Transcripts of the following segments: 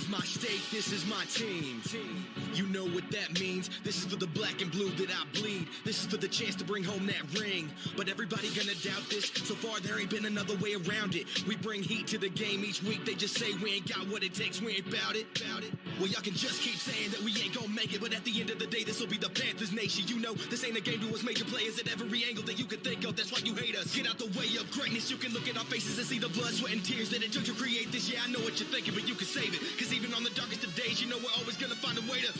my state, this is my team. You know what that means. This is for the black and blue that I bleed. This is for the chance to bring home that ring. But everybody gonna doubt this. So far there ain't been another way around it. We bring heat to the game each week. They just say we ain't got what it takes, we ain't bout it. Well, y'all can just keep saying that we ain't gonna make it, but at the end of the day, this will be the Panthers nation. You know, this ain't a game to us major players at every angle that you can think of. That's why you hate us. Get out the way of greatness. You can look at our faces and see the blood, sweat, and tears that it took to create this. Yeah, I know what you're thinking, but you can save it. Cause even on the darkest of days, you know we're always gonna find a way to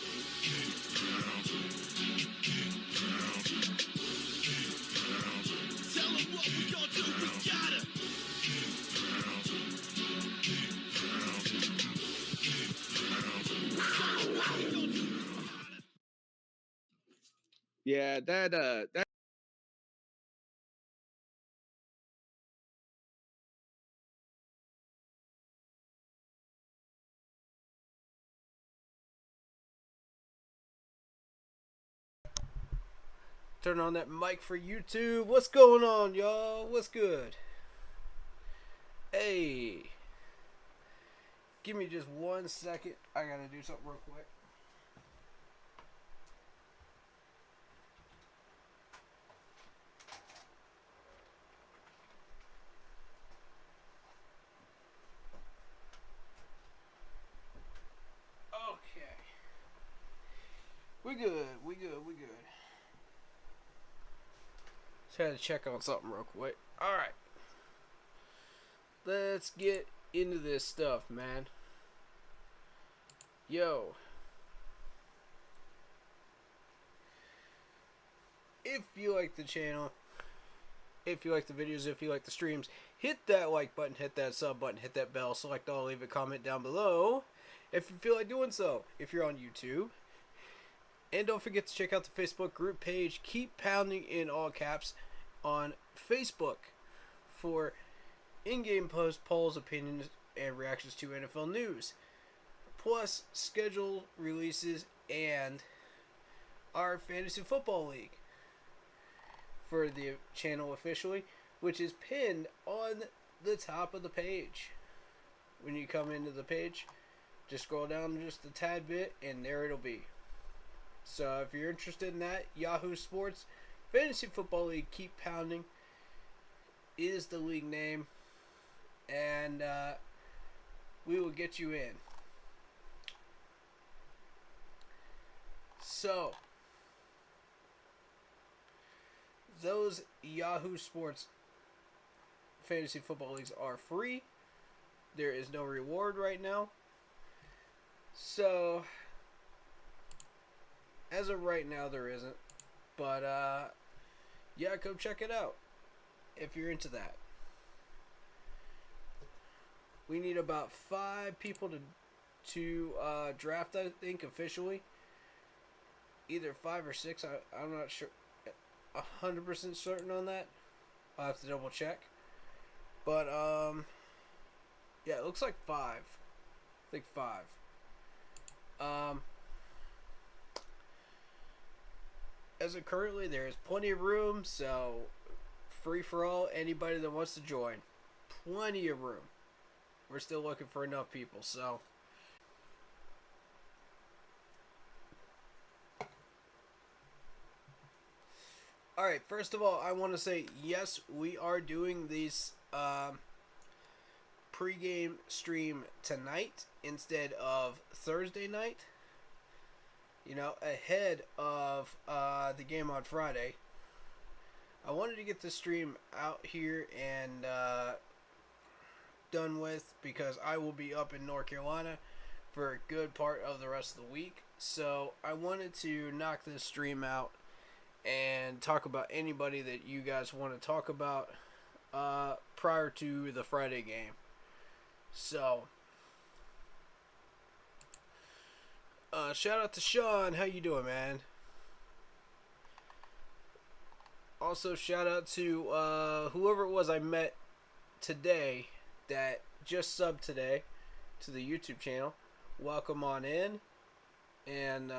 tell them what we gonna do, we gotta Yeah, that Turn on that mic for YouTube. What's going on, y'all? What's good? Hey. Give me just 1 second. I gotta do something real quick. Okay. We good. Just had to check on something real quick. Alright. Let's get into this stuff, man. Yo. If you like the channel, if you like the videos, if you like the streams, hit that like button, hit that sub button, hit that bell, select all, leave a comment down below if you feel like doing so, if you're on YouTube. And don't forget to check out the Facebook group page, Keep Pounding in all caps, on Facebook for in-game posts, polls, opinions, and reactions to NFL news. Plus, schedule releases and our Fantasy Football League for the channel officially, which is pinned on the top of the page. When you come into the page, just scroll down just a tad bit, and there it'll be. So if you're interested in that, Yahoo Sports Fantasy Football League Keep Pounding is the league name, and we will get you in. So those Yahoo Sports Fantasy Football Leagues are free. There is no reward right now. So as of right now, there isn't. But, yeah, come check it out if you're into that. We need about 5 people to draft, I think, officially. Either 5 or 6. I'm not sure. 100% certain on that. I'll have to double check. But, yeah, it looks like 5. I think 5. As of currently, there is plenty of room, so free for all, anybody that wants to join. Plenty of room. We're still looking for enough people, so. Alright, first of all, I want to say, yes, we are doing these pregame stream tonight instead of Thursday night. You know, ahead of the game on Friday. I wanted to get the stream out here and done with because I will be up in North Carolina for a good part of the rest of the week. So I wanted to knock this stream out and talk about anybody that you guys want to talk about prior to the Friday game. So shout out to Sean. How you doing, man? Also, shout out to whoever it was I met today that just subbed today to the YouTube channel. Welcome on in. And,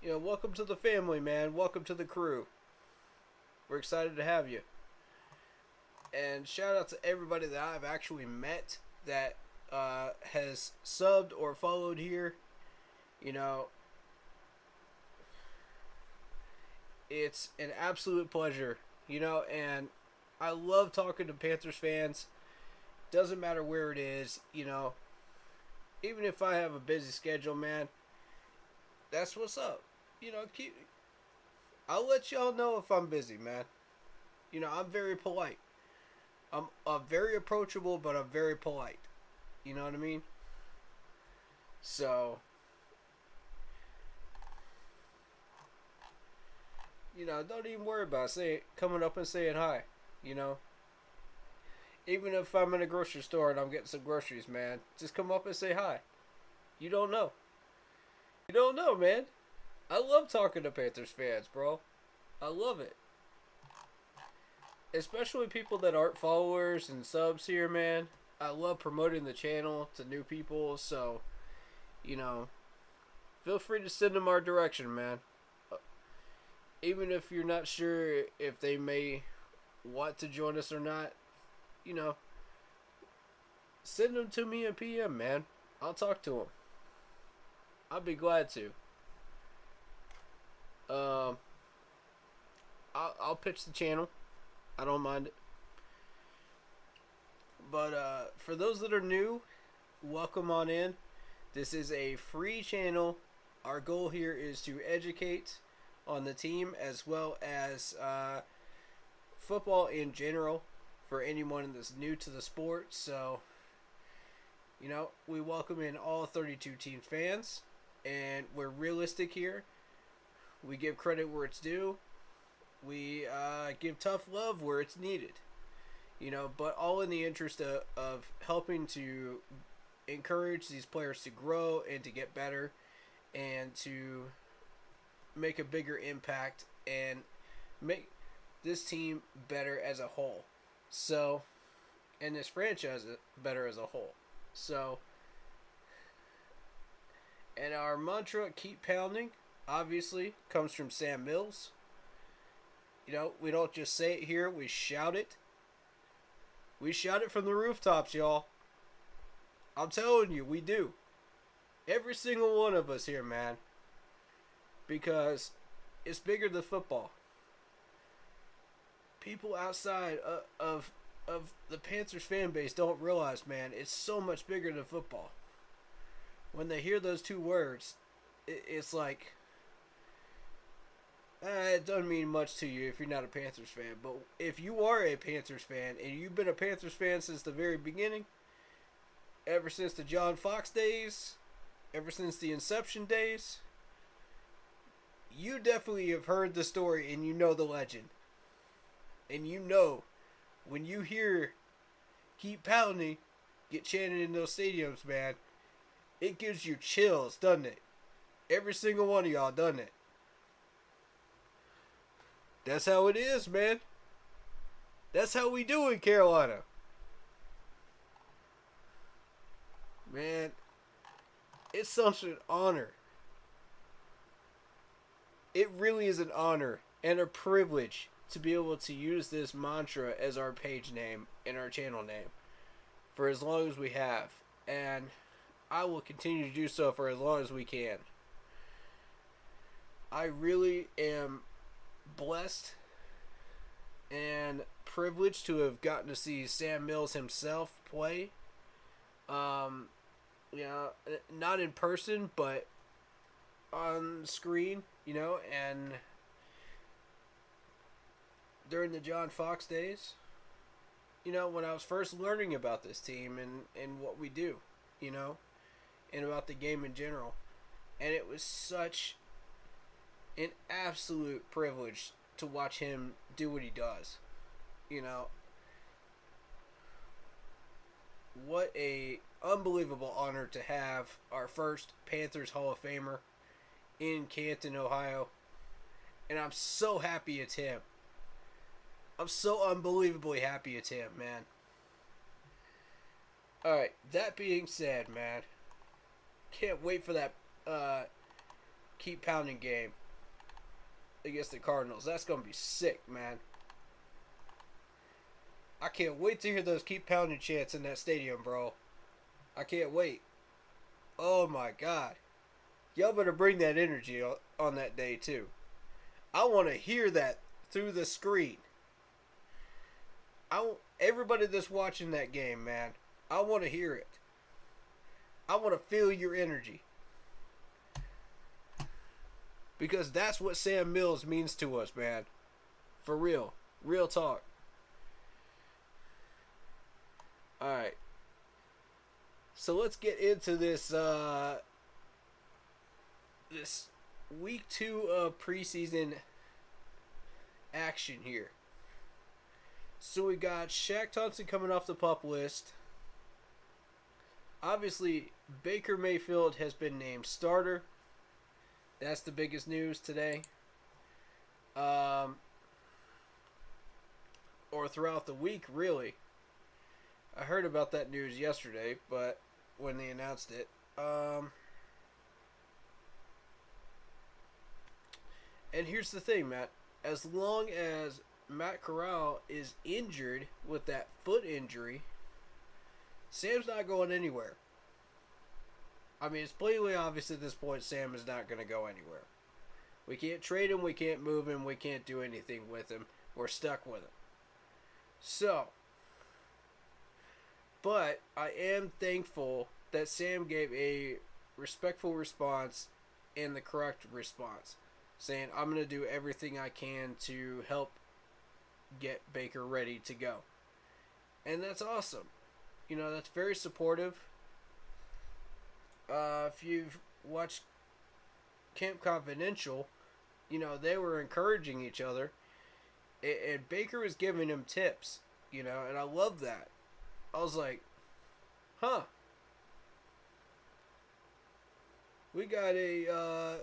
you know, welcome to the family, man. Welcome to the crew. We're excited to have you. And shout out to everybody that I've actually met that has subbed or followed here, you know, it's an absolute pleasure, and I love talking to Panthers fans. Doesn't matter where it is, even if I have a busy schedule, man, that's what's up. I'll let y'all know if I'm busy, man. I'm very polite. I'm very approachable, but I'm very polite. You know what I mean? So, don't even worry about coming up and saying hi. Even if I'm in a grocery store and I'm getting some groceries, man, just come up and say hi. You don't know. You don't know, man. I love talking to Panthers fans, bro. I love it. Especially people that aren't followers and subs here, man. I love promoting the channel to new people, so, feel free to send them our direction, man. Even if you're not sure if they may want to join us or not, send them to me in PM, man. I'll talk to them. I'll be glad to. I'll pitch the channel. I don't mind it. But for those that are new, welcome on in. This is a free channel. Our goal here is to educate on the team as well as football in general for anyone that's new to the sport. So, we welcome in all 32 team fans, and we're realistic here. We give credit where it's due. We give tough love where it's needed. But all in the interest of helping to encourage these players to grow and to get better and to make a bigger impact and make this team better as a whole. So, and this franchise better as a whole. So, and our mantra, keep pounding, obviously comes from Sam Mills. We don't just say it here, we shout it. We shout it from the rooftops, y'all. I'm telling you, we do. Every single one of us here, man. Because it's bigger than football. People outside of the Panthers fan base don't realize, man, it's so much bigger than football. When they hear those two words, it's like, it doesn't mean much to you if you're not a Panthers fan. But if you are a Panthers fan, and you've been a Panthers fan since the very beginning, ever since the John Fox days, ever since the Inception days, you definitely have heard the story and you know the legend. And when you hear keep pounding, get chanted in those stadiums, man, it gives you chills, doesn't it? Every single one of y'all done it. That's how it is, man. That's how we do in Carolina. Man, it's such an honor. It really is an honor and a privilege to be able to use this mantra as our page name and our channel name for as long as we have. And I will continue to do so for as long as we can. I really am blessed and privileged to have gotten to see Sam Mills himself play. Not in person, but on screen, and during the John Fox days, when I was first learning about this team and what we do, and about the game in general. And it was such an absolute privilege to watch him do what he does. What a unbelievable honor to have our first Panthers Hall of Famer in Canton, Ohio. And I'm so happy it's him. I'm so unbelievably happy it's him, man. Alright, that being said, man, can't wait for that keep pounding game against the Cardinals. That's going to be sick, man. I can't wait to hear those keep pounding chants in that stadium, bro. I can't wait. Oh my God. Y'all better bring that energy on that day too. I want to hear that through the screen. Everybody that's watching that game, man, I want to hear it. I want to feel your energy. Because that's what Sam Mills means to us, man. For real. Real talk. Alright. So let's get into this this week 2 of preseason action here. So we got Shaq Thompson coming off the PUP list. Obviously, Baker Mayfield has been named starter. That's the biggest news today. Or throughout the week, really. I heard about that news yesterday, but when they announced it. And here's the thing, Matt. As long as Mccloud is injured with that foot injury, Sam's not going anywhere. I mean, it's blatantly obvious at this point Sam is not going to go anywhere. We can't trade him, we can't move him, we can't do anything with him. We're stuck with him. So, but I am thankful that Sam gave a respectful response and the correct response, saying, I'm going to do everything I can to help get Baker ready to go. And that's awesome. You know, that's very supportive. If you've watched Camp Confidential, you know, they were encouraging each other. And Baker was giving him tips, you know, and I love that. I was like, huh. We got a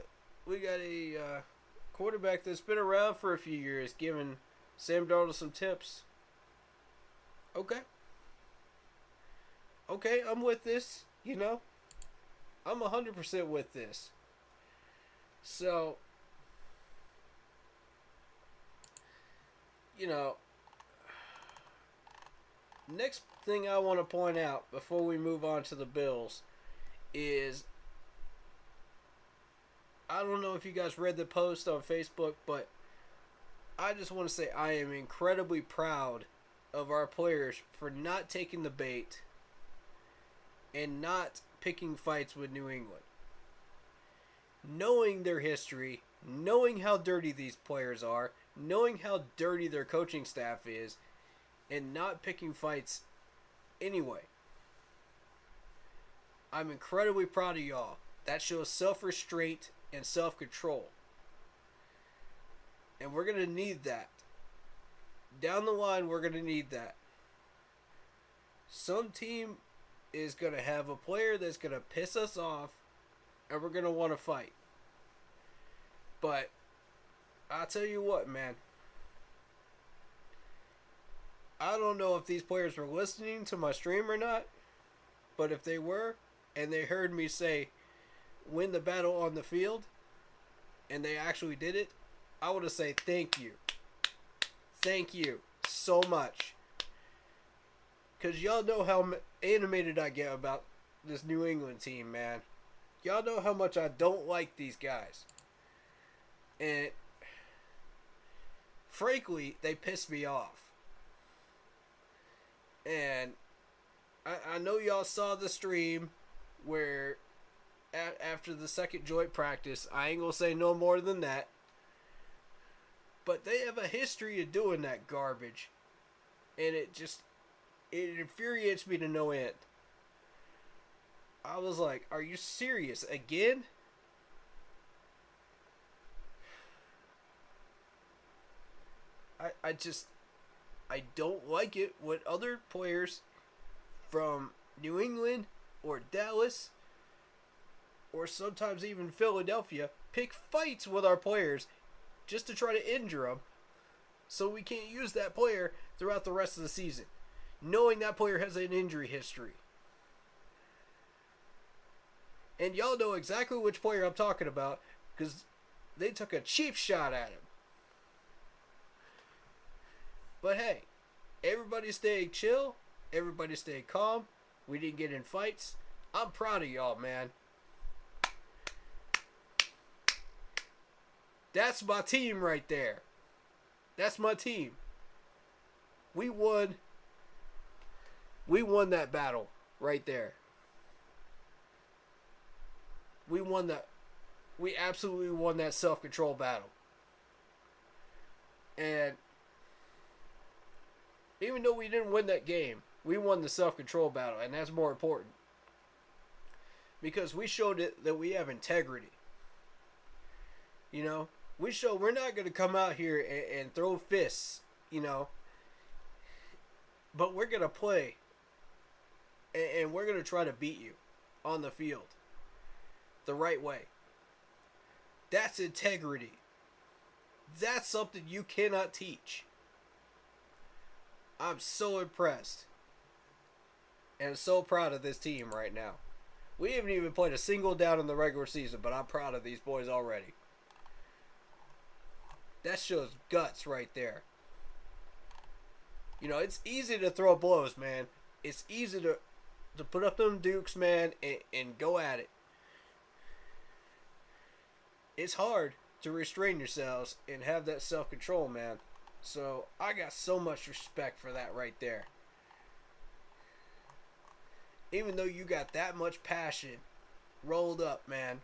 quarterback that's been around for a few years giving Sam Darnold some tips. Okay. Okay, I'm with this, you know. I'm 100% with this. So, you know, next thing I want to point out before we move on to the Bills is, I don't know if you guys read the post on Facebook, but I just want to say I am incredibly proud of our players for not taking the bait and not picking fights with New England. Knowing their history, knowing how dirty these players are, knowing how dirty their coaching staff is, and not picking fights anyway. I'm incredibly proud of y'all. That shows self-restraint and self-control. And we're going to need that. Down the line, we're going to need that. Some team is going to have a player that's going to piss us off, and we're going to want to fight. But I'll tell you what, man. I don't know if these players were listening to my stream or not, but if they were, and they heard me say, win the battle on the field, and they actually did it, I want to say thank you. Thank you so much. Because y'all know how animated I get about this New England team, man. Y'all know how much I don't like these guys. And frankly, they piss me off. And I know y'all saw the stream where after the second joint practice, I ain't going to say no more than that. But they have a history of doing that garbage. And it infuriates me to no end. I was like, are you serious? Again? I don't like it when other players from New England or Dallas or sometimes even Philadelphia pick fights with our players just to try to injure them so we can't use that player throughout the rest of the season, knowing that player has an injury history. And y'all know exactly which player I'm talking about because they took a cheap shot at him. But hey, everybody stay chill. Everybody stay calm. We didn't get in fights. I'm proud of y'all, man. That's my team right there. That's my team. We won that battle right there. We won that. We absolutely won that self-control battle. And even though we didn't win that game, we won the self-control battle, and that's more important. Because we showed it that we have integrity. You know, we show we're not going to come out here and throw fists, you know. But we're going to play. And we're going to try to beat you on the field the right way. That's integrity. That's something you cannot teach. I'm so impressed. And so proud of this team right now. We haven't even played a single down in the regular season, but I'm proud of these boys already. That shows guts right there. You know, it's easy to throw blows, man. It's easy to put up them dukes, man, and go at it. It's hard to restrain yourselves and have that self-control, man. So, I got so much respect for that right there. Even though you got that much passion rolled up, man.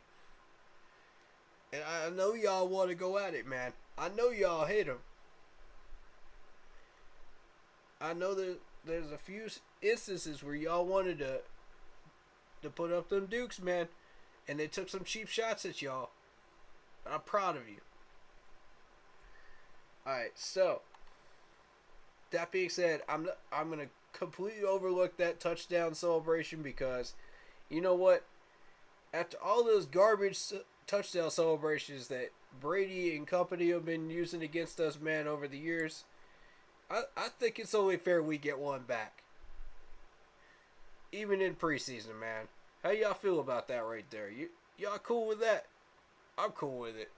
And I know y'all want to go at it, man. I know y'all hate him. I know that there's a few instances where y'all wanted to put up them dukes, man. And they took some cheap shots at y'all. I'm proud of you. Alright, so that being said, I'm gonna completely overlook that touchdown celebration because you know what? After all those garbage touchdown celebrations that Brady and company have been using against us, man, over the years, I think it's only fair we get one back. Even in preseason, man. How y'all feel about that right there? Y'all cool with that? I'm cool with it.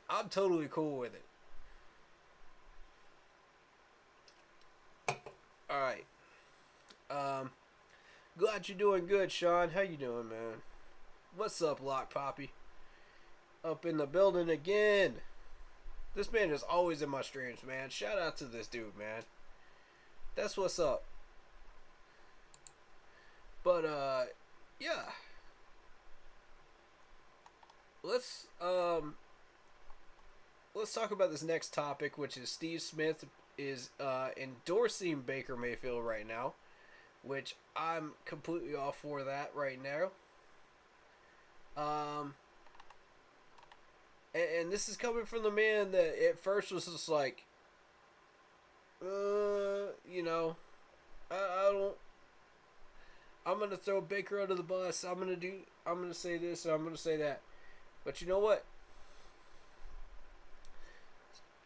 I'm totally cool with it. Alright. Glad you're doing good, Sean. How you doing, man? What's up, Lock Poppy? Up in the building again. This man is always in my streams, man. Shout out to this dude, man. That's what's up. But, yeah. Let's talk about this next topic, which is Steve Smith is endorsing Baker Mayfield right now, which I'm completely all for that right now. And this is coming from the man that at first was just like, you know, I don't. I'm gonna throw Baker under the bus. I'm gonna say this and I'm gonna say that. But you know what?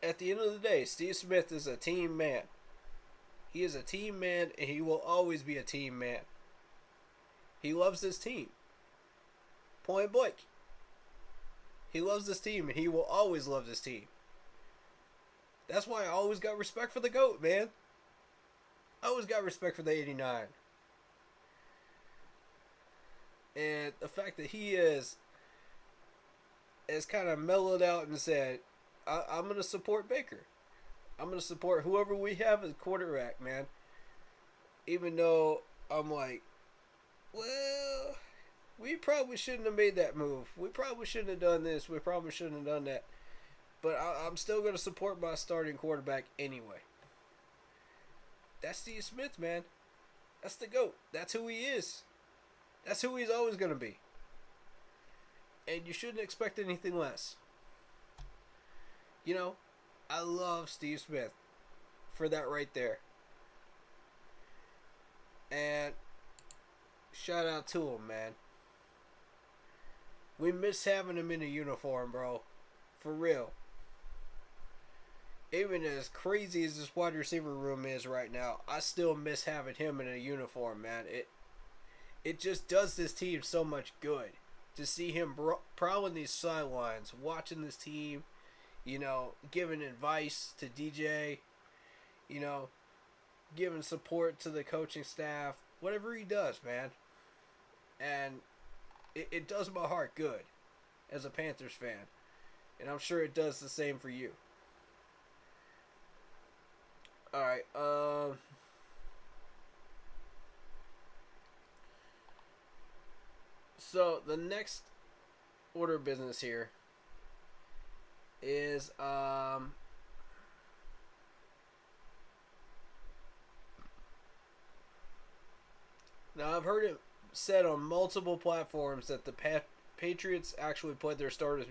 At the end of the day, Steve Smith is a team man. He is a team man, and he will always be a team man. He loves this team. Point blank. He loves this team, and he will always love this team. That's why I always got respect for the GOAT, man. I always got respect for the 89. And the fact that he has kind of mellowed out and said, I'm going to support Baker. I'm going to support whoever we have as quarterback, man. Even though I'm like, well, we probably shouldn't have made that move. We probably shouldn't have done this. We probably shouldn't have done that. But I'm still going to support my starting quarterback anyway. That's Steve Smith, man. That's the GOAT. That's who he is. That's who he's always going to be. And you shouldn't expect anything less. You know, I love Steve Smith for that right there. And shout out to him, man. We miss having him in a uniform, bro. For real. Even as crazy as this wide receiver room is right now, I still miss having him in a uniform, man. It just does this team so much good. To see him prowling these sidelines, watching this team, you know, giving advice to DJ, you know, giving support to the coaching staff, whatever he does, man. And it does my heart good as a Panthers fan. And I'm sure it does the same for you. Alright, so the next order of business here is now I've heard it said on multiple platforms that the Patriots actually played their starters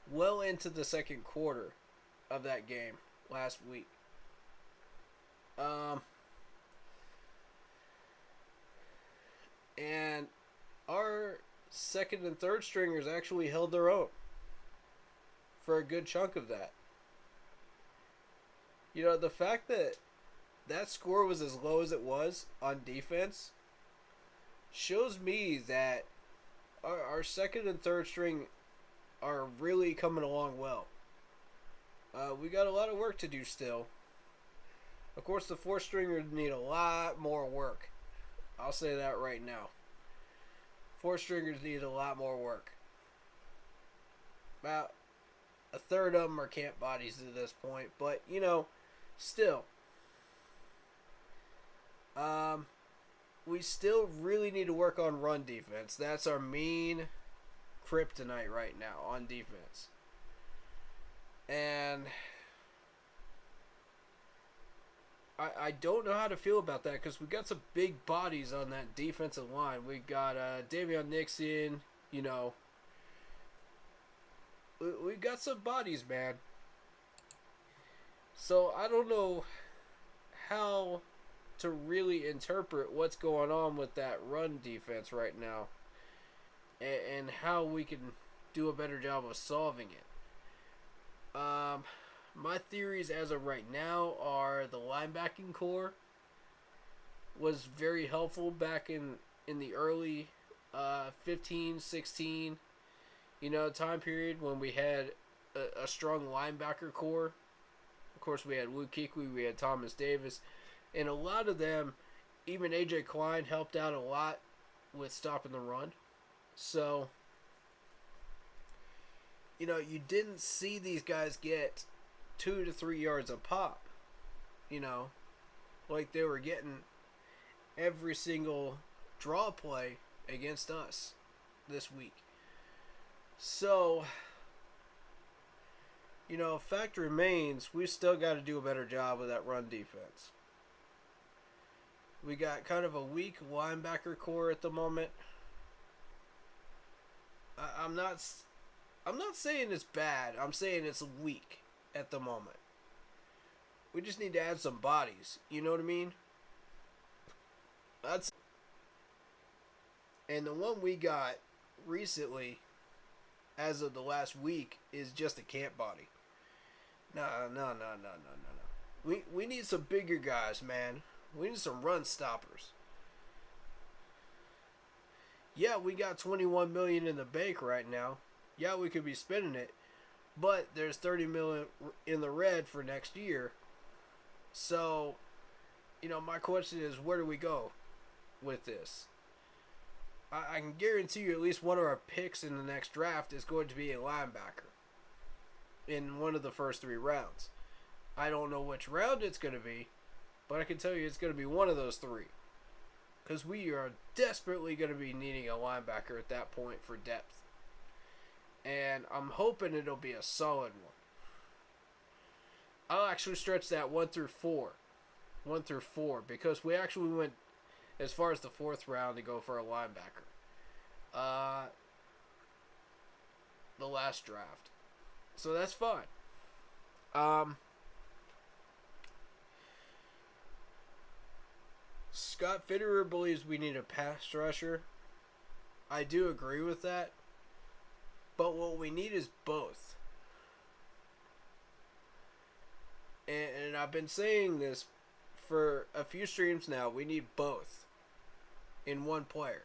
well into the second quarter of that game last week. And our second and third stringers actually held their own for a good chunk of that. You know, the fact that that score was as low as it was on defense shows me that our second and third string are really coming along well. We got a lot of work to do still. Of course, the fourth stringers need a lot more work. I'll say that right now. Fourth stringers need a lot more work. About a third of them are camp bodies at this point, but you know, still, we still really need to work on run defense. That's our main kryptonite right now on defense. And I don't know how to feel about that because we got some big bodies on that defensive line. We got Davion Nixon, you know. We got some bodies, man. So I don't know how to really interpret what's going on with that run defense right now and how we can do a better job of solving it. My theories as of right now are the linebacking core was very helpful back in the early 15, 16, you know, time period when we had a strong linebacker core. Of course, we had Luke Kuechly, we had Thomas Davis, and a lot of them, even A.J. Klein helped out a lot with stopping the run. So, you know, you didn't see these guys get 2 to 3 yards a pop, you know, like they were getting every single draw play against us this week. So, you know, fact remains, we still got to do a better job of that run defense. We got kind of a weak linebacker core at the moment. I'm not saying it's bad. I'm saying it's weak at the moment. We just need to add some bodies. You know what I mean? And the one we got recently, as of the last week, is just a camp body. No. We need some bigger guys, man. We need some run stoppers. Yeah, we got $21 million in the bank right now. Yeah, we could be spending it, but there's $30 million in the red for next year. So, you know, my question is, where do we go with this? I can guarantee you at least one of our picks in the next draft is going to be a linebacker in one of the first 3 rounds. I don't know which round it's going to be, but I can tell you it's going to be one of those 3. Because we are desperately going to be needing a linebacker at that point for depth. And I'm hoping it'll be a solid one. I'll actually stretch that 1 through 4. 1 through 4. Because we actually went as far as the 4th round to go for a linebacker. The last draft. So that's fine. Scott Fitterer believes we need a pass rusher. I do agree with that. But what we need is both. And I've been saying this for a few streams now. We need both in one player,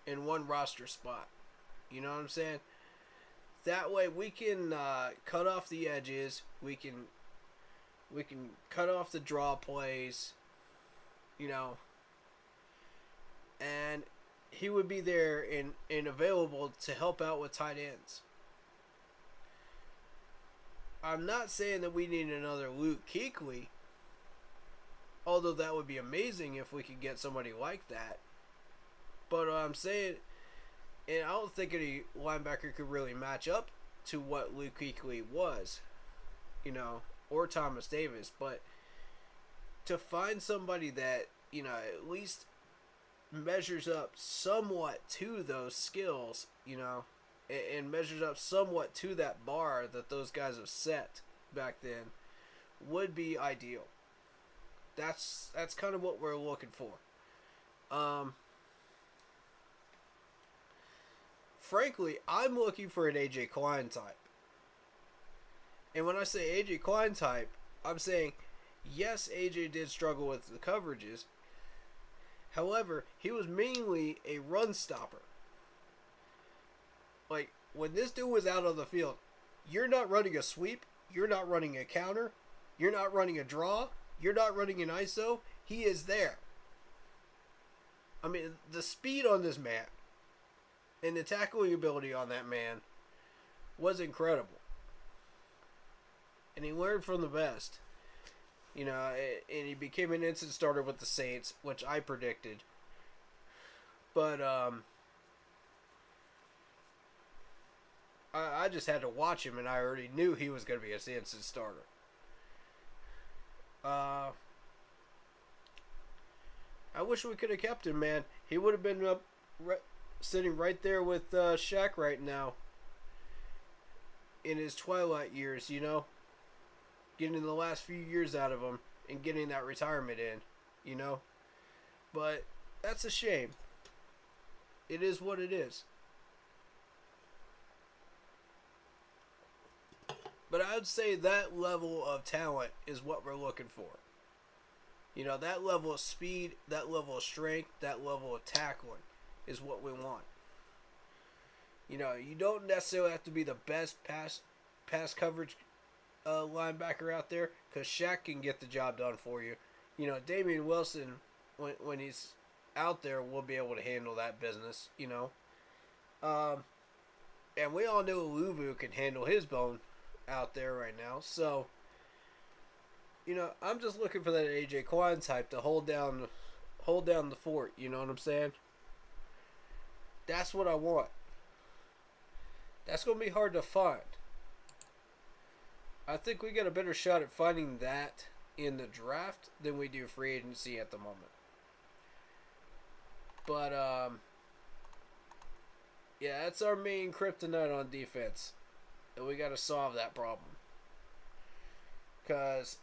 in one roster spot. You know what I'm saying? That way we can cut off the edges. We can cut off the draw plays. you know, and he would be there and available to help out with tight ends. I'm not saying that we need another Luke Kuechly, although that would be amazing if we could get somebody like that. But I'm saying, and I don't think any linebacker could really match up to what Luke Kuechly was, you know, or Thomas Davis. But to find somebody that, you know, at least measures up somewhat to those skills, you know, and measures up somewhat to that bar that those guys have set back then, would be ideal. That's kind of what we're looking for. Frankly, I'm looking for an AJ Klein type. And when I say AJ Klein type, I'm saying, yes, AJ did struggle with the coverages. However, he was mainly a run stopper. Like, when this dude was out on the field, you're not running a sweep, you're not running a counter, you're not running a draw, you're not running an ISO, he is there. I mean, the speed on this man and the tackling ability on that man was incredible. And he learned from the best. You know, and he became an instant starter with the Saints, which I predicted. But, I just had to watch him, and I already knew he was going to be an instant starter. I wish we could have kept him, man. He would have been sitting right there with Shaq right now in his twilight years, you know? Getting the last few years out of him and getting that retirement in, you know? But that's a shame. It is what it is. But I would say that level of talent is what we're looking for. You know, that level of speed, that level of strength, that level of tackling is what we want. You know, you don't necessarily have to be the best pass coverage linebacker out there, because Shaq can get the job done for you. You know, Damian Wilson, when he's out there, will be able to handle that business, you know. And we all know Luvu can handle his bone out there right now. So, you know, I'm just looking for that AJ Klein type to hold down the fort, you know what I'm saying? That's what I want. That's going to be hard to find. I think we got a better shot at finding that in the draft than we do free agency at the moment. But, yeah, that's our main kryptonite on defense. And we got to solve that problem. Because,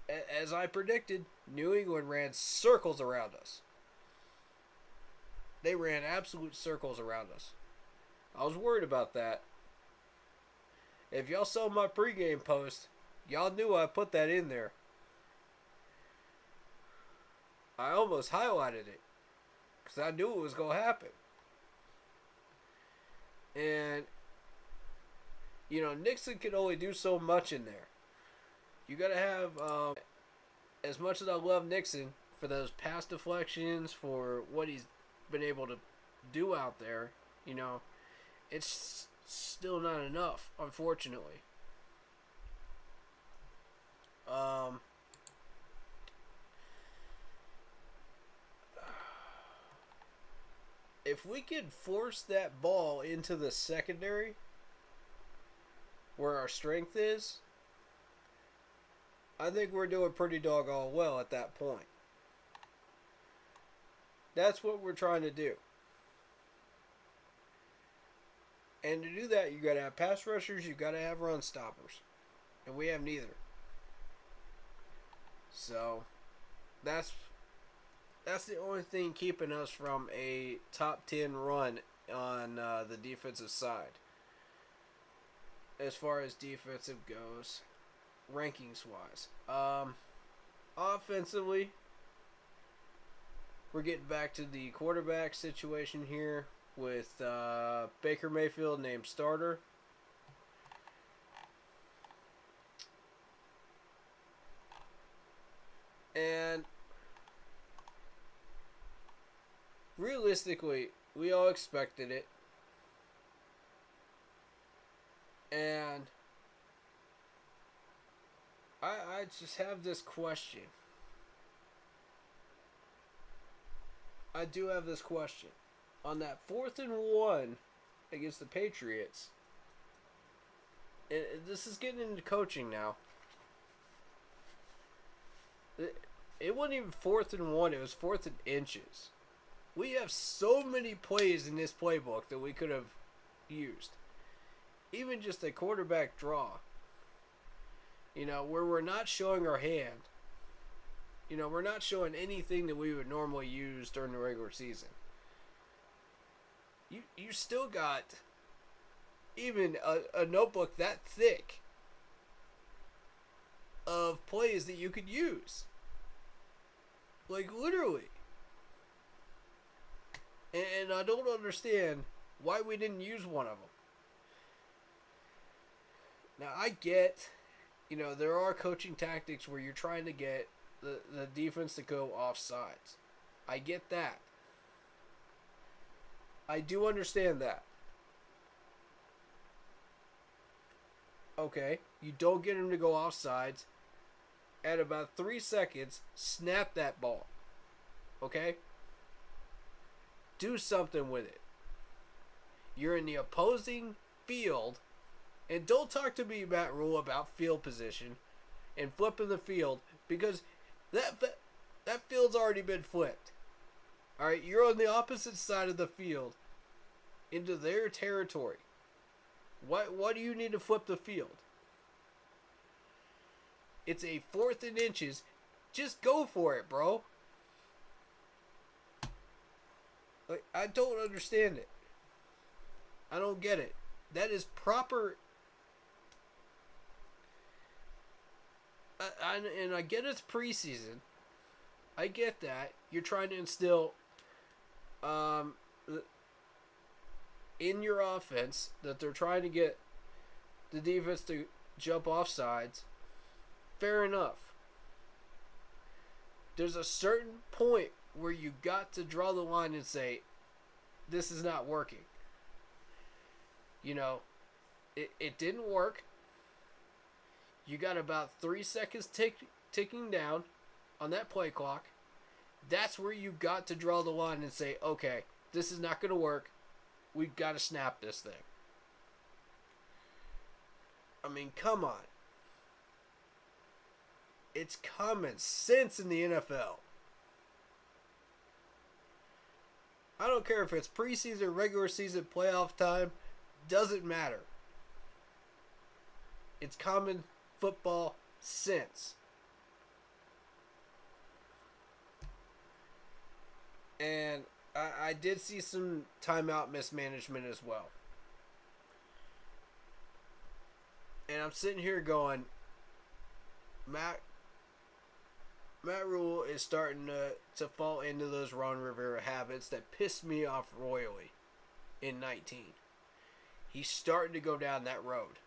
as I predicted, New England ran circles around us. They ran absolute circles around us. I was worried about that. If y'all saw my pregame post, y'all knew I put that in there. I almost highlighted it, because I knew it was going to happen. And, you know, Nixon can only do so much in there. You got to have, as much as I love Nixon for those pass deflections, for what he's been able to do out there, you know, it's still not enough, unfortunately. If we could force that ball into the secondary, where our strength is, I think we're doing pretty doggone well at that point. That's what we're trying to do. And to do that, you got to have pass rushers, you got to have run stoppers. And we have neither. So, that's the only thing keeping us from a top 10 run on the defensive side. As far as defensive goes, rankings-wise. Offensively, we're getting back to the quarterback situation here with Baker Mayfield named starter. And realistically, we all expected it. And I just have this question. I do have this question. On that 4th and 1 against the Patriots, and this is getting into coaching now. It wasn't even 4th and 1, it was 4th and inches. We have so many plays in this playbook that we could have used. Even just a quarterback draw. Where we're not showing our hand. We're not showing anything that we would normally use during the regular season. You still got even a notebook that thick of plays that you could use. Like, literally. And I don't understand why we didn't use one of them. Now, I get, there are coaching tactics where you're trying to get the defense to go off sides. I get that. I do understand that. Okay, you don't get him to go off sides. At about 3 seconds, snap that ball. Okay? Do something with it. You're in the opposing field. And don't talk to me, Matt Rule, about field position and flipping the field, because that field's already been flipped. All right, you're on the opposite side of the field into their territory. Why do you need to flip the field? It's a 4th and inches. Just go for it, bro. Like, I don't understand it. I don't get it. That is proper. And I get it's preseason. I get that. You're trying to instill in your offense that they're trying to get the defense to jump off sides. Fair enough. There's a certain point where you got to draw the line and say, this is not working. It didn't work. You got about 3 seconds ticking down on that play clock. That's where you got to draw the line and say, okay, this is not going to work. We've got to snap this thing. I mean, come on. It's common sense in the NFL. I don't care if it's preseason, regular season, playoff time. Doesn't matter. It's common football sense. And I did see some timeout mismanagement as well. And I'm sitting here going, Matt Rule is starting to fall into those Ron Rivera habits that pissed me off royally in 19. He's starting to go down that road.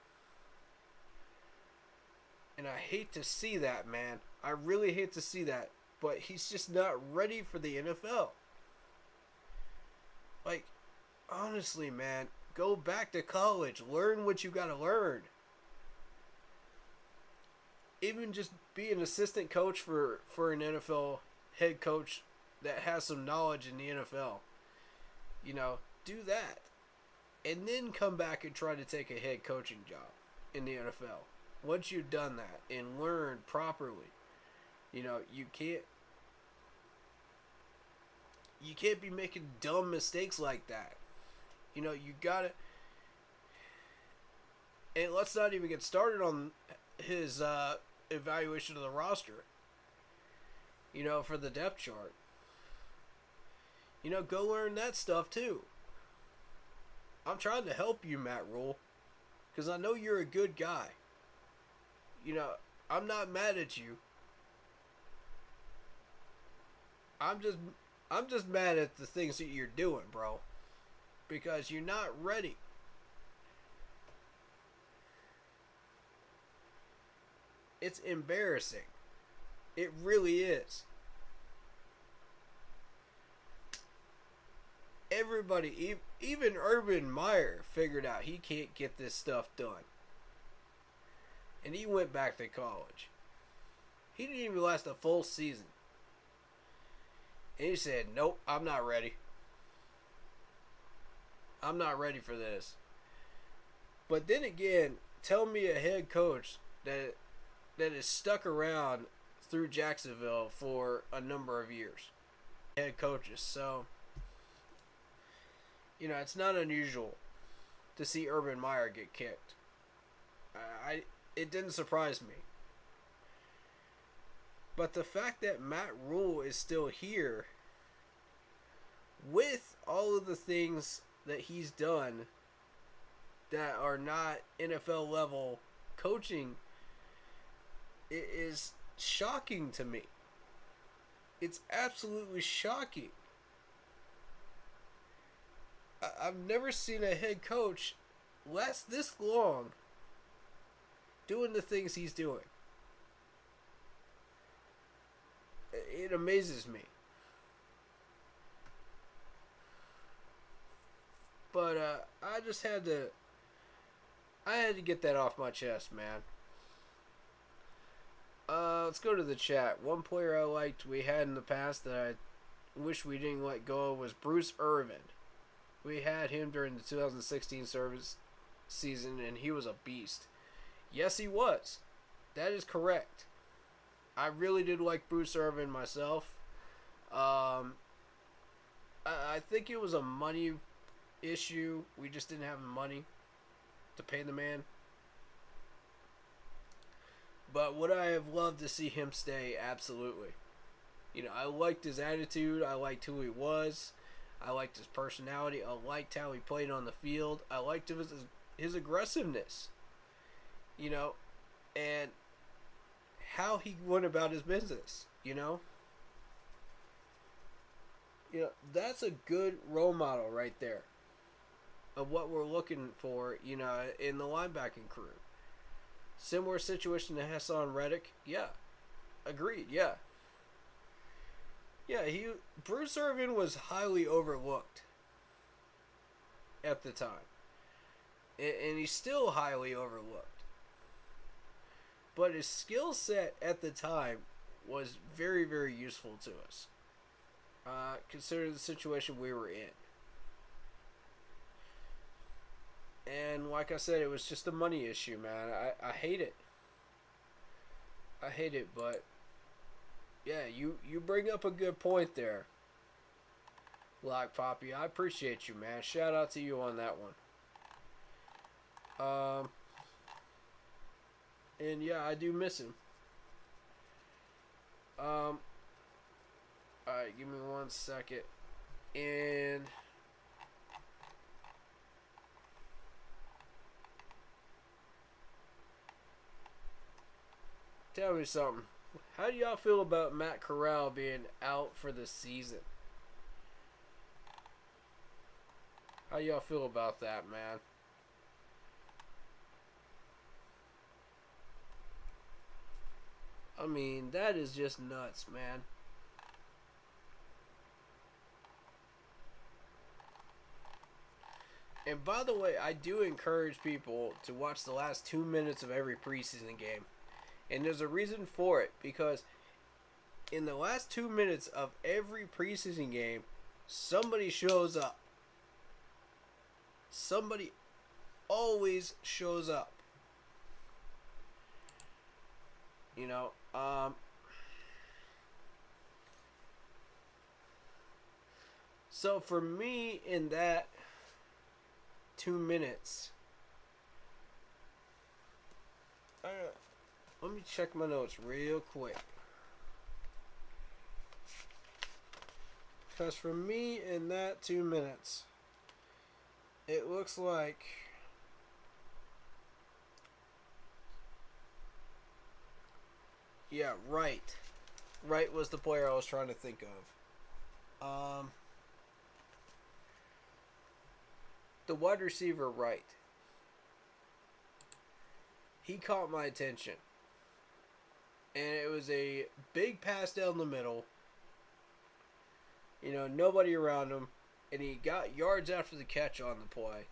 And I hate to see that, man. I really hate to see that. But he's just not ready for the NFL. Like, honestly, man, go back to college. Learn what you got to learn. Even just be an assistant coach for an NFL head coach that has some knowledge in the NFL. Do that. And then come back and try to take a head coaching job in the NFL. Once you've done that and learned properly, you can't be making dumb mistakes like that. You gotta. And let's not even get started on his evaluation of the roster. For the depth chart. Go learn that stuff too. I'm trying to help you, Matt Rule, because I know you're a good guy. I'm not mad at you. I'm just mad at the things that you're doing, bro, because you're not ready. It's embarrassing. It really is. everybody, even Urban Meyer, figured out he can't get this stuff done. And he went back to college. He didn't even last a full season. And he said, nope, I'm not ready. I'm not ready for this. But then again, tell me a head coach that is stuck around through Jacksonville for a number of years. Head coaches. So, it's not unusual to see Urban Meyer get kicked. It didn't surprise me. But the fact that Matt Rule is still here with all of the things that he's done that are not NFL level coaching, it is shocking to me. It's absolutely shocking. I've never seen a head coach last this long doing the things he's doing. It amazes me. But I just had to get that off my chest, man. Let's go to the chat. One player I liked we had in the past that I wish we didn't let go of was Bruce Irvin. We had him during the 2016 service season, and he was a beast. Yes, he was. That is correct. I really did like Bruce Irvin myself. I think it was a money issue. We just didn't have money to pay the man. But would I have loved to see him stay? Absolutely. I liked his attitude. I liked who he was. I liked his personality. I liked how he played on the field. I liked his aggressiveness. And how he went about his business. That's a good role model right there of what we're looking for, in the linebacking crew. Similar situation to Hassan Reddick. Yeah. Agreed. Yeah. Yeah, Bruce Irvin was highly overlooked at the time. And he's still highly overlooked. But his skill set at the time was very, very useful to us. Considering the situation we were in. And like I said, it was just a money issue, man. I hate it. I hate it, but yeah, you bring up a good point there, Black Poppy. I appreciate you, man. Shout out to you on that one. And yeah, I do miss him. Alright, give me 1 second. And tell me something. How do y'all feel about Matt Corral being out for the season? How y'all feel about that, man? I mean, that is just nuts, man. And by the way, I do encourage people to watch the last 2 minutes of every preseason game. And there's a reason for it, because in the last 2 minutes of every preseason game, somebody shows up. Somebody always shows up. So for me, in that 2 minutes, let me check my notes real quick. Because for me, in that 2 minutes, it looks like Wright. Wright was the player I was trying to think of. The wide receiver Wright. He caught my attention. And it was a big pass down the middle. Nobody around him. and he got yards after the catch on the play.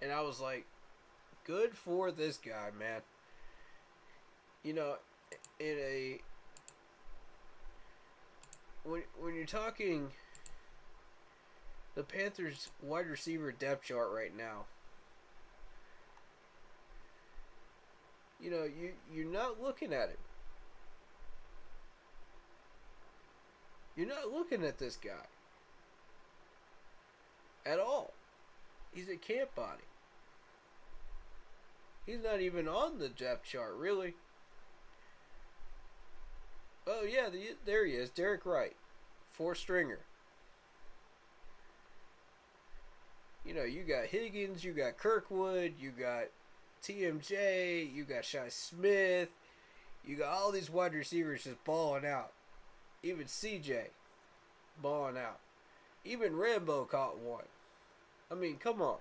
And I was like, good for this guy, man. You know, when you're talking the Panthers wide receiver depth chart right now, you know, you're not looking at it. You're not looking at this guy at all. He's a camp body. He's not even on the depth chart, really. Oh, yeah, there he is. Derek Wright. 4-stringer. You know, you got Higgins, you got Kirkwood, you got TMJ, you got Shi Smith. You got all these wide receivers just balling out. Even CJ balling out. Even Rambo caught one. I mean, come on.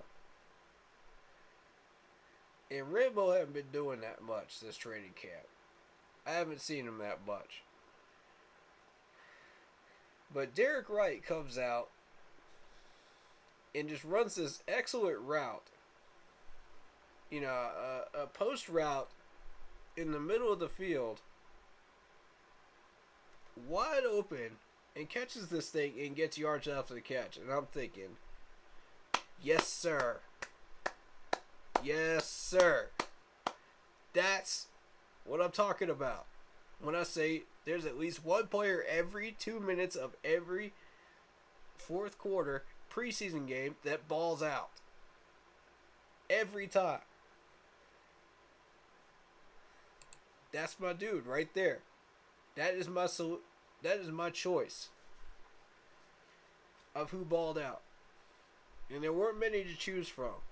And Rambo hasn't been doing that much this training camp. I haven't seen him that much. But Derek Wright comes out and just runs this excellent route. You know, a post route in the middle of the field, wide open, and catches this thing and gets yards after the catch. And I'm thinking, yes, sir. Yes, sir. That's what I'm talking about when I say there's at least one player every 2 minutes of every fourth quarter preseason game that balls out. Every time. That's my dude right there. That is my choice of who balled out. And there weren't many to choose from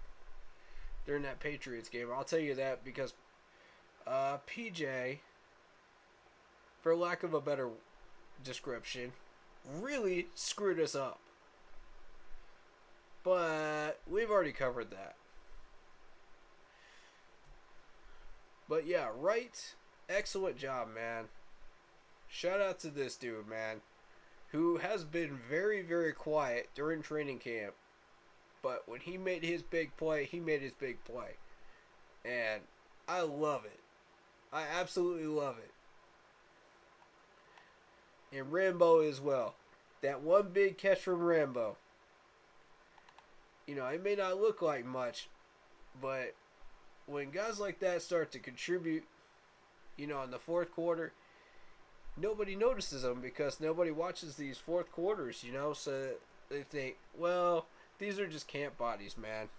during that Patriots game. I'll tell you that because PJ, for lack of a better description, really screwed us up. But we've already covered that. But yeah, Wright, excellent job, man. Shout out to this dude, man, who has been very, very quiet during training camp. But when he made his big play, he made his big play. And I love it. I absolutely love it. And Rambo as well. That one big catch from Rambo. You know, it may not look like much, but when guys like that start to contribute, you know, in the fourth quarter, nobody notices them because nobody watches these fourth quarters, you know, so they think, well, these are just camp bodies, man.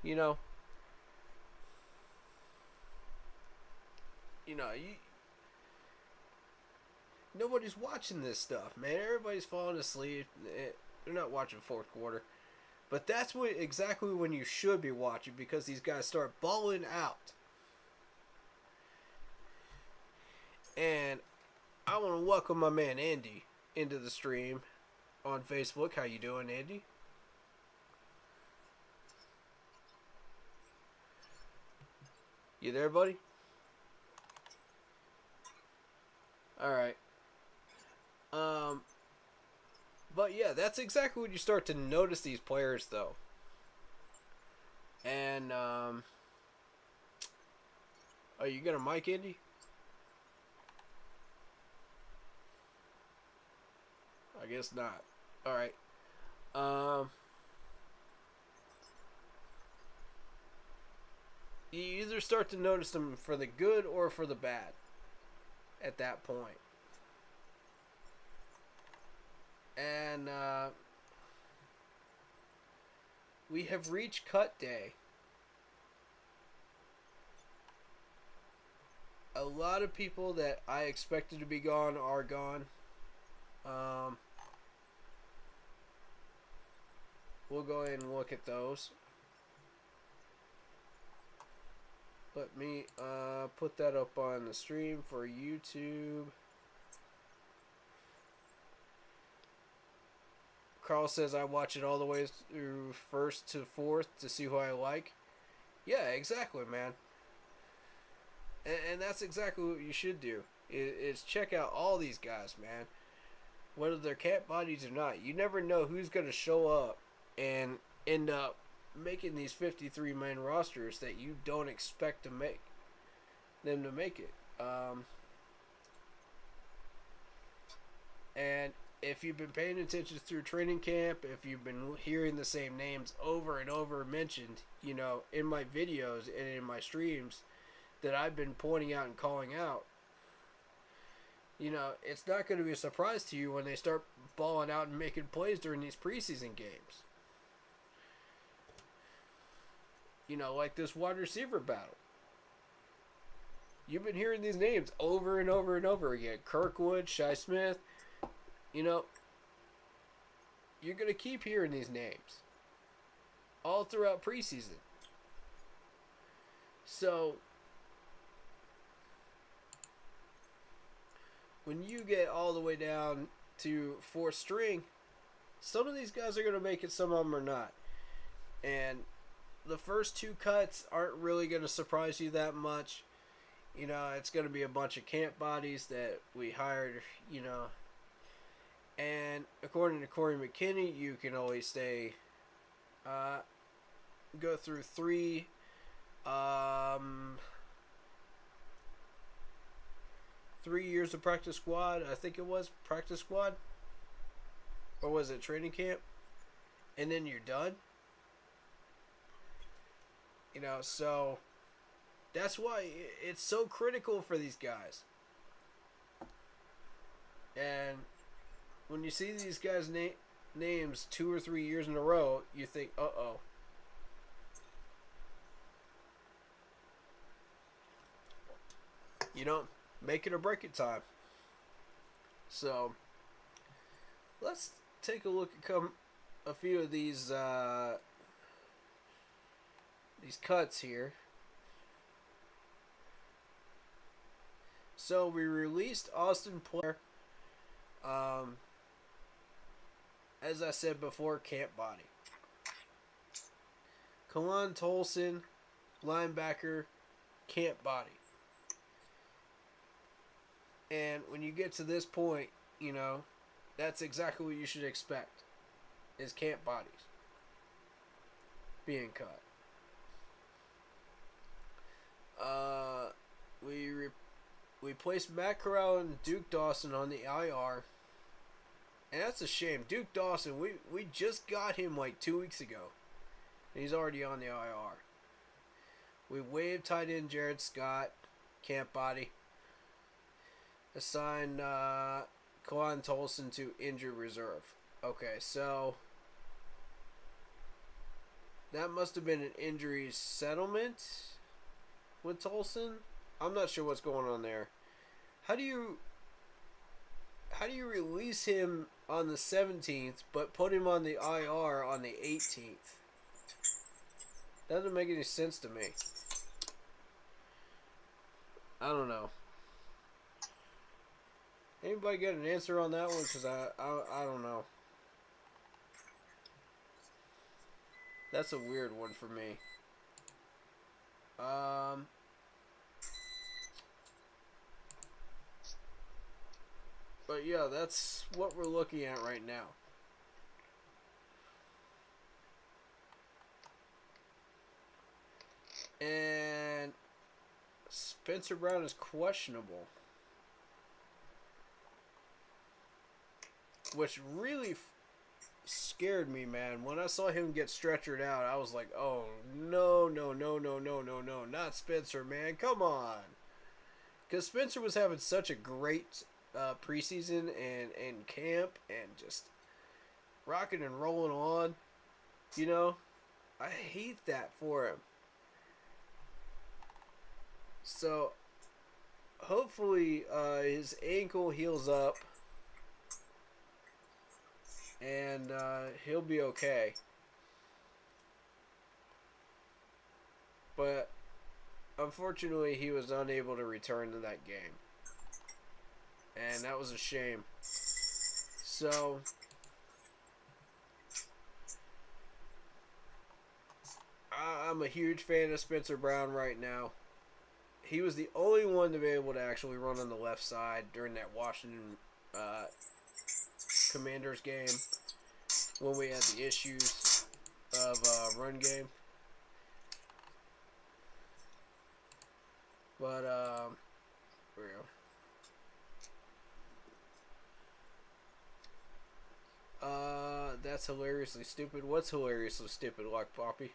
You know, nobody's watching this stuff, man. Everybody's falling asleep. They're not watching fourth quarter. But that's exactly when you should be watching because these guys start balling out. And I want to welcome my man Andy into the stream on Facebook. How you doing, Andy? You there, buddy? Alright. But yeah, that's exactly when you start to notice these players, though. And, are you gonna mic, Andy? I guess not. Alright. You either start to notice them for the good or for the bad at that point. And we have reached cut day. A lot of people that I expected to be gone are gone. We'll go ahead and look at those. Let me put that up on the stream for YouTube. Carl says I watch it all the way through first to fourth to see who I like. Yeah, exactly, man. And that's exactly what you should do. Is check out all these guys, man. Whether they're camp bodies or not. You never know who's going to show up and end up making these 53-man rosters that you don't expect to make them to make it. And if you've been paying attention through training camp, if you've been hearing the same names over and over mentioned, you know, in my videos and in my streams that I've been pointing out and calling out, you know, it's not going to be a surprise to you when they start balling out and making plays during these preseason games. You know, like this wide receiver battle. You've been hearing these names over and over and over again. Kirkwood, Shi Smith. You know, you're going to keep hearing these names all throughout preseason. So, when you get all the way down to fourth string, some of these guys are going to make it, some of them are not. And the first two cuts aren't really going to surprise you that much. You know, it's going to be a bunch of camp bodies that we hired, you know. And according to Corey McKinney, you can always stay, go through 3 years of practice squad. I think it was practice squad. Or was it training camp? And then you're done. You know, so that's why it's so critical for these guys. And when you see these guys' names 2 or 3 years in a row, you think, uh-oh. You know, make it or break it time. So, let's take a look at a few of these cuts here. So, we released Austin Player. As I said before, camp body. Kalon Tolson, linebacker, camp body. And when you get to this point, you know, that's exactly what you should expect, is camp bodies being cut. We placed Mcloud and Duke Dawson on the IR. And that's a shame. Duke Dawson, we just got him like 2 weeks ago. And he's already on the IR. We waived tight end Jared Scott, camp body. Assigned Kalon Tolson to injured reserve. Okay, so that must have been an injury settlement with Tolson. I'm not sure what's going on there. How do you release him on the 17th but put him on the IR on the 18th? That doesn't make any sense to me. I don't know. Anybody get an answer on that one? Because I don't know. That's a weird one for me. But yeah, that's what we're looking at right now. And Spencer Brown is questionable. Which really scared me, man. When I saw him get stretchered out, I was like, oh, no, not Spencer, man. Come on. Because Spencer was having such a great preseason and camp and just rocking and rolling on. You know, I hate that for him. So, hopefully his ankle heals up and he'll be okay. But unfortunately, he was unable to return to that game. And that was a shame. So, I'm a huge fan of Spencer Brown right now. He was the only one to be able to actually run on the left side during that Washington Commanders game when we had the issues. of run game. But here we go. That's hilariously stupid. What's hilariously stupid, Luck Poppy?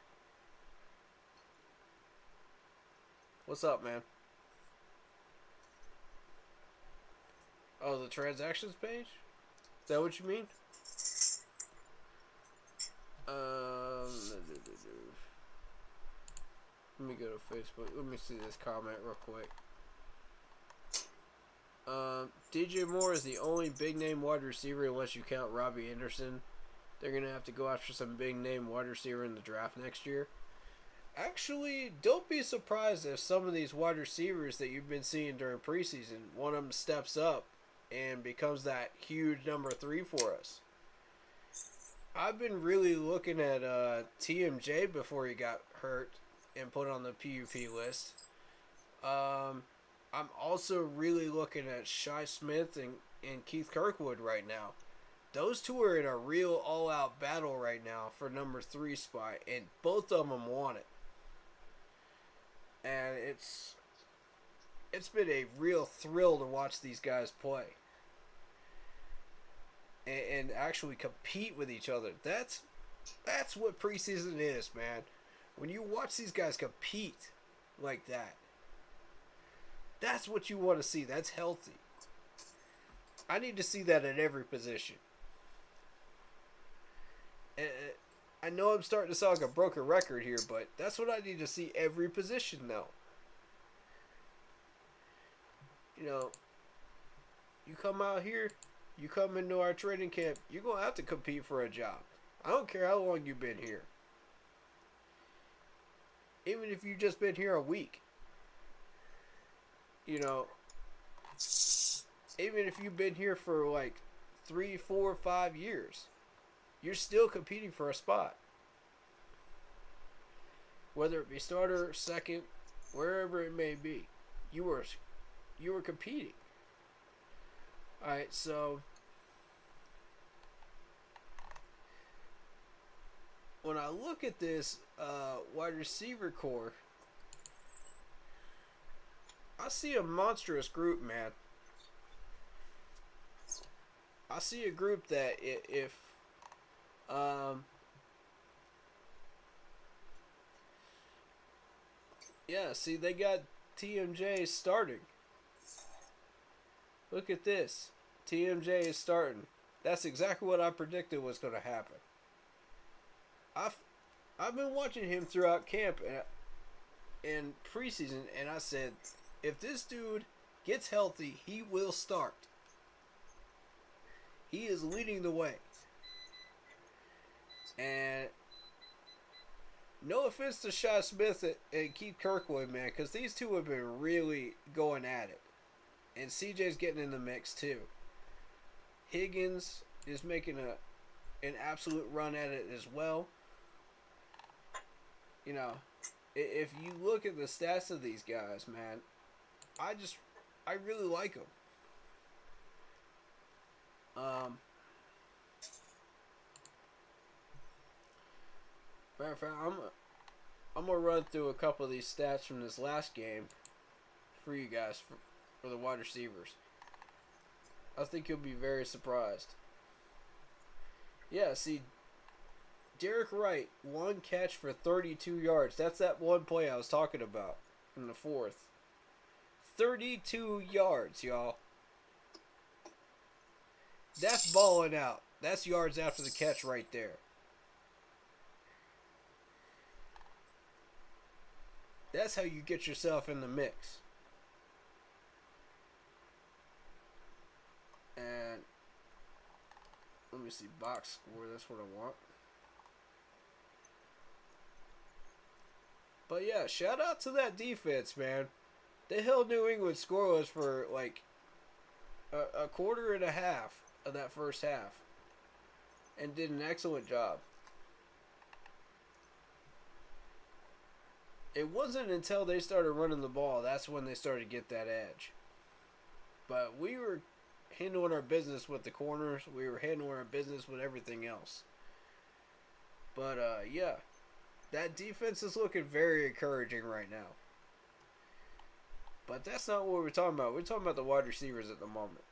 What's up, man? Oh, the transactions page? Is that what you mean? Let me go to Facebook. Let me see this comment real quick. DJ Moore is the only big name wide receiver unless you count Robbie Anderson. They're going to have to go after some big name wide receiver in the draft next year. Actually, don't be surprised if some of these wide receivers that you've been seeing during preseason, one of them steps up and becomes that huge number 3 for us. I've been really looking at TMJ before he got hurt and put on the PUP list. I'm also really looking at Shi Smith and Keith Kirkwood right now. Those two are in a real all-out battle right now for number 3 spot, and both of them want it. And it's been a real thrill to watch these guys play and actually compete with each other. That's what preseason is, man. When you watch these guys compete like that, that's what you want to see. That's healthy. I need to see that at every position. I know I'm starting to sound like a broken record here, but that's what I need to see every position, though. You know, you come out here, you come into our training camp, you're going to have to compete for a job. I don't care how long you've been here. Even if you've just been here a week. You know, even if you've been here for like 3, 4, 5 years, you're still competing for a spot. Whether it be starter, second, wherever it may be, you were competing. All right, so when I look at this wide receiver core, I see a monstrous group, man. I see a group that if yeah, see, they got TMJ starting. Look at this. TMJ is starting. That's exactly what I predicted was going to happen. I've been watching him throughout camp and preseason, and I said, if this dude gets healthy, he will start. He is leading the way. And no offense to Shi Smith and Keith Kirkwood, man, because these two have been really going at it. And CJ's getting in the mix, too. Higgins is making an absolute run at it as well. You know, if you look at the stats of these guys, man, I really like them. Matter of fact, I'm gonna run through a couple of these stats from this last game for you guys for the wide receivers. I think you'll be very surprised. Yeah, see, Derek Wright, 1 catch for 32 yards. That's that one play I was talking about in the 4th. 32 yards, y'all. That's balling out. That's yards after the catch right there. That's how you get yourself in the mix. And let me see, box score. That's what I want. But yeah, shout out to that defense, man. They held New England scoreless for like a quarter and a half of that first half and did an excellent job. It wasn't until they started running the ball that's when they started to get that edge. But we were handling our business with the corners. We were handling our business with everything else. But, yeah. That defense is looking very encouraging right now. But that's not what we're talking about. We're talking about the wide receivers at the moment.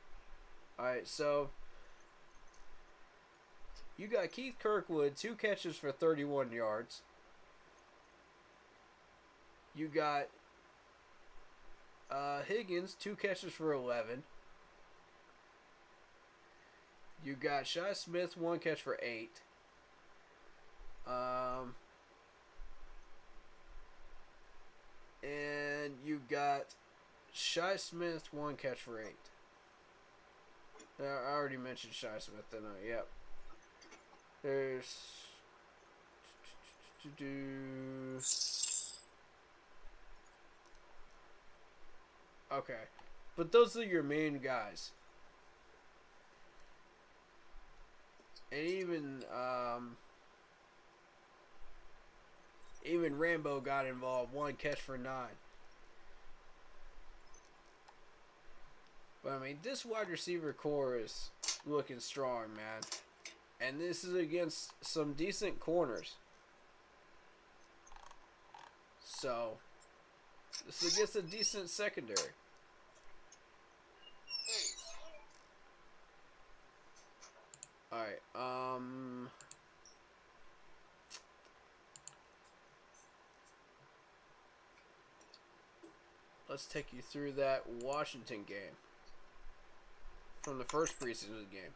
Alright, so you got Keith Kirkwood, 2 catches for 31 yards. You got Higgins, 2 catches for 11. You got Shi Smith, 1 catch for 8. And you got Shi Smith, 1 catch for 8. I already mentioned Shi Smith, didn't I? Yep. There's... Okay. But those are your main guys. And even Rambo got involved. 1 catch for 9. But, I mean, this wide receiver core is looking strong, man. And this is against some decent corners. So, this is against a decent secondary. Alright, let's take you through that Washington game. From the first preseason game.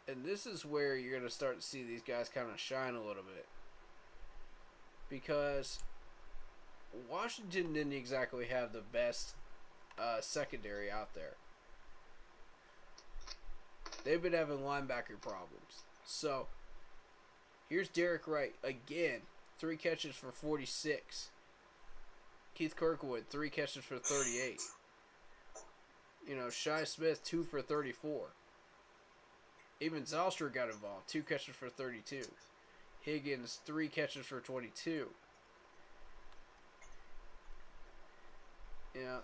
And this is where you're going to start to see these guys kind of shine a little bit. Because Washington didn't exactly have the best secondary out there. They've been having linebacker problems. So, here's Derek Wright. Again, 3 catches for 46. Keith Kirkwood, 3 catches for 38. You know, Shi Smith, 2 for 34. Even Zylstra got involved, 2 catches for 32. Higgins, 3 catches for 22. Yeah,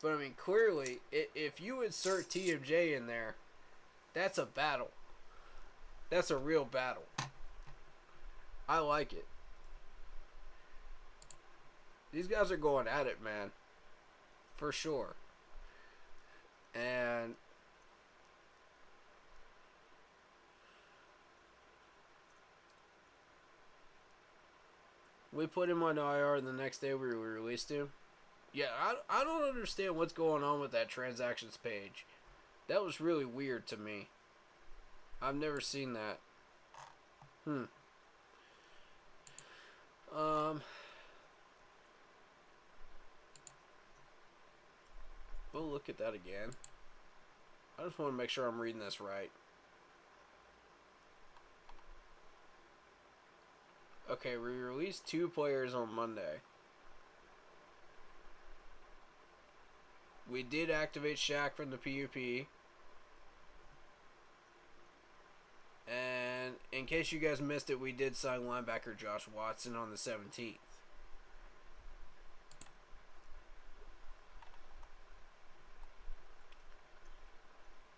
but I mean, clearly, if you insert TMJ in there, that's a battle. That's a real battle. I like it. These guys are going at it, man. For sure. And we put him on IR, and the next day we released him. Yeah, I don't understand what's going on with that transactions page. That was really weird to me. I've never seen that. We'll look at that again. I just want to make sure I'm reading this right. Okay, we released 2 players on Monday. We did activate Shaq from the PUP. And in case you guys missed it, we did sign linebacker Josh Watson on the 17th.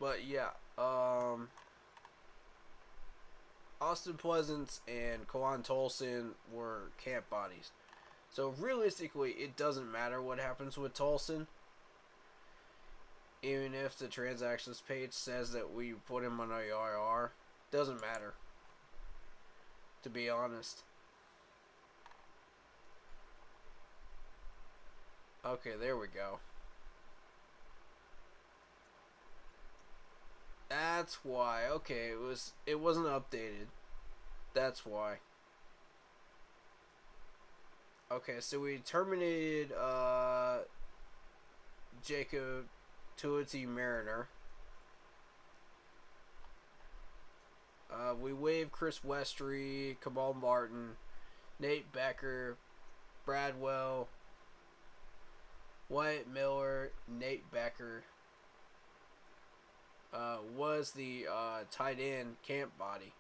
But yeah, Austin Pleasance and Kawan Tolson were camp bodies. So realistically, it doesn't matter what happens with Tolson. Even if the transactions page says that we put him on IR, doesn't matter. To be honest. Okay, there we go. That's why. Okay, it wasn't updated. That's why. Okay, so we terminated Jacob Tuioti Mariner. We waived Chris Westry, Kamal Martin, Nate Becker, Bradwell, Wyatt Miller, Nate Becker. Was the tight end camp body.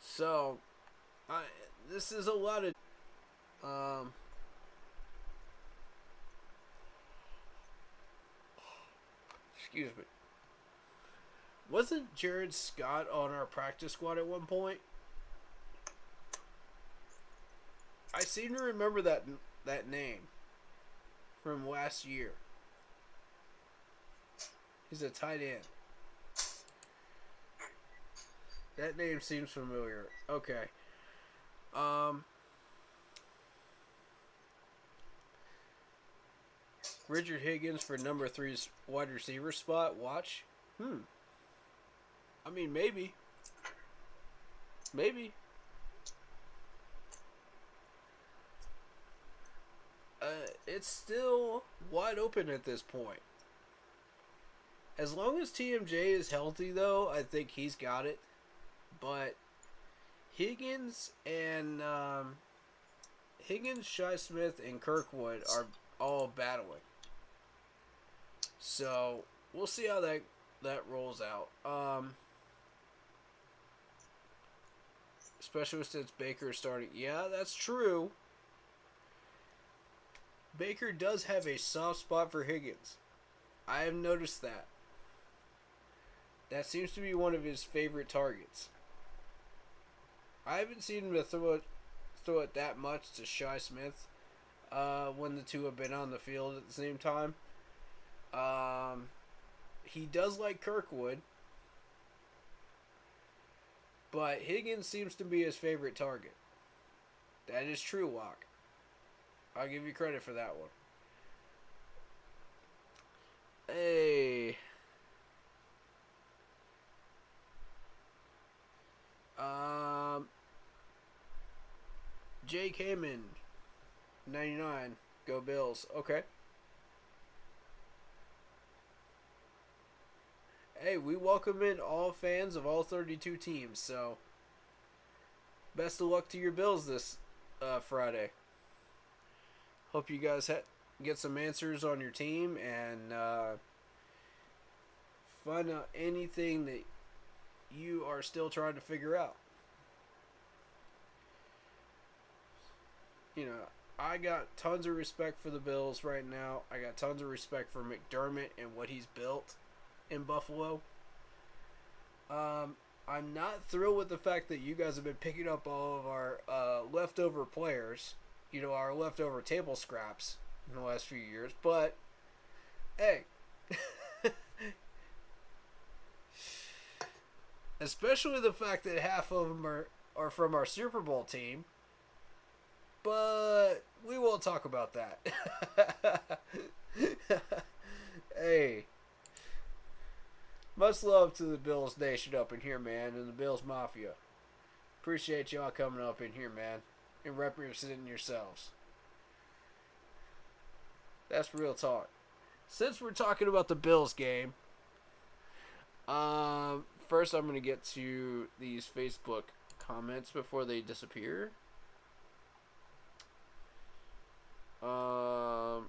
So, this is a lot of Excuse me. Wasn't Jared Scott on our practice squad at one point? I seem to remember that name from last year. He's a tight end. That name seems familiar. Okay. Richard Higgins for number 3's wide receiver spot. Watch. I mean, maybe. Maybe. It's still wide open at this point. As long as TMJ is healthy, though, I think he's got it. But Higgins and Shy Smith, and Kirkwood are all battling. So we'll see how that rolls out. Especially since Baker's starting. Yeah, that's true. Baker does have a soft spot for Higgins. I have noticed that. That seems to be one of his favorite targets. I haven't seen him throw it that much to Shy Smith when the two have been on the field at the same time. He does like Kirkwood, but Higgins seems to be his favorite target. That is true, Locke. I'll give you credit for that one. Hey. Jake Heyman, 99. Go Bills. Okay. Hey, we welcome in all fans of all 32 teams, so best of luck to your Bills this Friday. Hope you guys get some answers on your team and find out anything that you are still trying to figure out. You know, I got tons of respect for the Bills right now. I got tons of respect for McDermott and what he's built in Buffalo. I'm not thrilled with the fact that you guys have been picking up all of our leftover players, you know, our leftover table scraps in the last few years. But, hey, especially the fact that half of them are from our Super Bowl team. But we won't talk about that. Hey. Much love to the Bills Nation up in here, man, and the Bills Mafia. Appreciate y'all coming up in here, man, and representing yourselves. That's real talk. Since we're talking about the Bills game, first I'm going to get to these Facebook comments before they disappear. I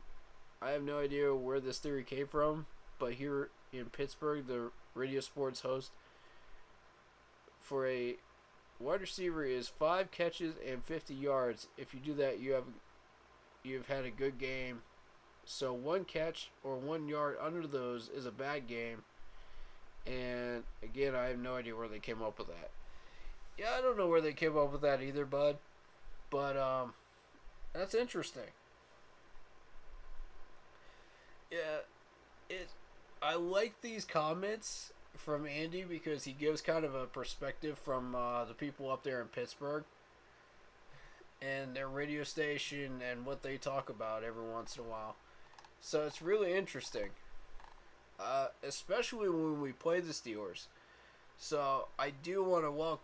have no idea where this theory came from, but here in Pittsburgh, the radio sports host for a wide receiver is 5 catches and 50 yards. If you do that, you've had a good game. So 1 catch or 1 yard under those is a bad game. And again, I have no idea where they came up with that. Yeah, I don't know where they came up with that either, bud. But that's interesting. Yeah, I like these comments from Andy because he gives kind of a perspective from the people up there in Pittsburgh and their radio station and what they talk about every once in a while. So it's really interesting, especially when we play the Steelers. So I do want to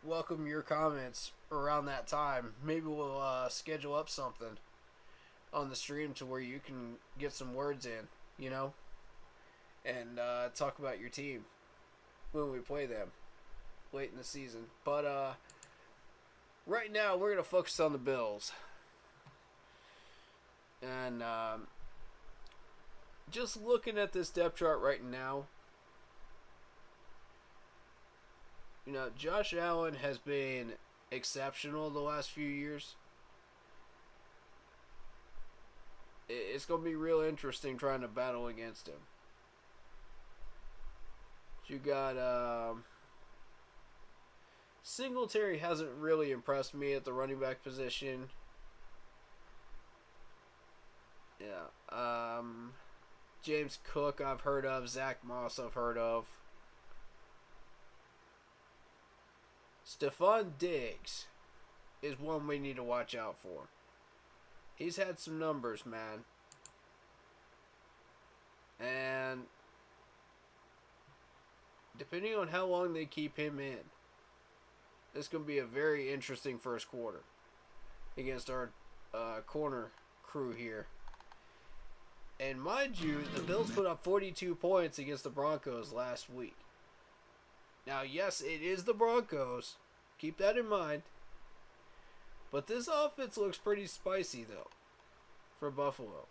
welcome your comments around that time. Maybe we'll schedule up something on the stream to where you can get some words in, you know, and talk about your team when we play them late in the season. But right now we're going to focus on the Bills. And just looking at this depth chart right now, you know, Josh Allen has been exceptional the last few years. It's going to be real interesting trying to battle against him. You got Singletary hasn't really impressed me at the running back position. Yeah. James Cook I've heard of. Zach Moss I've heard of. Stephon Diggs is one we need to watch out for. He's had some numbers, man. And depending on how long they keep him in, this is going to be a very interesting first quarter against our corner crew here. And mind you, the Bills put up 42 points against the Broncos last week. Now, yes, it is the Broncos. Keep that in mind. But this offense looks pretty spicy, though, for Buffalo.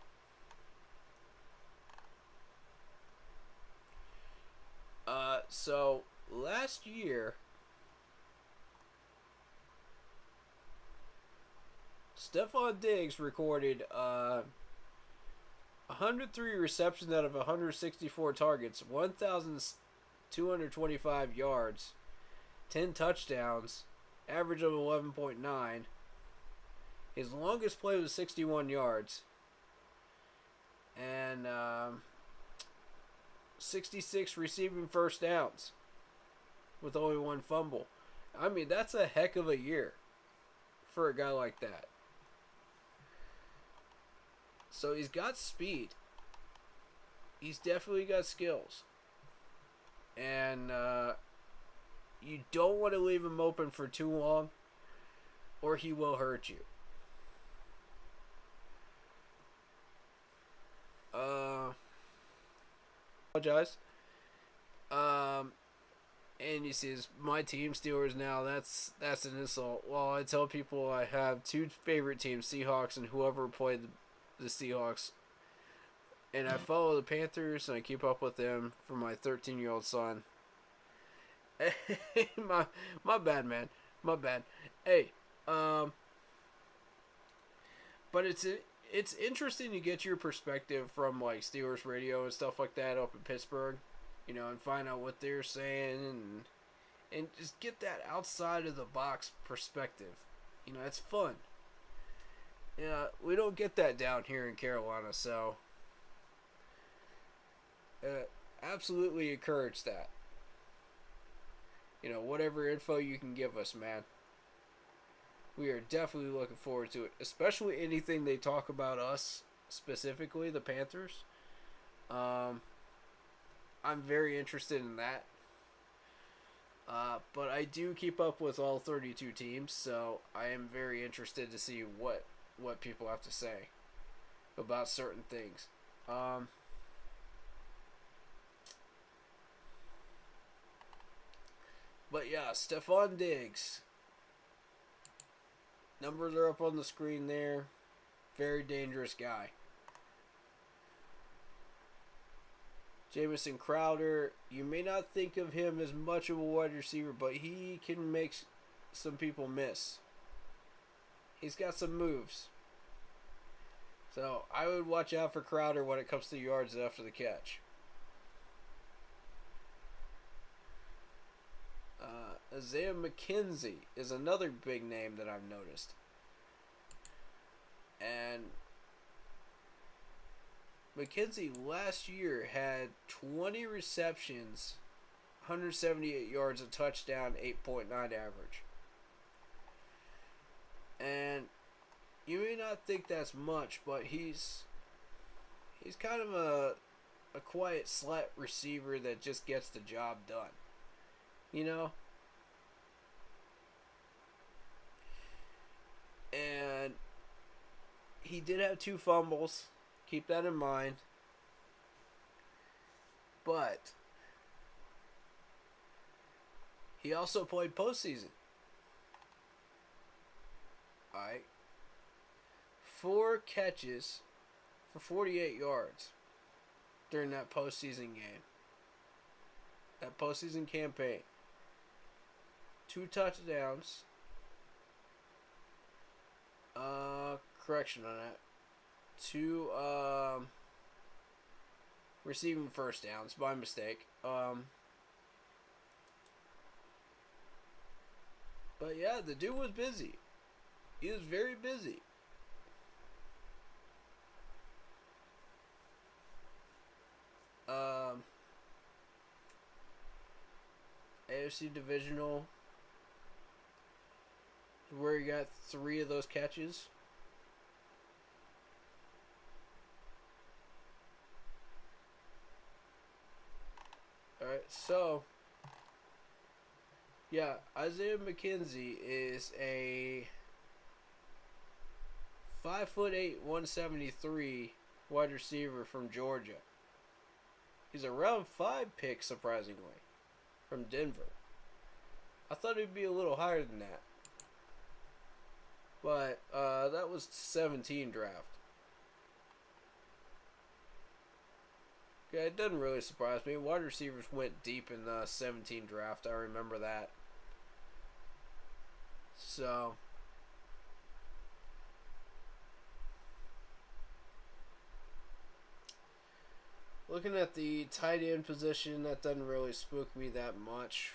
So, last year, Stephon Diggs recorded 103 receptions out of 164 targets, 1,225 yards, 10 touchdowns, average of 11.9. His longest play was 61 yards. And 66 receiving first downs with only one fumble. I mean, that's a heck of a year for a guy like that. So he's got speed. He's definitely got skills. And you don't want to leave him open for too long, or he will hurt you. Apologize. And you see, it's my team, Steelers now. That's an insult. Well, I tell people I have two favorite teams, Seahawks and whoever played the Seahawks. And I follow the Panthers and I keep up with them for my 13-year-old son. my bad, man. My bad. Hey, but it's interesting to get your perspective from like Steelers radio and stuff like that up in Pittsburgh, you know, and find out what they're saying and just get that outside of the box perspective. You know, it's fun. Yeah, we don't get that down here in Carolina, so absolutely encourage that. You know, whatever info you can give us, man. We are definitely looking forward to it, especially anything they talk about us, specifically the Panthers. I'm very interested in that. But I do keep up with all 32 teams, so I am very interested to see what people have to say about certain things. But yeah, Stephon Diggs. Numbers are up on the screen there. Very dangerous guy. Jamison Crowder, you may not think of him as much of a wide receiver, but he can make some people miss. He's got some moves. So I would watch out for Crowder when it comes to yards after the catch. Isaiah Mckenzie is another big name that I've noticed. And Mckenzie last year had 20 receptions, 178 yards, a touchdown, 8.9 average. And you may not think that's much, but he's kind of a quiet slot receiver that just gets the job done. You know? And he did have 2 fumbles. Keep that in mind. But he also played postseason. Alright. 4 catches for 48 yards during that postseason game. That postseason campaign. 2 touchdowns. Correction on that. 2 receiving first downs by mistake. But yeah, the dude was busy. He was very busy. AFC Divisional, where he got 3 of those catches. Alright, so yeah, Isaiah Mckenzie is a 5'8", 173 wide receiver from Georgia. He's a round 5 pick, surprisingly, from Denver. I thought he'd be a little higher than that. But that was 17 draft. Yeah, it doesn't really surprise me. Wide receivers went deep in the 17 draft. I remember that. So, looking at the tight end position, that doesn't really spook me that much.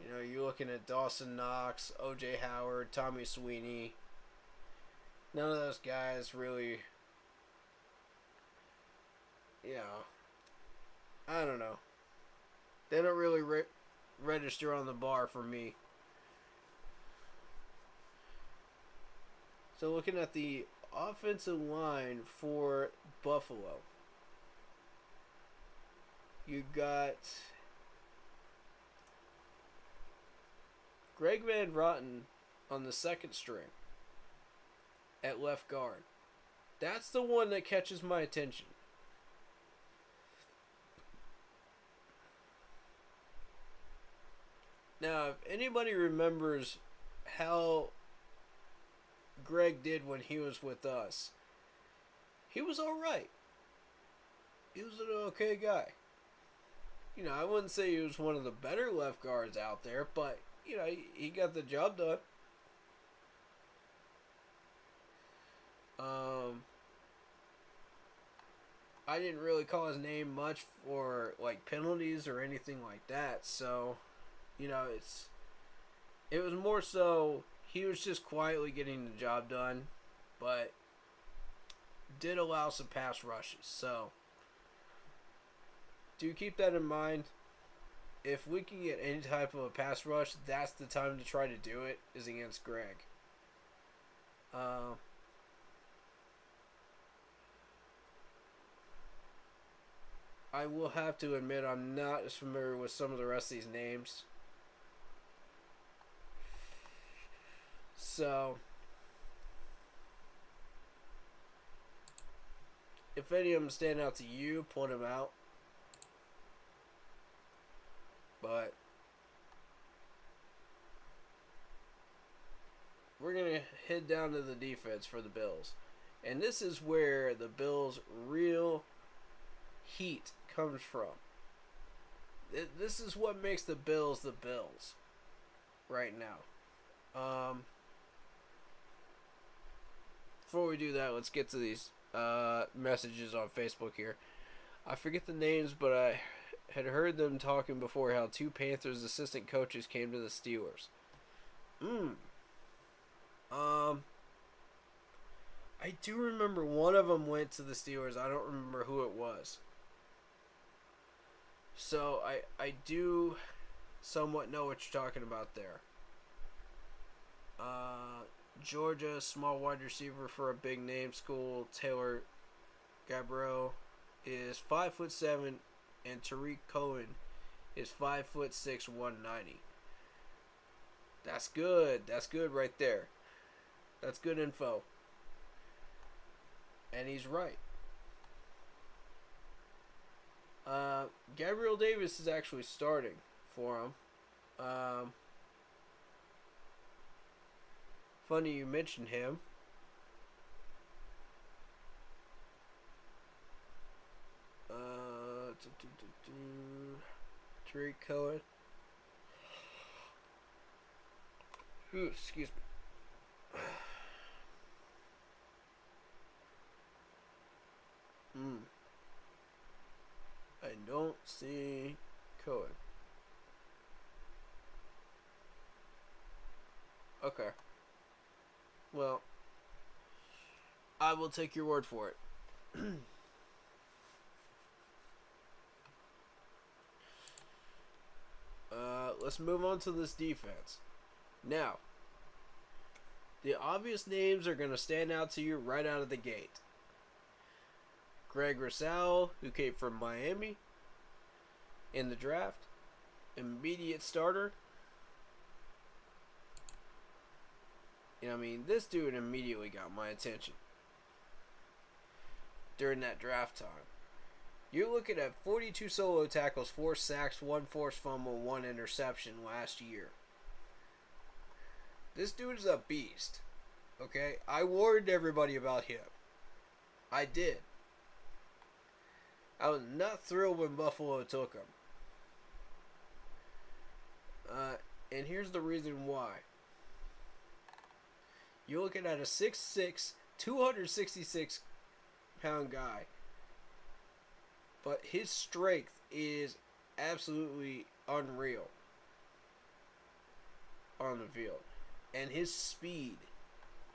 You know, you're looking at Dawson Knox, O.J. Howard, Tommy Sweeney. None of those guys really, you know, I don't know. They don't really register on the bar for me. So looking at the offensive line for Buffalo, you got Greg Van Roten on the second string at left guard. That's the one that catches my attention. Now, if anybody remembers how Greg did when he was with us, he was alright. He was an okay guy. You know, I wouldn't say he was one of the better left guards out there, but, you know, he got the job done. I didn't really call his name much for, like, penalties or anything like that, so, you know, it was more so he was just quietly getting the job done, but did allow some pass rushes, so do keep that in mind. If we can get any type of a pass rush, that's the time to try to do it, is against Greg. I will have to admit I'm not as familiar with some of the rest of these names. So, if any of them stand out to you, point them out. But we're going to head down to the defense for the Bills. And this is where the Bills' real heat comes from. This is what makes the Bills right now. Before we do that, let's get to these messages on Facebook here. I forget the names, but I had heard them talking before how 2 Panthers assistant coaches came to the Steelers. I do remember one of them went to the Steelers. I don't remember who it was. So I do somewhat know what you're talking about there. Georgia, small wide receiver for a big name school, Taylor Gabriel, is 5'7", and Tariq Cohen is 5'6", 190. That's good. That's good right there. That's good info. And he's right. Gabriel Davis is actually starting for him. Funny you mentioned him. Tariq Cohen. Ooh, excuse me. I don't see Cohen. Okay. Well, I will take your word for it. Let's move on to this defense. Now, the obvious names are going to stand out to you right out of the gate. Greg Rousseau, who came from Miami in the draft. Immediate starter. I mean, this dude immediately got my attention during that draft time. You're looking at 42 solo tackles, 4 sacks, 1 forced fumble, 1 interception last year. This dude is a beast. Okay? I warned everybody about him. I did. I was not thrilled when Buffalo took him. And here's the reason why. You're looking at a 6'6", 266-pound guy. But his strength is absolutely unreal on the field. And his speed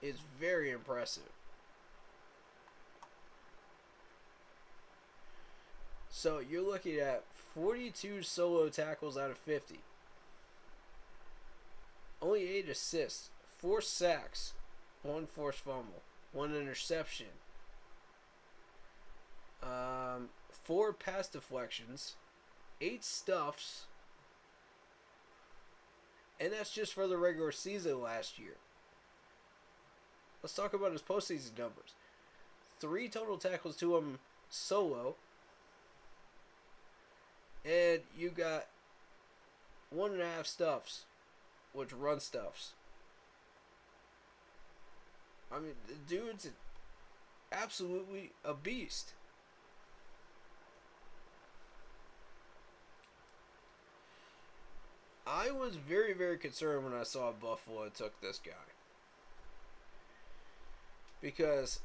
is very impressive. So you're looking at 42 solo tackles out of 50. Only 8 assists, 4 sacks, 1 forced fumble, 1 interception. 4 pass deflections, 8 stuffs, and that's just for the regular season last year. Let's talk about his postseason numbers. 3 total tackles to him solo, and you got 1.5 stuffs, which run stuffs. I mean, the dude's absolutely a beast. I was very, very concerned when I saw Buffalo took this guy. Because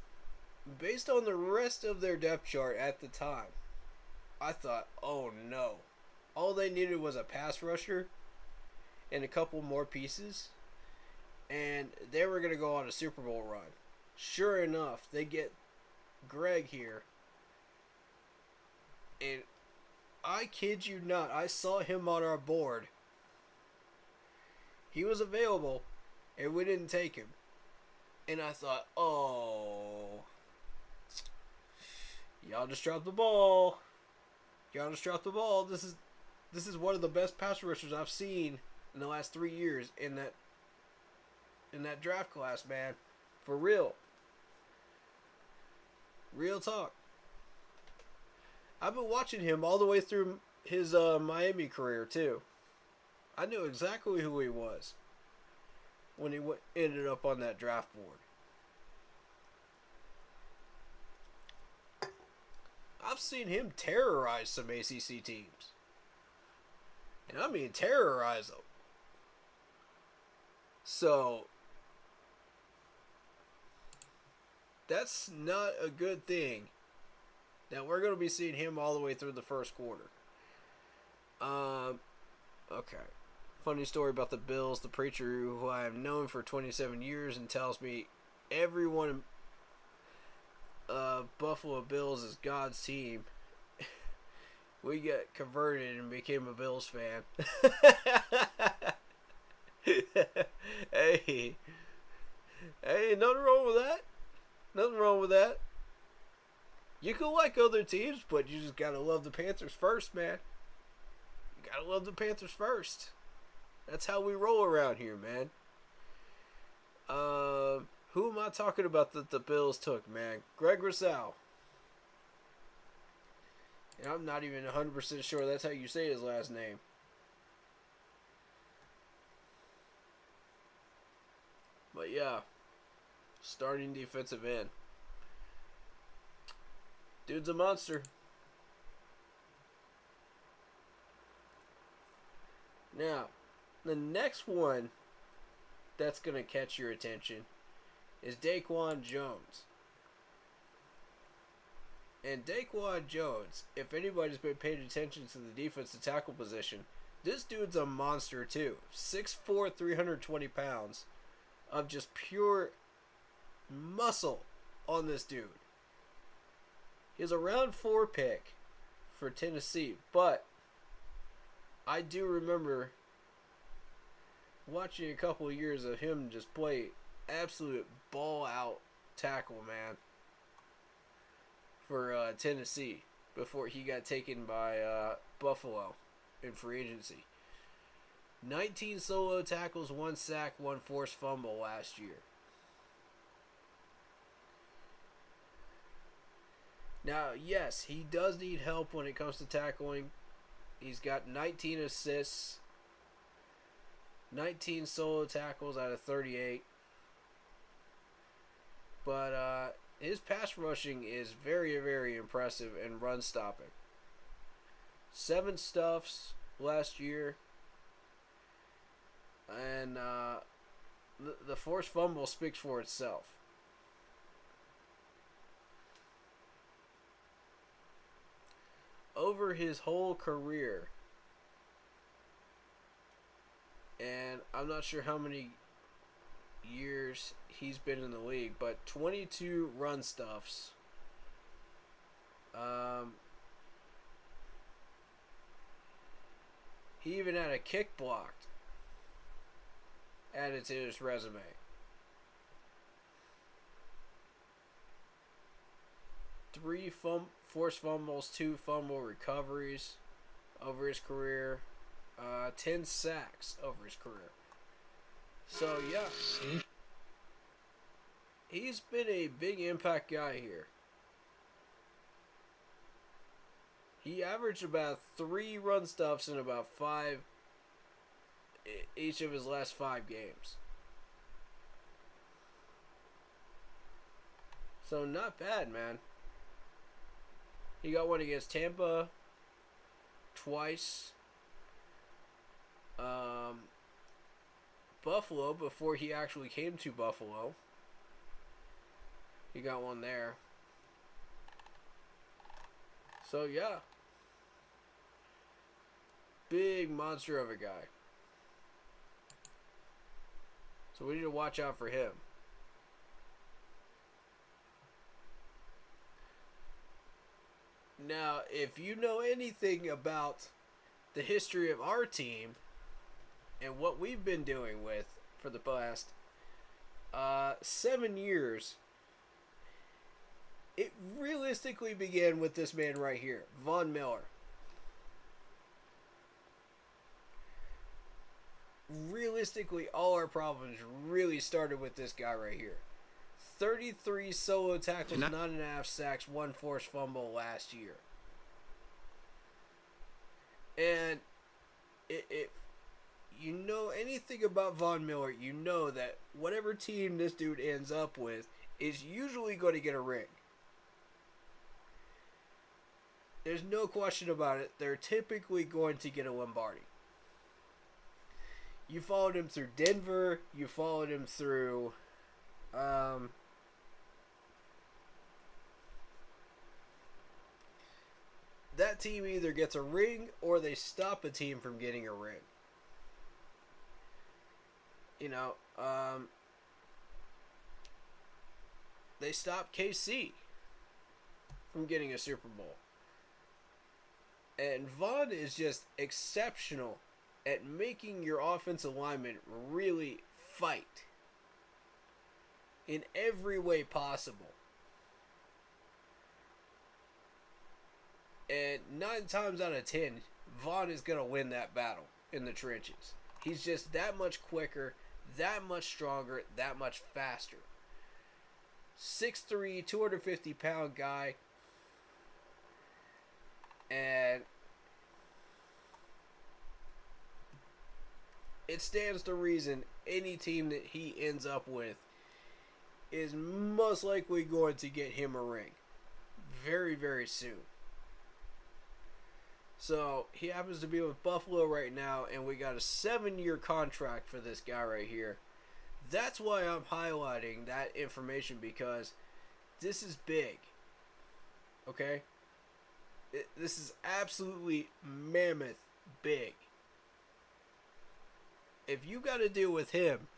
based on the rest of their depth chart at the time, I thought, oh no. All they needed was a pass rusher and a couple more pieces, and they were going to go on a Super Bowl run. Sure enough, they get Greg here. And I kid you not, I saw him on our board. He was available, and we didn't take him. And I thought, oh, y'all just dropped the ball. Y'all just dropped the ball. This is one of the best pass rushers I've seen in the last 3 years in that draft class, man. For real. Real talk. I've been watching him all the way through his Miami career, too. I knew exactly who he was when he ended up on that draft board. I've seen him terrorize some ACC teams. And I mean terrorize them. So, that's not a good thing that we're going to be seeing him all the way through the first quarter. Okay. Funny story about the Bills. The preacher who I have known for 27 years and tells me everyone Buffalo Bills is God's team. We got converted and became a Bills fan. Hey, nothing wrong with that. Nothing wrong with that. You can like other teams, but you just gotta love the Panthers first, man. You gotta love the Panthers first. That's how we roll around here, man. Who am I talking about that the Bills took, man? Greg Rousseau. And I'm not even 100% sure that's how you say his last name. But yeah, starting defensive end. Dude's a monster. Now, the next one that's going to catch your attention is Daquan Jones. And Daquan Jones, if anybody's been paying attention to the defensive tackle position, this dude's a monster too. 6'4", 320 pounds. of just pure muscle on this dude. He was a round 4 pick for Tennessee, but I do remember watching a couple of years of him just play absolute ball out tackle, man, for Tennessee before he got taken by Buffalo in free agency. 19 solo tackles, 1 sack, 1 forced fumble last year. Now, yes, he does need help when it comes to tackling. He's got 19 assists, 19 solo tackles out of 38. But his pass rushing is very, very impressive and run stopping. 7 stuffs last year. And the forced fumble speaks for itself. Over his whole career, and I'm not sure how many years he's been in the league, but 22 run stuffs. He even had a kick blocked added to his resume. Three forced fumbles, 2 fumble recoveries over his career, 10 sacks over his career. So, yeah, he's been a big impact guy here. He averaged about 3 run stuffs in about 5 each of his last 5 games. So, not bad, man. He got one against Tampa twice. Buffalo, before he actually came to Buffalo. He got one there. So, yeah. Big monster of a guy. So we need to watch out for him. Now, if you know anything about the history of our team and what we've been doing with for the past 7 years, it realistically began with this man right here, Von Miller. Realistically, all our problems really started with this guy right here. 33 solo tackles, 9.5 sacks, 1 forced fumble last year. And if you know anything about Von Miller, you know that whatever team this dude ends up with is usually going to get a ring. There's no question about it. They're typically going to get a Lombardi. You followed him through Denver. You followed him through that team either gets a ring or they stop a team from getting a ring. You know, they stopped KC from getting a Super Bowl. And Von is just exceptional at making your offensive linemen really fight in every way possible. And 9 times out of 10, Von is going to win that battle in the trenches. He's just that much quicker, that much stronger, that much faster. 6'3", 250-pound guy. And it stands to reason any team that he ends up with is most likely going to get him a ring very, very soon. So, he happens to be with Buffalo right now, and we got a 7-year contract for this guy right here. That's why I'm highlighting that information, because this is big. Okay? This is absolutely mammoth big. If you got to deal with him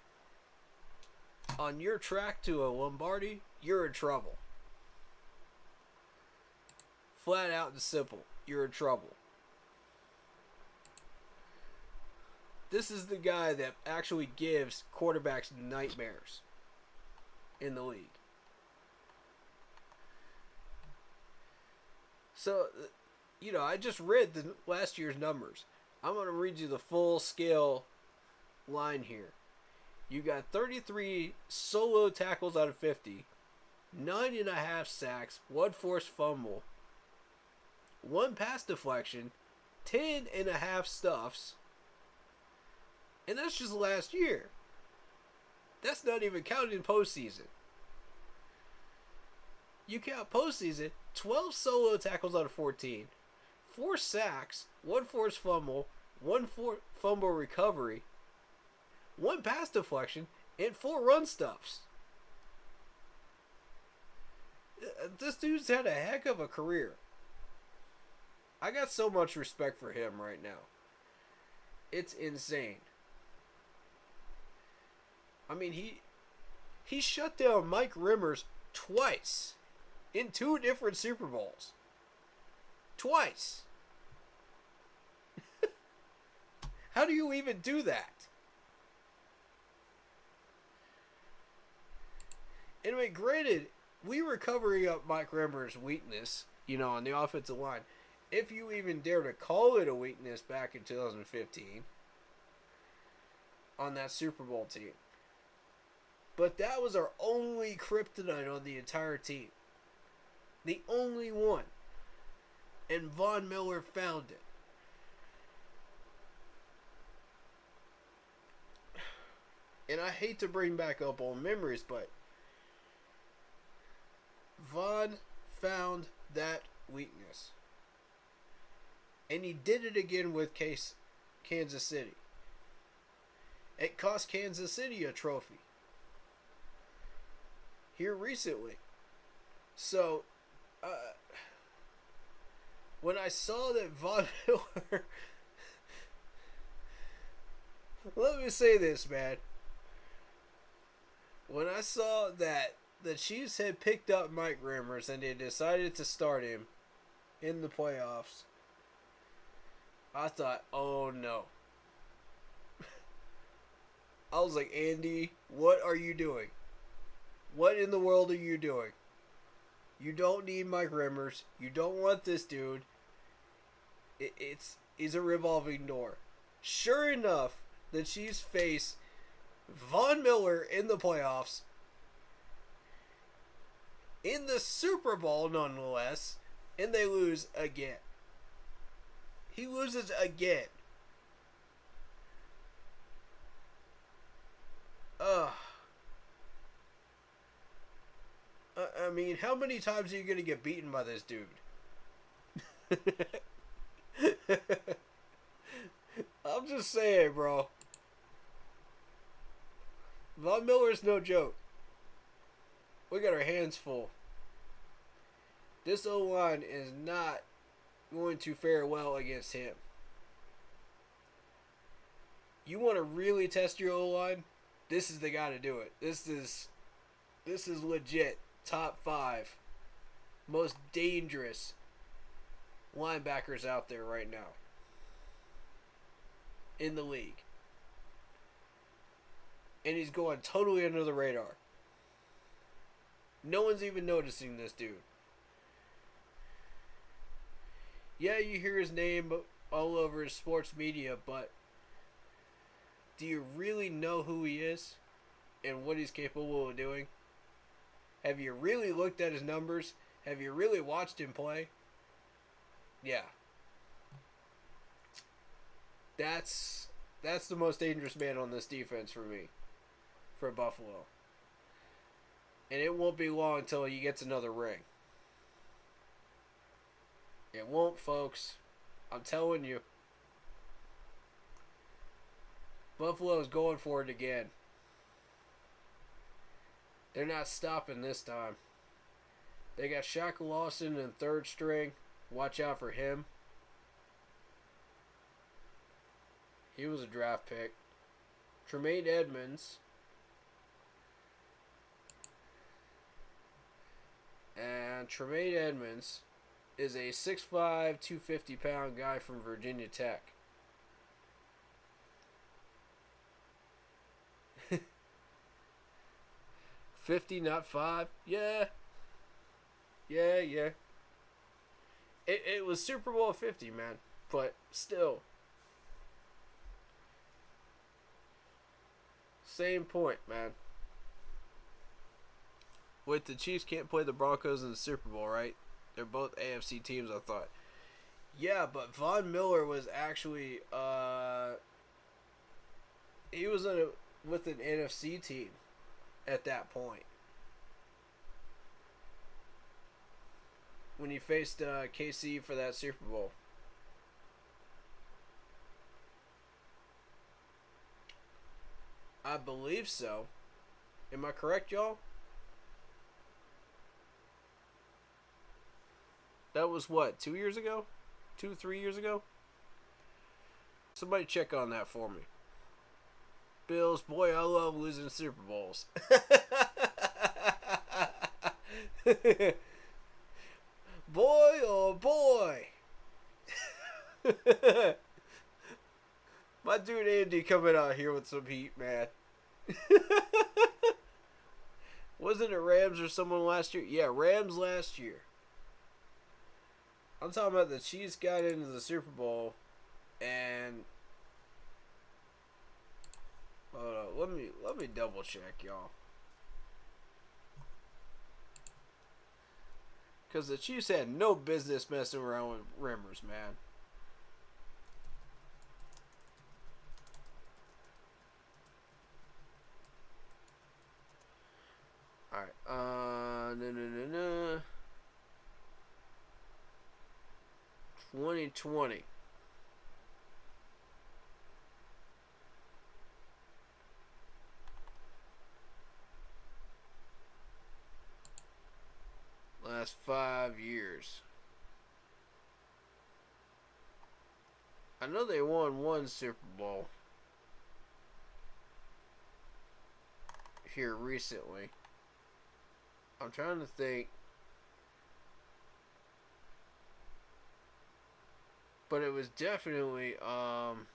on your track to a Lombardi, you're in trouble. Flat out and simple, you're in trouble. This is the guy that actually gives quarterbacks nightmares in the league. So, I just read the last year's numbers. I'm going to read you the full scale line here. You got 33 solo tackles out of 50, 9.5 sacks, 1 forced fumble, 1 pass deflection, 10.5 stuffs, and that's just last year. That's not even counting postseason. You count postseason, 12 solo tackles out of 14, 4 sacks, 1 forced fumble, 1 fumble recovery, 1 pass deflection, and 4 run stuffs. This dude's had a heck of a career. I got so much respect for him right now. It's insane. I mean, he shut down Mike Rimmers twice in 2 different Super Bowls. Twice. How do you even do that? Anyway, granted, we were covering up Mike Rimmers' weakness, on the offensive line. If you even dare to call it a weakness back in 2015 on that Super Bowl team. But that was our only kryptonite on the entire team. The only one. And Von Miller found it. And I hate to bring back up old memories, but Von found that weakness. And he did it again with Kansas City. It cost Kansas City a trophy here recently. So, when I saw that Von Miller... Let me say this, man. When I saw that the Chiefs had picked up Mike Rimmers and they decided to start him in the playoffs, I thought, oh no. I was like, Andy, what are you doing? What in the world are you doing? You don't need Mike Rimmers. You don't want this dude. It's a revolving door. Sure enough, the Chiefs face Von Miller in the playoffs. In the Super Bowl, nonetheless. And they lose again. He loses again. I mean, how many times are you going to get beaten by this dude? I'm just saying, bro. Von Miller's no joke. We got our hands full. This O-line is not going to fare well against him. You want to really test your O-line? This is the guy to do it. This is legit top 5 most dangerous linebackers out there right now in the league. And he's going totally under the radar. No one's even noticing this dude. Yeah, you hear his name all over sports media, but do you really know who he is and what he's capable of doing? Have you really looked at his numbers? Have you really watched him play? Yeah. That's the most dangerous man on this defense for me. For Buffalo. And it won't be long until he gets another ring. It won't, folks. I'm telling you. Buffalo is going for it again. They're not stopping this time. They got Shaq Lawson in 3rd string. Watch out for him. He was a draft pick. Tremaine Edmonds. And Tremaine Edmonds is a 6'5", 250-pound guy from Virginia Tech. $50, not $5. Yeah. It was Super Bowl 50, man. But still. Same point, man. Wait, the Chiefs can't play the Broncos in the Super Bowl, right? They're both AFC teams, I thought. Yeah, but Von Miller was actually, he was with an NFC team at that point. When he faced KC for that Super Bowl. I believe so. Am I correct, y'all? That was what, 2 years ago? 3 years ago? Somebody check on that for me. Bills, boy, I love losing Super Bowls. Boy, oh boy. My dude Andy coming out here with some heat, man. Wasn't it Rams or someone last year? Yeah, Rams last year. I'm talking about the Chiefs got into the Super Bowl and hold on, let me double check, y'all. Because the Chiefs had no business messing around with Rimmers, man. Alright, no. 2020. Last 5 years. I know they won one Super Bowl here recently. I'm trying to think. But it was definitely Von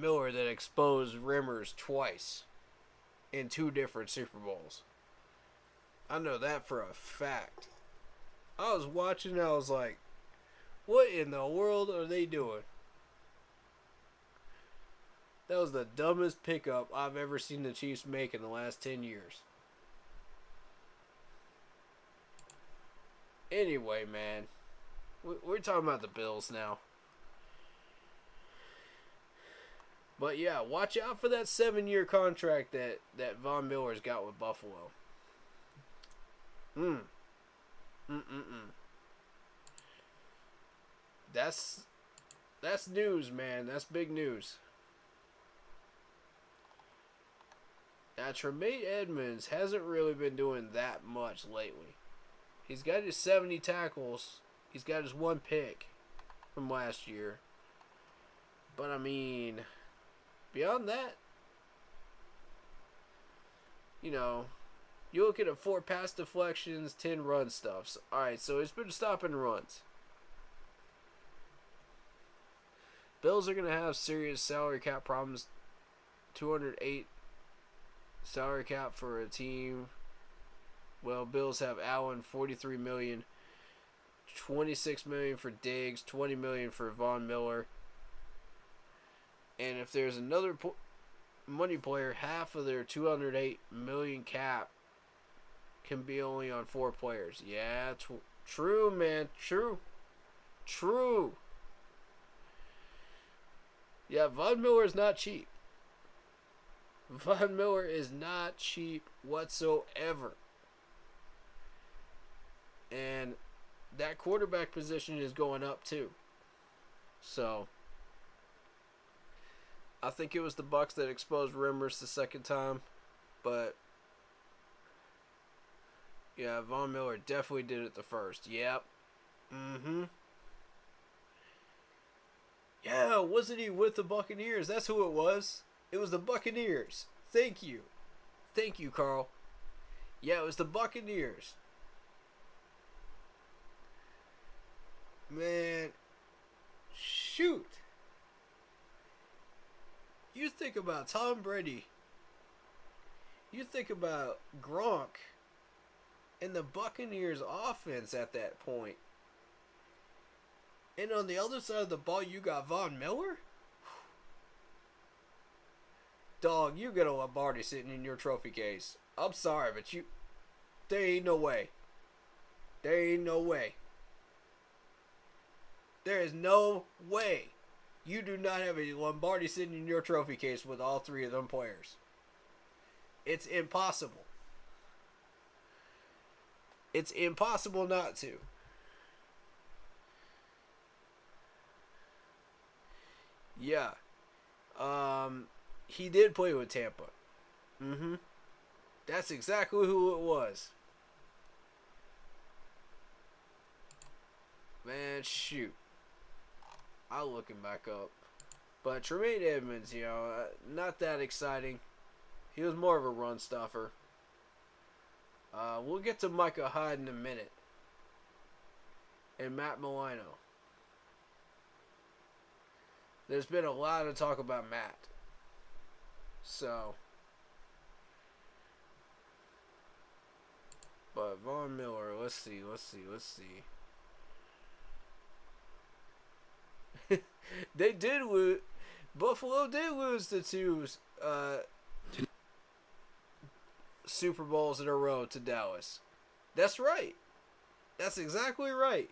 Miller that exposed Rimmers twice in 2 different Super Bowls. I know that for a fact. I was watching, I was like, what in the world are they doing? That was the dumbest pickup I've ever seen the Chiefs make in the last 10 years. Anyway, man, we're talking about the Bills now. But yeah, watch out for that 7-year contract that Von Miller's got with Buffalo. That's news, man. That's big news. Now, Tremaine Edmonds hasn't really been doing that much lately. He's got his 70 tackles. He's got his 1 pick from last year. But, I mean, beyond that, you know, you look at 4 pass deflections, 10 run stuffs. Alright, so he's been stopping runs. Bills are going to have serious salary cap problems. 208 salary cap for a team. Well, Bills have Allen, $43 million, $26 million for Diggs, $20 million for Von Miller. And if there's another money player, half of their $208 million cap can be only on 4 players. Yeah, true, man. True. Yeah, Von Miller is not cheap. Von Miller is not cheap whatsoever. And that quarterback position is going up too. So I think it was the Bucs that exposed Rimmers the second time. But yeah, Von Miller definitely did it the first. Yep. Yeah, wasn't he with the Buccaneers? That's who it was. It was the Buccaneers. Thank you. Thank you, Carl. Yeah, it was the Buccaneers. Man, shoot. You think about Tom Brady. You think about Gronk and the Buccaneers offense at that point. And on the other side of the ball, you got Von Miller? Dog, you got a Lombardi sitting in your trophy case. I'm sorry, but there ain't no way. There ain't no way. There is no way you do not have a Lombardi sitting in your trophy case with all three of them players. It's impossible. It's impossible not to. Yeah. He did play with Tampa. Mm-hmm. That's exactly who it was. Man, shoot. I'll look him back up. But Tremaine Edmonds, not that exciting. He was more of a run stuffer. We'll get to Micah Hyde in a minute. And Matt Millennial. There's been a lot of talk about Matt. So. But Von Miller, let's see. They did lose. Buffalo did lose the two Super Bowls in a row to Dallas. That's right. That's exactly right.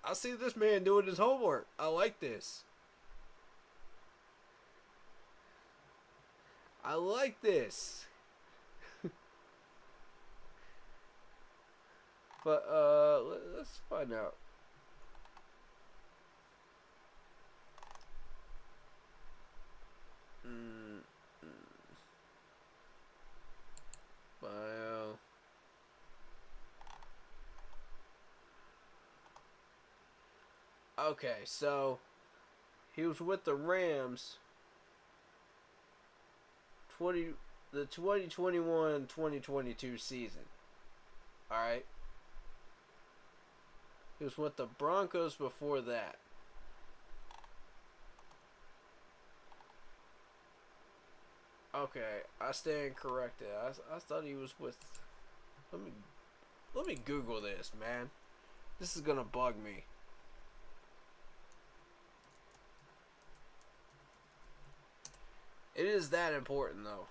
I see this man doing his homework. I like this. I like this. But let's find out. Bio. Okay, so he was with the Rams the 2021-2022 season. Alright. He was with the Broncos before that. Okay, I stand corrected. I thought he was with. Let me Google this, man. This is gonna bug me. It is that important, though.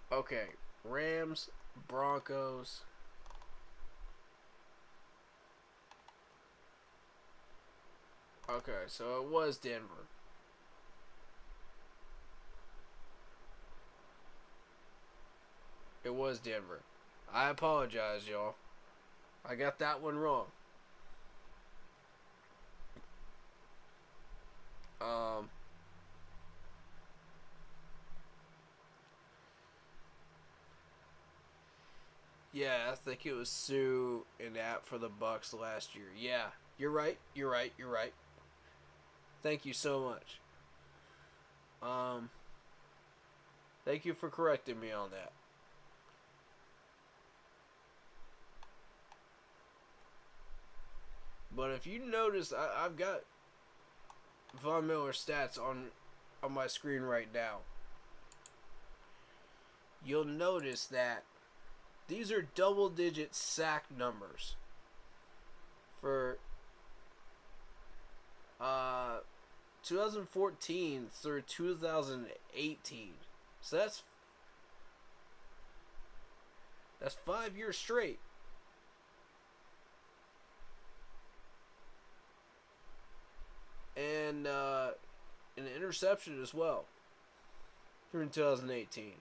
Okay, Rams, Broncos. Okay, so it was Denver. It was Denver. I apologize, y'all. I got that one wrong. Yeah, I think it was Sue and App for the Bucks last year. Yeah, you're right. Thank you so much. Thank you for correcting me on that. But if you notice, I've got Von Miller stats on my screen right now. You'll notice that these are double-digit sack numbers for 2014 through 2018. So that's 5 years straight. And an interception as well during 2018.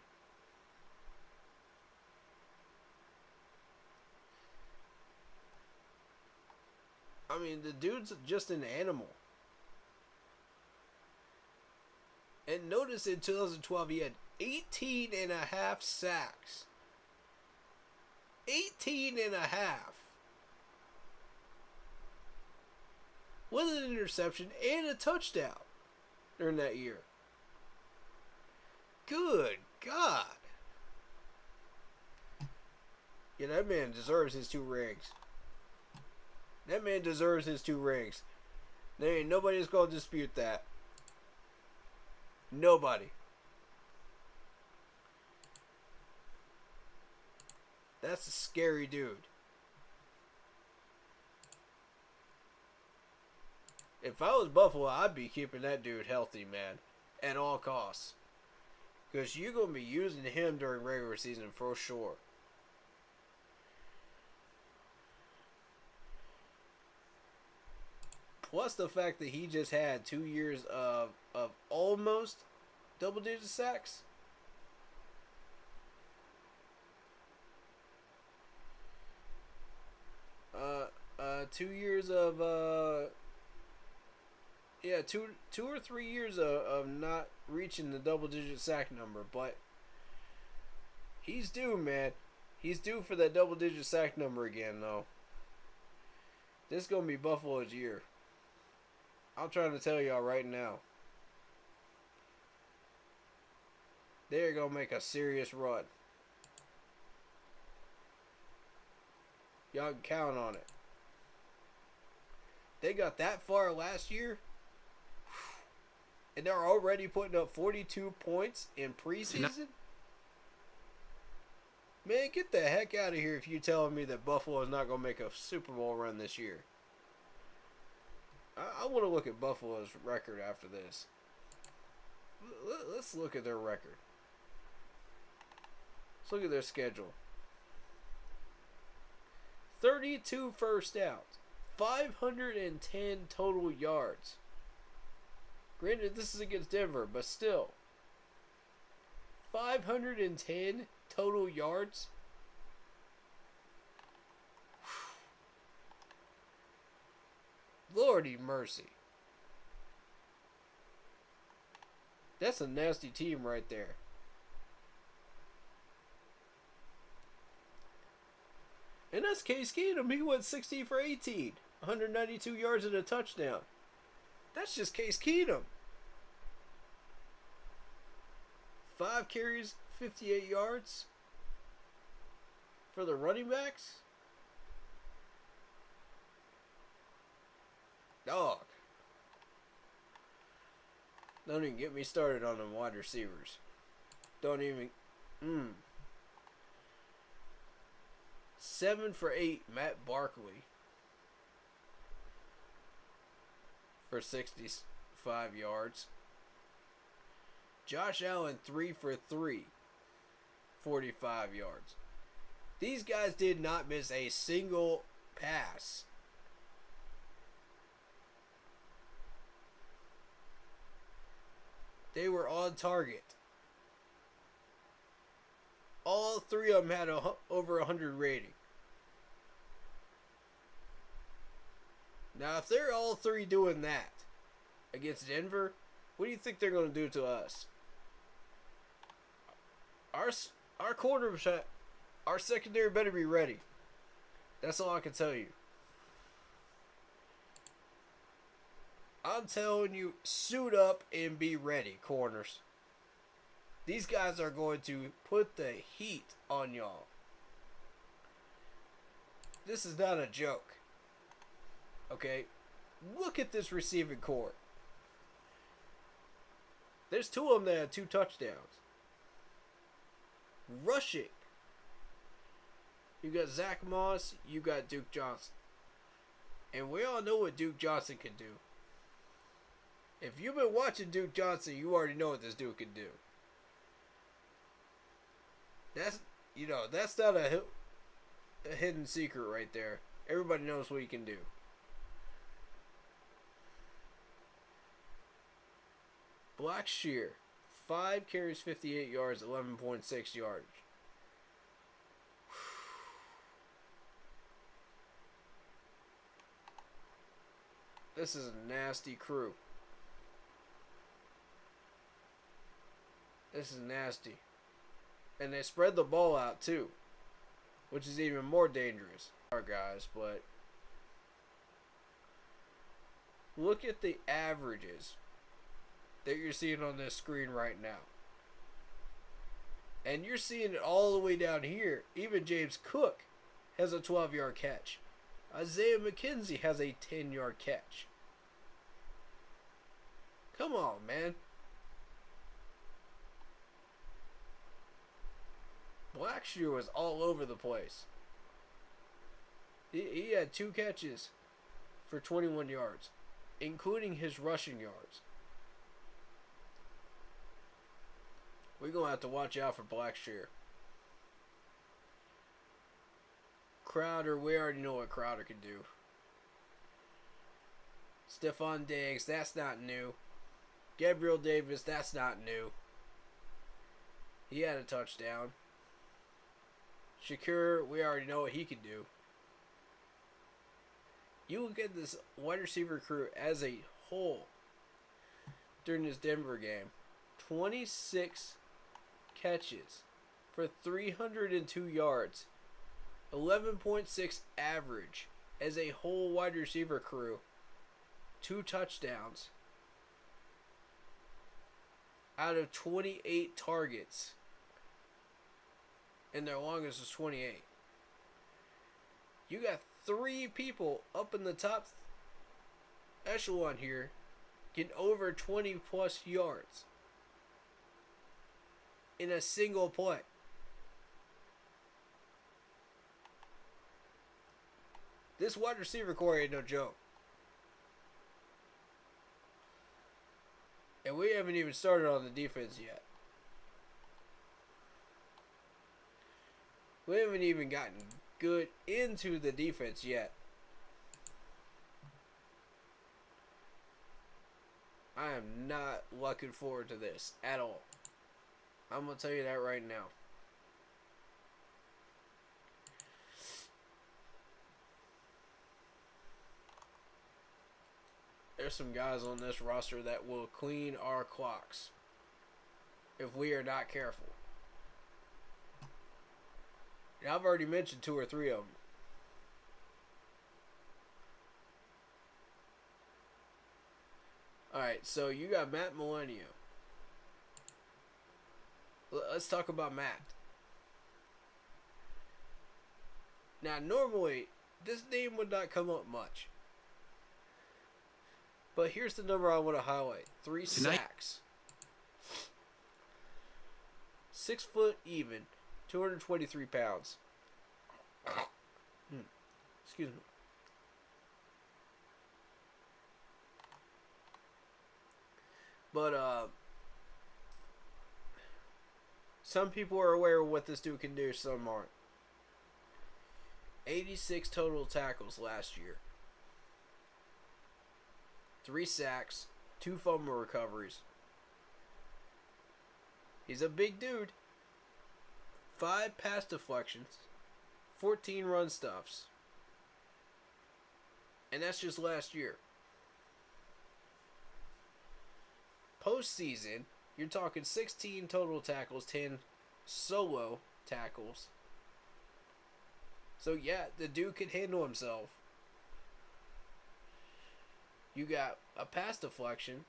I mean, the dude's just an animal. And notice in 2012 he had 18 and a half sacks. 18 and a half. with an interception and a touchdown during that year. Good God. Yeah, that man deserves his 2 rings. That man deserves his 2 rings. There ain't nobody that's going to dispute that. Nobody. That's a scary dude. If I was Buffalo, I'd be keeping that dude healthy, man. At all costs. Because you're going to be using him during regular season for sure. Plus the fact that he just had 2 years of almost double-digit sacks. Two years of two or 3 years of not reaching the double-digit sack number, but he's due, man. He's due for that double-digit sack number again, though. This is gonna be Buffalo's year. I'm trying to tell y'all right now. They're gonna make a serious run. Y'all can count on it. They got that far last year, and they're already putting up 42 points in preseason? Man, get the heck out of here if you're telling me that Buffalo is not going to make a Super Bowl run this year. I want to look at Buffalo's record after this. Let's look at their record. Let's look at their schedule. 32 first downs. 510 total yards. Granted, this is against Denver, but still. 510 total yards. Lordy mercy. That's a nasty team right there. And that's Case Keenum. He went 16 for 18. 192 yards and a touchdown. That's just Case Keenum. 5 carries, 58 yards. For the running backs? Dog. Don't even get me started on them wide receivers. Don't even... 7 for 8, Matt Barkley. For 65 yards. Josh Allen, 3 for 3. 45 yards. These guys did not miss a single pass. They were on target. All 3 of them had over 100 rating. Now, if they're all 3 doing that against Denver, what do you think they're going to do to us? Our corners, our secondary better be ready. That's all I can tell you. I'm telling you, suit up and be ready, corners. These guys are going to put the heat on y'all. This is not a joke. Okay? Look at this receiving core. There's 2 of them that had 2 touchdowns. Rushing. You got Zach Moss, you got Duke Johnson. And we all know what Duke Johnson can do. If you've been watching Duke Johnson, you already know what this dude can do. That's not a hidden secret right there. Everybody knows what he can do. Blackshear, 5 carries, 58 yards, 11.6 yards. This is a nasty crew. This is nasty. And they spread the ball out too, which is even more dangerous. Our guys, but Look at the averages that you're seeing on this screen right now. And you're seeing it all the way down here. Even James Cook has a 12-yard catch. Isaiah McKenzie has a 10-yard catch. Come on, man. Blackshear was all over the place. He had 2 catches for 21 yards, including his rushing yards. We're going to have to watch out for Blackshear. Crowder, we already know what Crowder can do. Stephon Diggs, that's not new. Gabriel Davis, that's not new. He had a touchdown. Shakur, we already know what he can do. You look at this wide receiver crew as a whole during this Denver game. 26 catches for 302 yards. 11.6 average as a whole wide receiver crew. 2 touchdowns out of 28 targets. And their longest was 28. You got 3 people up in the top echelon here getting over 20 plus yards in a single play. This wide receiver core ain't no joke. And we haven't even started on the defense yet. We haven't even gotten good into the defense yet. I am not looking forward to this at all. I'm going to tell you that right now. There's some guys on this roster that will clean our clocks if we are not careful. And I've already mentioned 2 or 3 of them. Alright, so you got Matt Millennial. Let's talk about Matt. Now, normally, this name would not come up much. But here's the number I want to highlight. 3 sacks. 6 foot even. 223 pounds. Excuse me. But, some people are aware of what this dude can do, some aren't. 86 total tackles last year. 3 sacks, 2 fumble recoveries. He's a big dude. 5 pass deflections, 14 run stuffs. And that's just last year. Postseason, you're talking 16 total tackles, 10 solo tackles. So yeah, the dude can handle himself. You got a pass deflection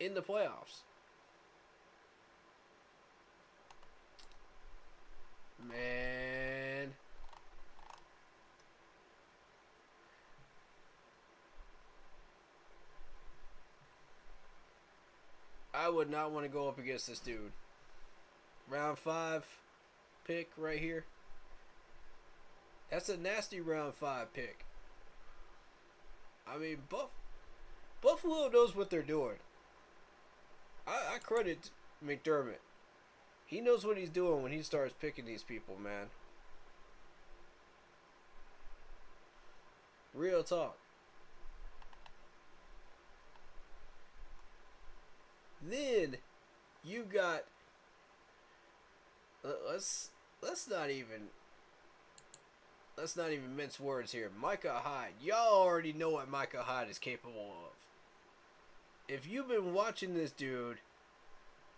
in the playoffs. Man. I would not want to go up against this dude. Round 5 pick right here. That's a nasty round 5 pick. I mean, Buffalo knows what they're doing. I credit McDermott. He knows what he's doing when he starts picking these people, man. Real talk. Then you got let's not even mince words here. Micah Hyde. Y'all already know what Micah Hyde is capable of. If you've been watching this dude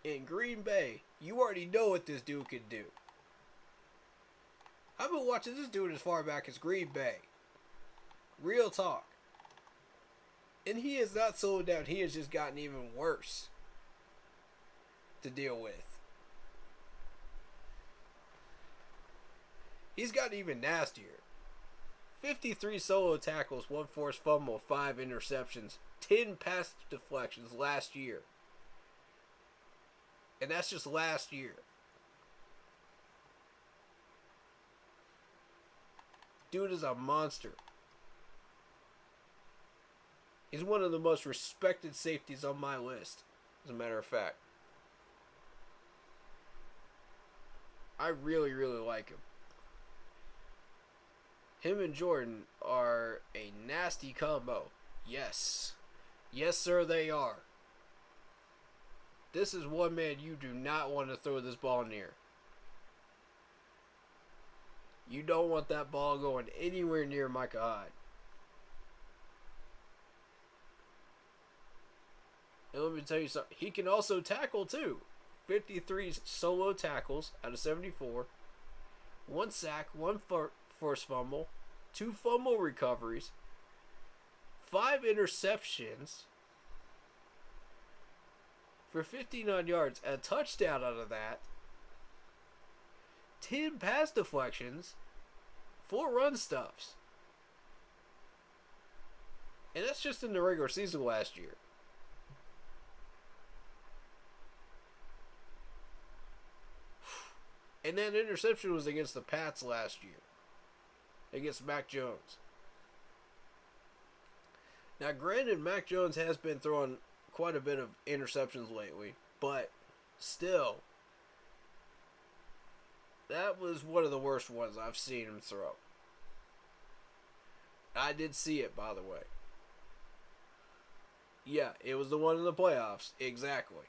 in Green Bay, you already know what this dude can do. I've been watching this dude as far back as Green Bay. Real talk. And he has not slowed down. He has just gotten even worse to deal with. He's gotten even nastier. 53 solo tackles, 1 forced fumble, 5 interceptions, 10 pass deflections last year. And that's just last year. Dude is a monster. He's one of the most respected safeties on my list, as a matter of fact. I really, really like him. Him and Jordan are a nasty combo. Yes. Yes, sir, they are. This is one man you do not want to throw this ball near. You don't want that ball going anywhere near Micah Hyde. And let me tell you something. He can also tackle too. 53 solo tackles out of 74. 1 sack, 1 forced fumble, 2 fumble recoveries, 5 interceptions for 59 yards, a touchdown out of that, 10 pass deflections, 4 run stuffs. And that's just in the regular season last year. And that interception was against the Pats last year. Against Mac Jones. Now, granted, Mac Jones has been throwing quite a bit of interceptions lately. But, still, that was one of the worst ones I've seen him throw. I did see it, by the way. Yeah, it was the one in the playoffs. Exactly.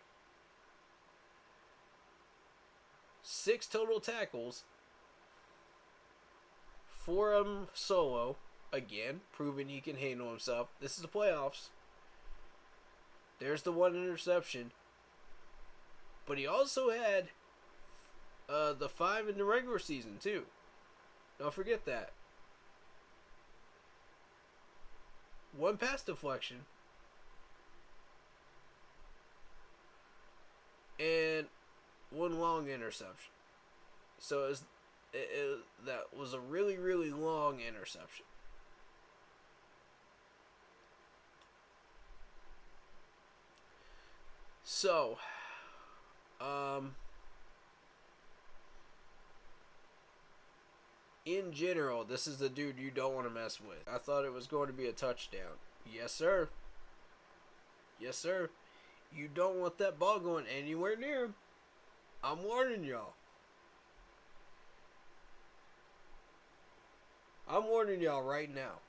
6 total tackles. 4 of them solo. Again, proving he can handle himself. This is the playoffs. There's the 1 interception. But he also had the 5 in the regular season, too. Don't forget that. 1 pass deflection. And 1 long interception. So that was a really, really long interception. So, in general, this is the dude you don't want to mess with. I thought it was going to be a touchdown. Yes, sir. Yes, sir. You don't want that ball going anywhere near him. I'm warning y'all. I'm warning y'all right now.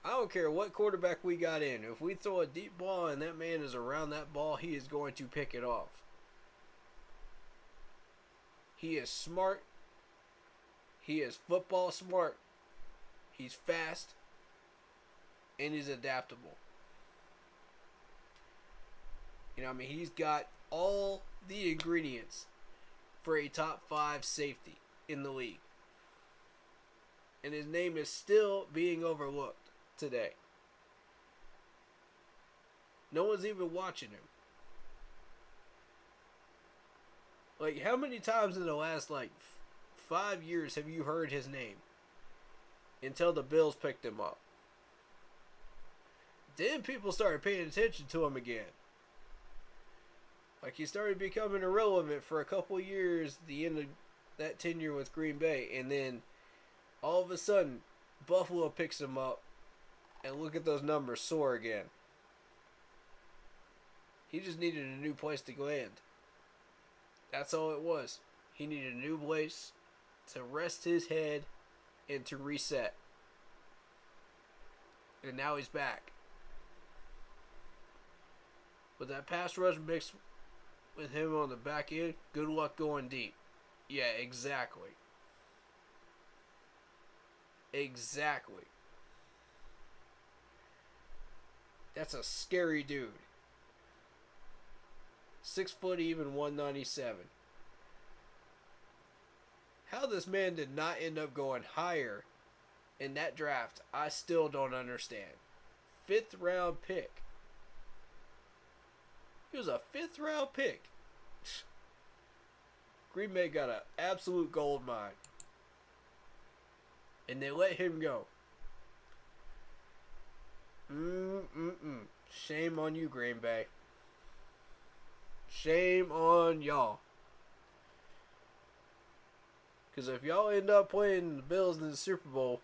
I don't care what quarterback we got in. If we throw a deep ball and that man is around that ball, he is going to pick it off. He is smart. He is football smart. He's fast. And he's adaptable. You know what I mean? He's got all the ingredients for a top 5 safety in the league. And his name is still being overlooked today. No one's even watching him. Like, how many times in the last, 5 years have you heard his name? Until the Bills picked him up. Then people started paying attention to him again. Like, he started becoming irrelevant for a couple years, the end of that tenure with Green Bay. And then, all of a sudden, Buffalo picks him up. And look at those numbers soar again. He just needed a new place to land. That's all it was. He needed a new place to rest his head and to reset. And now he's back. With that pass rush mixed with him on the back end, good luck going deep. Yeah, exactly. Exactly. That's a scary dude. 6 foot even, 197. How this man did not end up going higher in that draft, I still don't understand. 5th-round pick. He was a 5th-round pick. Green Bay got an absolute gold mine. And they let him go. Shame on you, Green Bay. Shame on y'all. Because if y'all end up playing the Bills in the Super Bowl,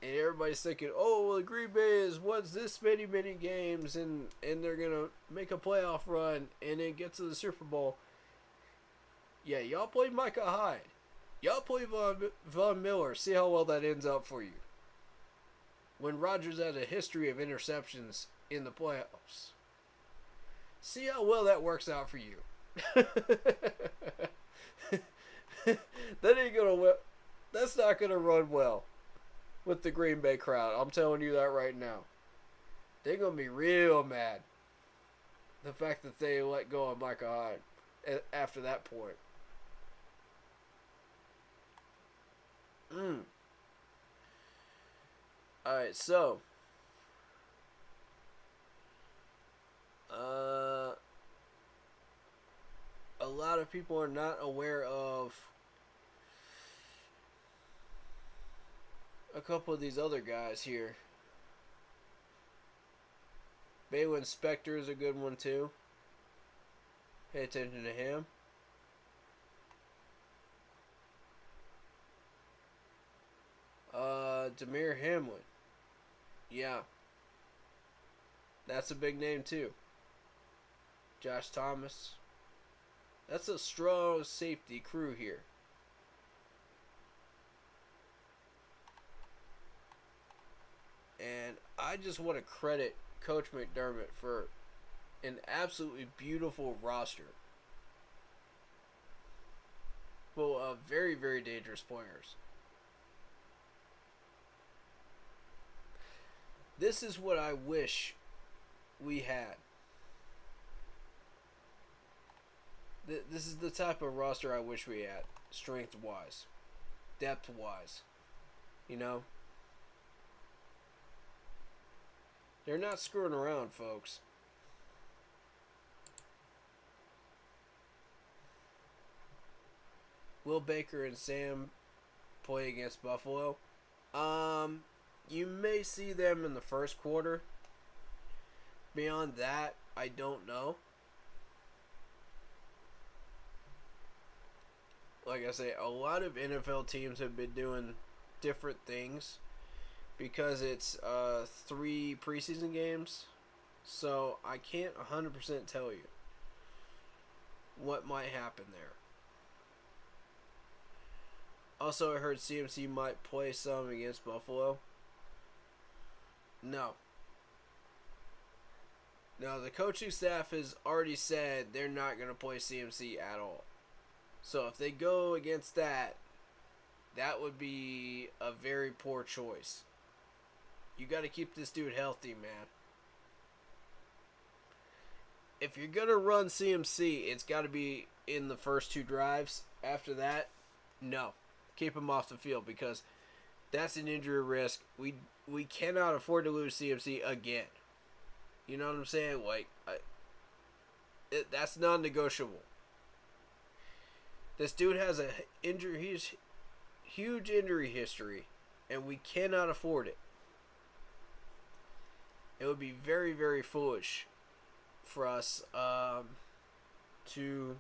and everybody's thinking, oh, well, Green Bay is what's this many games, and they're going to make a playoff run, and then get to the Super Bowl. Yeah, y'all play Micah Hyde. Y'all play Von Miller. See how well that ends up for you. When Rodgers has a history of interceptions in the playoffs. See how well that works out for you. That's not gonna run well with the Green Bay crowd. I'm telling you that right now. They're gonna be real mad. The fact that they let go of Micah Hyde after that point. Alright, so a lot of people are not aware of a couple of these other guys here. Balin Spector is a good one too. Pay attention to him. Amir Hamlin. Yeah. That's a big name too. Josh Thomas. That's a strong safety crew here. And I just want to credit Coach McDermott for an absolutely beautiful roster full of very, very dangerous players. This is what I wish we had. This is the type of roster I wish we had. Strength-wise. Depth-wise. You know? They're not screwing around, folks. Will Baker and Sam play against Buffalo? You may see them in the first quarter. Beyond that, I don't know. Like I say, a lot of NFL teams have been doing different things because it's 3 preseason games. So I can't 100% tell you what might happen there. Also, I heard CMC might play some against Buffalo. No, the coaching staff has already said they're not going to play CMC at all. So if they go against that, that would be a very poor choice. You got to keep this dude healthy, man. If you're going to run CMC, it's got to be in the first 2 drives. After that, no. Keep him off the field because that's an injury risk. We cannot afford to lose CMC again. You know what I'm saying? Like, that's non-negotiable. This dude has a huge injury history, and we cannot afford it. It would be very, very foolish for us to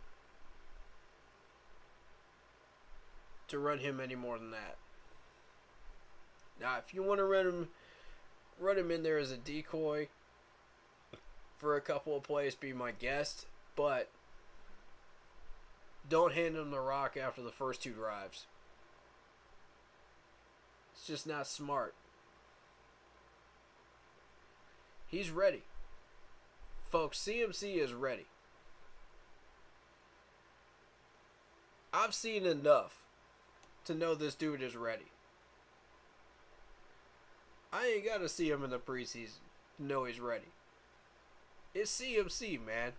run him any more than that. Now, if you want to run him in there as a decoy for a couple of plays, be my guest, but don't hand him the rock after the first 2 drives. It's just not smart. He's ready. Folks, CMC is ready. I've seen enough to know this dude is ready. I ain't got to see him in the preseason to know he's ready. It's CMC, man.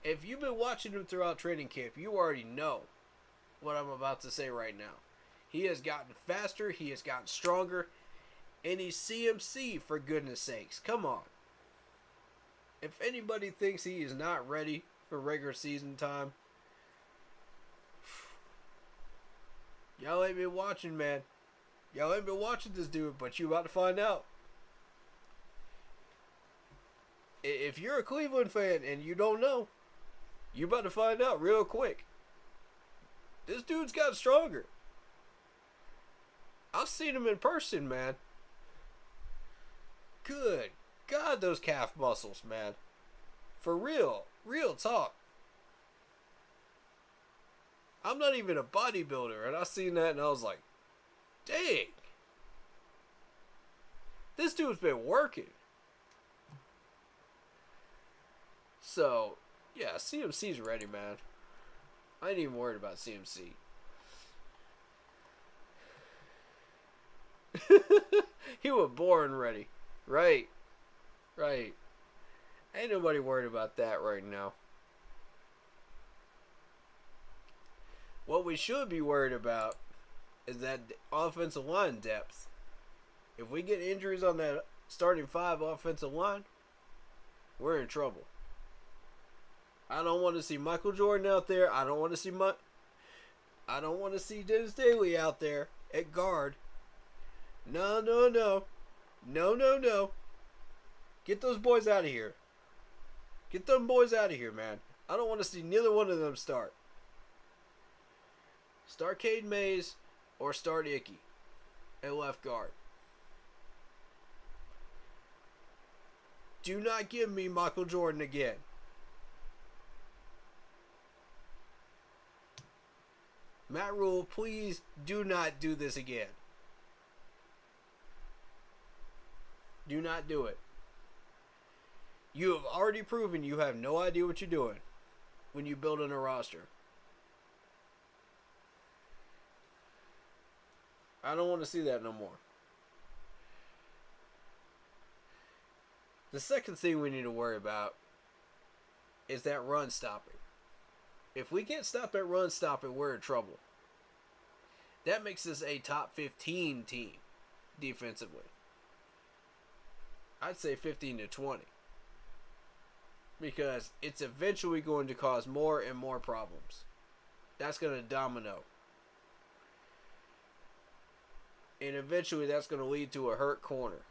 If you've been watching him throughout training camp, you already know what I'm about to say right now. He has gotten faster. He has gotten stronger. And he's CMC, for goodness sakes. Come on. If anybody thinks he is not ready for regular season time, y'all ain't been watching, man. Y'all ain't been watching this dude, but you about to find out. If you're a Cleveland fan and you don't know, you about to find out real quick. This dude's got stronger. I've seen him in person, man. Good God, those calf muscles, man. For real. Real talk. I'm not even a bodybuilder, and I seen that and I was like, dang. This dude's been working. So, yeah, CMC's ready, man. I ain't even worried about CMC. He was born ready. Right. Ain't nobody worried about that right now. What we should be worried about is that offensive line depth. If we get injuries on that starting 5 offensive line, we're in trouble. I don't want to see Michael Jordan out there. I don't want to see Dennis Daly out there at guard. No. Get those boys out of here. Get them boys out of here, man. I don't want to see neither one of them start. Start Cade Mays or start Icky at left guard. Do not give me Michael Jordan again. Matt Rule, please do not do this again. Do not do it. You have already proven you have no idea what you're doing when you build in a roster. I don't want to see that no more. The second thing we need to worry about is that run stopping. If we can't stop that run stopping, we're in trouble. That makes us a top 15 team defensively. I'd say 15 to 20. Because it's eventually going to cause more and more problems. That's going to domino. And eventually that's going to lead to a hurt corner.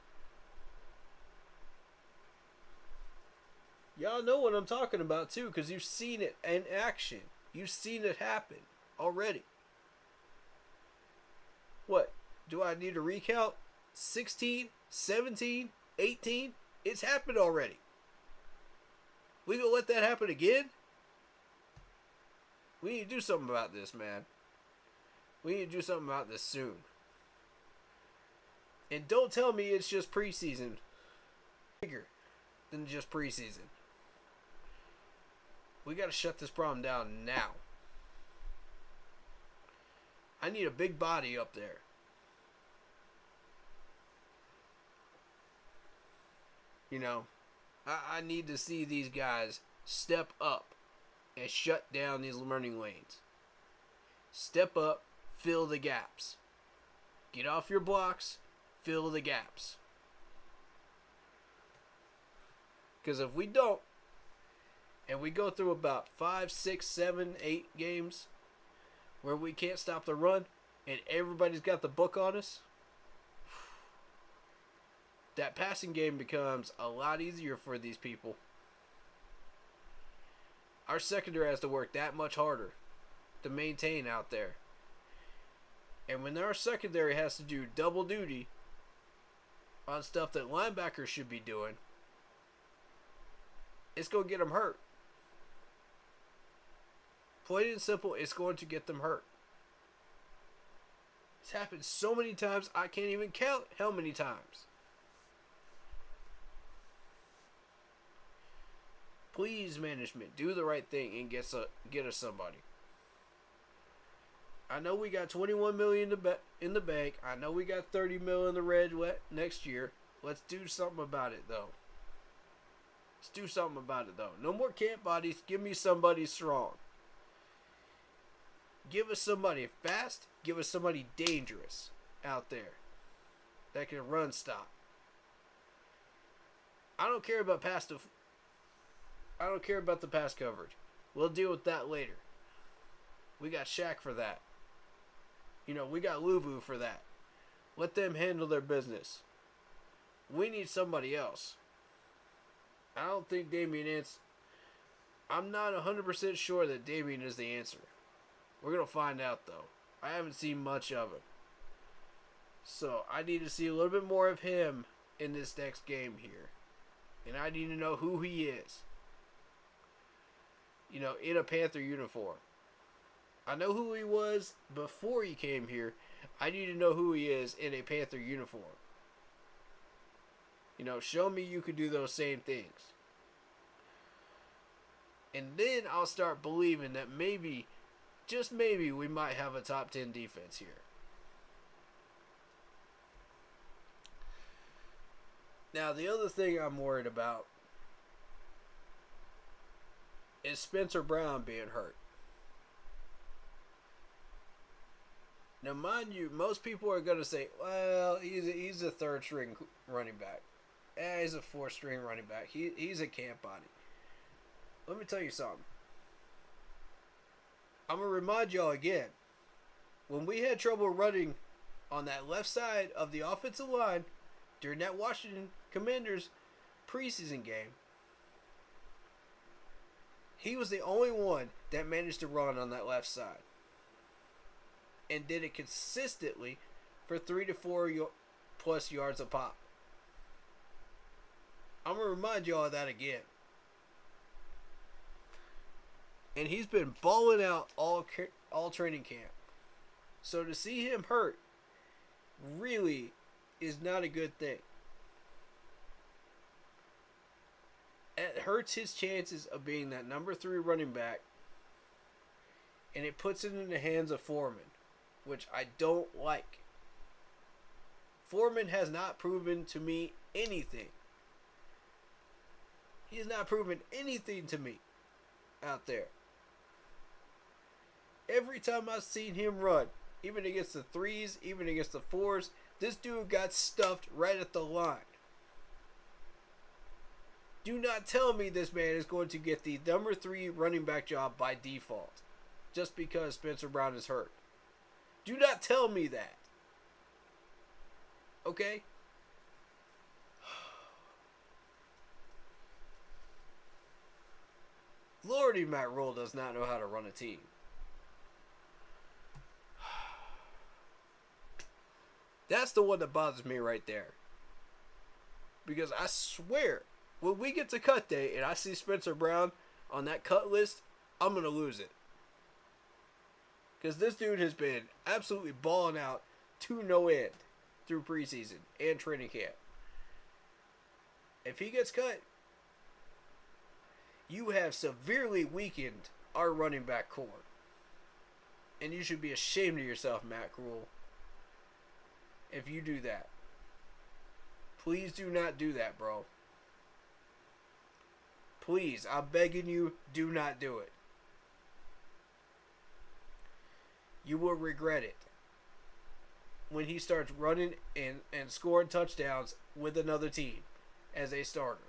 Y'all know what I'm talking about too, because you've seen it in action. You've seen it happen already. What? Do I need to recount? 16, 17, 18? It's happened already. We gonna let that happen again? We need to do something about this, man. We need to do something about this soon. And don't tell me it's just preseason. Bigger than just preseason. We gotta shut this problem down now. I need a big body up there. You know, I need to see these guys step up and shut down these learning lanes. Step up, fill the gaps. Get off your blocks, fill the gaps. Because if we don't, and we go through about 5, 6, 7, 8 games where we can't stop the run and everybody's got the book on us, that passing game becomes a lot easier for these people. Our secondary has to work that much harder to maintain out there. And when our secondary has to do double duty on stuff that linebackers should be doing, it's going to get them hurt. Plain and simple, it's going to get them hurt. It's happened so many times, I can't even count how many times. Please, management, do the right thing and get us somebody. I know we got $21 million in the bank. I know we got $30 million in the red next year. Let's do something about it, though. Let's do something about it, though. No more camp bodies. Give me somebody strong. Give us somebody fast. Give us somebody dangerous out there. that can run stop. I don't care about I don't care about the pass coverage. We'll deal with that later. We got Shaq for that. We got Luvu for that. Let them handle their business. We need somebody else. I don't think I'm not 100% sure that Damian is the answer. We're going to find out, though. I haven't seen much of him. So, I need to see a little bit more of him in this next game here. And I need to know who he is. In a Panther uniform. I know who he was before he came here. I need to know who he is in a Panther uniform. Show me you can do those same things. And then I'll start believing that maybe, just maybe, we might have a top 10 defense here. Now, the other thing I'm worried about is Spencer Brown being hurt. Now, mind you, most people are going to say, well, he's a third-string running back. He's a fourth-string running back. He's a camp body. Let me tell you something. I'm going to remind y'all again. When we had trouble running on that left side of the offensive line during that Washington Commanders preseason game, he was the only one that managed to run on that left side. And did it consistently for 3 to 4 plus yards a pop. I'm going to remind y'all of that again. And he's been balling out all training camp. So to see him hurt really is not a good thing. It hurts his chances of being that number 3 running back. And it puts it in the hands of Foreman, which I don't like. Foreman has not proven to me anything. He has not proven anything to me out there. Every time I've seen him run, even against the 3s, even against the 4s, this dude got stuffed right at the line. Do not tell me this man is going to get the number 3 running back job by default, just because Spencer Brown is hurt. Do not tell me that. Okay? Lordy, Matt Rule does not know how to run a team. That's the one that bothers me right there. Because I swear, when we get to cut day and I see Spencer Brown on that cut list, I'm going to lose it. Because this dude has been absolutely balling out to no end through preseason and training camp. If he gets cut, you have severely weakened our running back core. And you should be ashamed of yourself, Matt Rule, if you do that. Please do not do that, bro. Please, I'm begging you, do not do it. You will regret it when he starts running and scoring touchdowns with another team as a starter.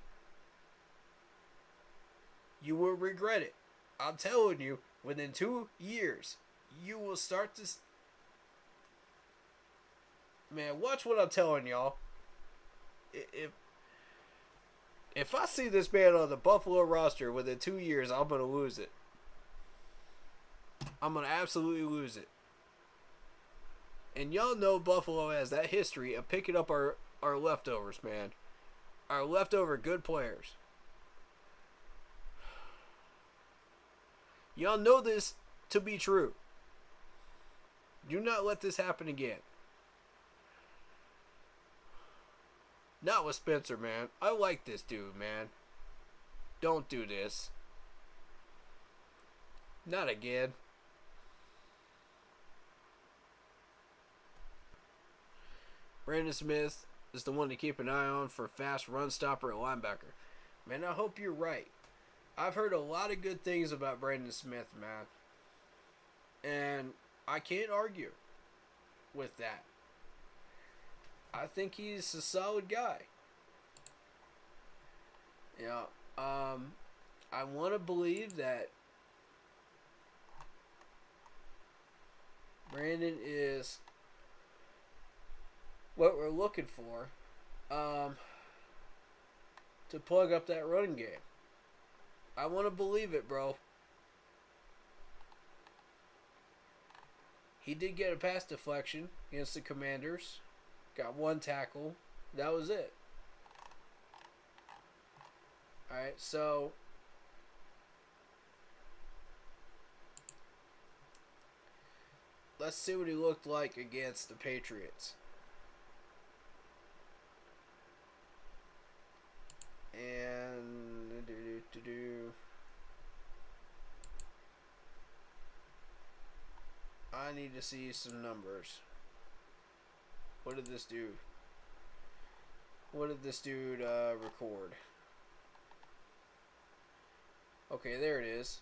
You will regret it. I'm telling you, within 2 years, you will start to... Man, watch what I'm telling y'all. If I see this man on the Buffalo roster within 2 years, I'm going to lose it. I'm going to absolutely lose it. And y'all know Buffalo has that history of picking up our leftovers, man. Our leftover good players. Y'all know this to be true. Do not let this happen again. Not with Spencer, man. I like this dude, man. Don't do this. Not again. Brandon Smith is the one to keep an eye on for fast run stopper at linebacker. Man, I hope you're right. I've heard a lot of good things about Brandon Smith, man. And I can't argue with that. I think he's a solid guy. Yeah. I want to believe that Brandon is what we're looking for to plug up that running game. I want to believe it, bro. He did get a pass deflection against the Commanders. Got one tackle. That was it. Alright, so let's see what he looked like against the Patriots. And I need to see some numbers. What did this do? What did this dude record? Okay, there it is.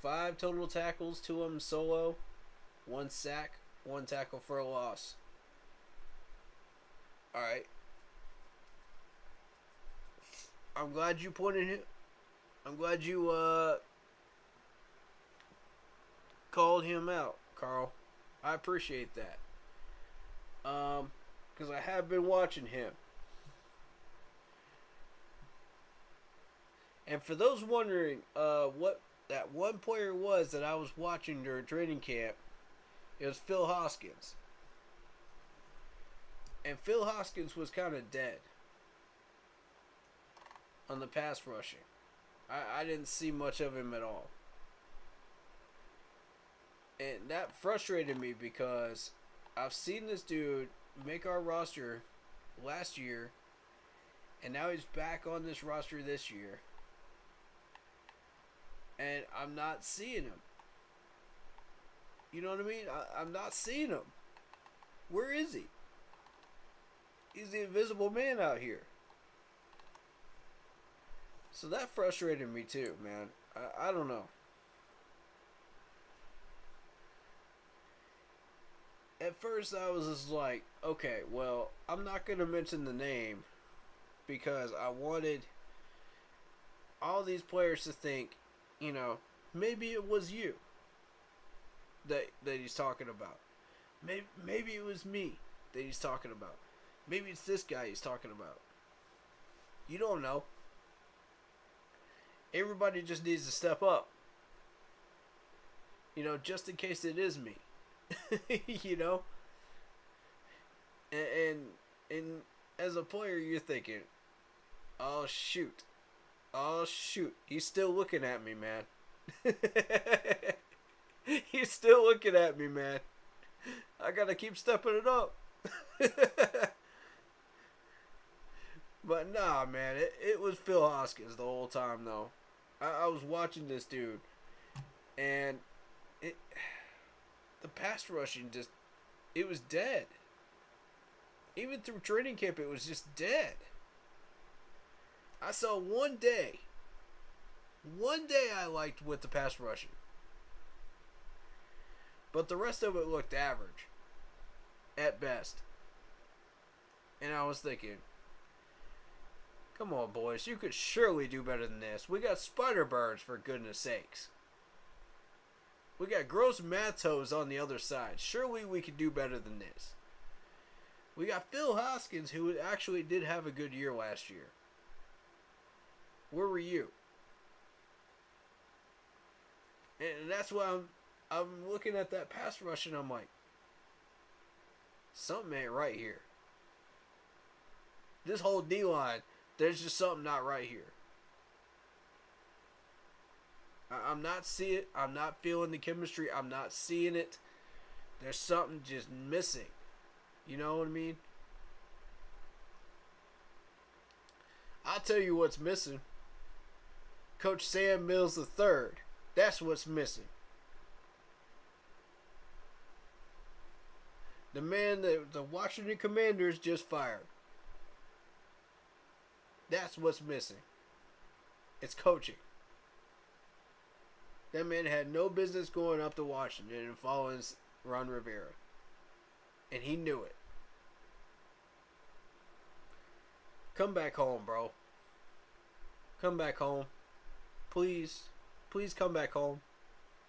5 total tackles, 2 of them solo, 1 sack, 1 tackle for a loss. Alright. I'm glad you pointed him. I'm glad you called him out, Carl. I appreciate that. Because I have been watching him. And for those wondering what that one player was that I was watching during training camp, it was Phil Hoskins. And Phil Hoskins was kind of dead on the pass rushing. I didn't see much of him at all. And that frustrated me because I've seen this dude make our roster last year, and now he's back on this roster this year. And I'm not seeing him. You know what I mean? I'm not seeing him. Where is he? He's the invisible man out here. So that frustrated me too, man. I don't know. At first I was just like, okay, well, I'm not going to mention the name because I wanted all these players to think, you know, maybe it was you that he's talking about. Maybe it was me that he's talking about. Maybe it's this guy he's talking about. You don't know. Everybody just needs to step up. You know, just in case it is me. You know? And as a player, you're thinking, oh, shoot. Oh, shoot. He's still looking at me, man. He's still looking at me, man. I gotta keep stepping it up. But nah, man. It was Phil Hoskins the whole time, though. I was watching this dude. And the pass rushing just, it was dead. Even through training camp, it was just dead. I saw one day I liked with the pass rushing. But the rest of it looked average. At best. And I was thinking, come on, boys, you could surely do better than this. We got spider birds, for goodness sakes. We got Gross Matos on the other side. Surely we could do better than this. We got Phil Hoskins, who actually did have a good year last year. Where were you? And that's why I'm looking at that pass rush and I'm like, something ain't right here. This whole D-line, there's just something not right here. I'm not seeing it. I'm not feeling the chemistry. I'm not seeing it. There's something just missing. You know what I mean? I'll tell you what's missing. Coach Sam Mills III. That's what's missing. The man that the Washington Commanders just fired. That's what's missing. It's coaching. That man had no business going up to Washington and following Ron Rivera. And he knew it. Come back home, bro. Come back home. Please. Please come back home.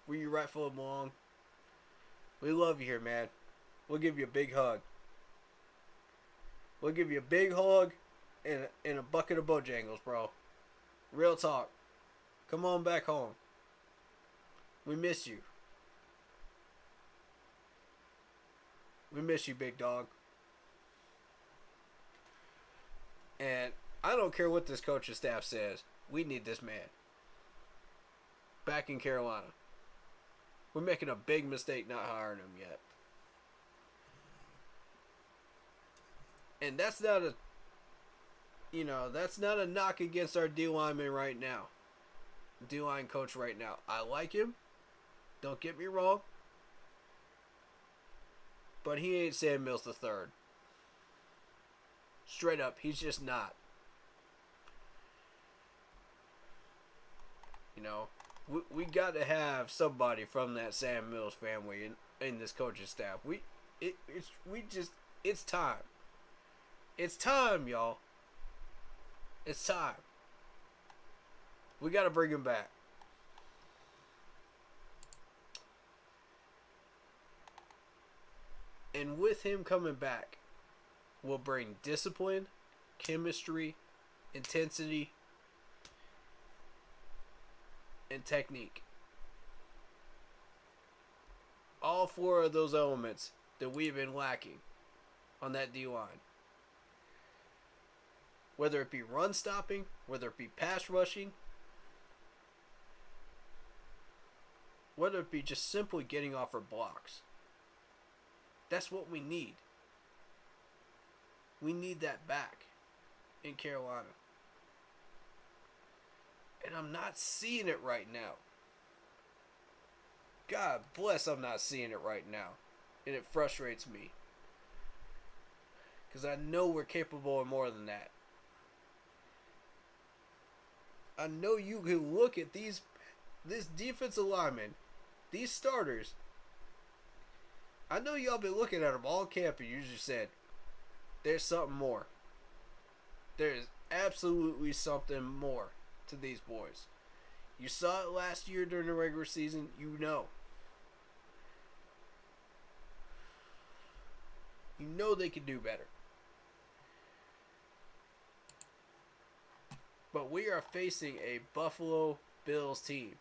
Where you rightfully belong. We love you here, man. We'll give you a big hug. We'll give you a big hug and a bucket of Bojangles, bro. Real talk. Come on back home. We miss you. We miss you, big dog. And I don't care what this coaching staff says. We need this man back in Carolina. We're making a big mistake not hiring him yet. And that's not a, that's not a knock against our D lineman right now. D line coach right now. I like him. Don't get me wrong. But he ain't Sam Mills the third. Straight up, he's just not. We got to have somebody from that Sam Mills family in this coaching staff. It's time. It's time, y'all. It's time. We got to bring him back. And with him coming back, we'll bring discipline, chemistry, intensity, and technique. All four of those elements that we've been lacking on that D-line. Whether it be run stopping, whether it be pass rushing, whether it be just simply getting off our blocks. That's what we need. We need that back in Carolina. And I'm not seeing it right now. God bless, I'm not seeing it right now. And it frustrates me. Because I know we're capable of more than that. I know you can look at this defensive lineman, these starters. I know y'all been looking at them all camp and you just said, there's something more. There's absolutely something more to these boys. You saw it last year during the regular season. You know. You know they can do better. But we are facing a Buffalo Bills team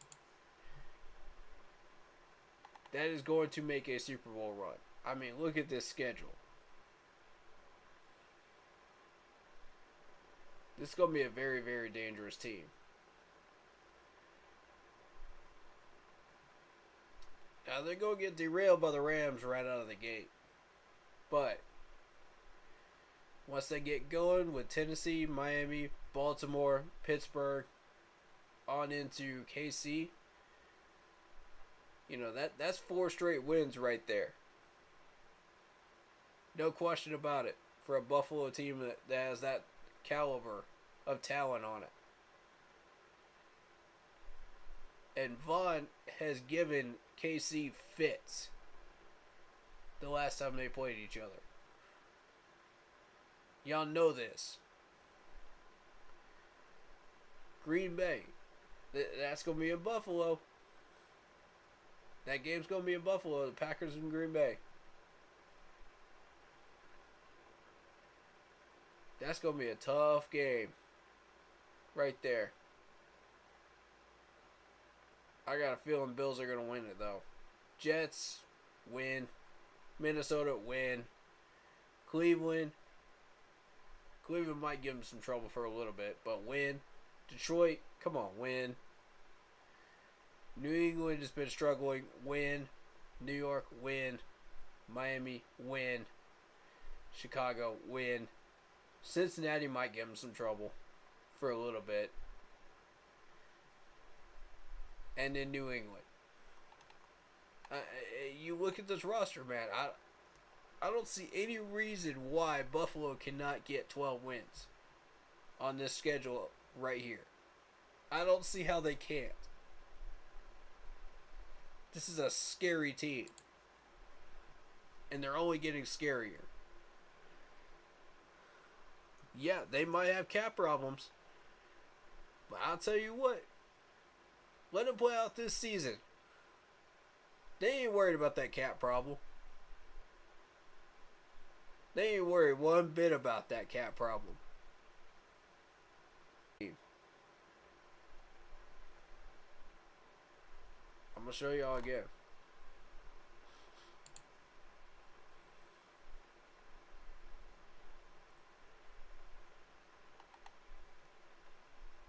that is going to make a Super Bowl run. I mean, look at this schedule. This is going to be a very, very dangerous team. Now, they're going to get derailed by the Rams right out of the gate. But once they get going with Tennessee, Miami, Baltimore, Pittsburgh, on into KC, that's 4 straight wins right there. No question about it. For a Buffalo team that has that caliber of talent on it. And Vaughn has given KC fits the last time they played each other. Y'all know this. Green Bay. That's going to be in Buffalo. That game's going to be in Buffalo. The Packers in Green Bay. That's going to be a tough game. Right there. I got a feeling Bills are going to win it, though. Jets, win. Minnesota, win. Cleveland might give them some trouble for a little bit, but win. Detroit, come on, win. New England has been struggling, win. New York, win. Miami, win. Chicago, win. Cincinnati might give them some trouble for a little bit. And then New England. You look at this roster, man. I don't see any reason why Buffalo cannot get 12 wins on this schedule right here. I don't see how they can't. This is a scary team. And they're only getting scarier. Yeah, they might have cap problems. But I'll tell you what. Let them play out this season. They ain't worried about that cap problem. They ain't worried one bit about that cap problem. I'm going to show y'all again.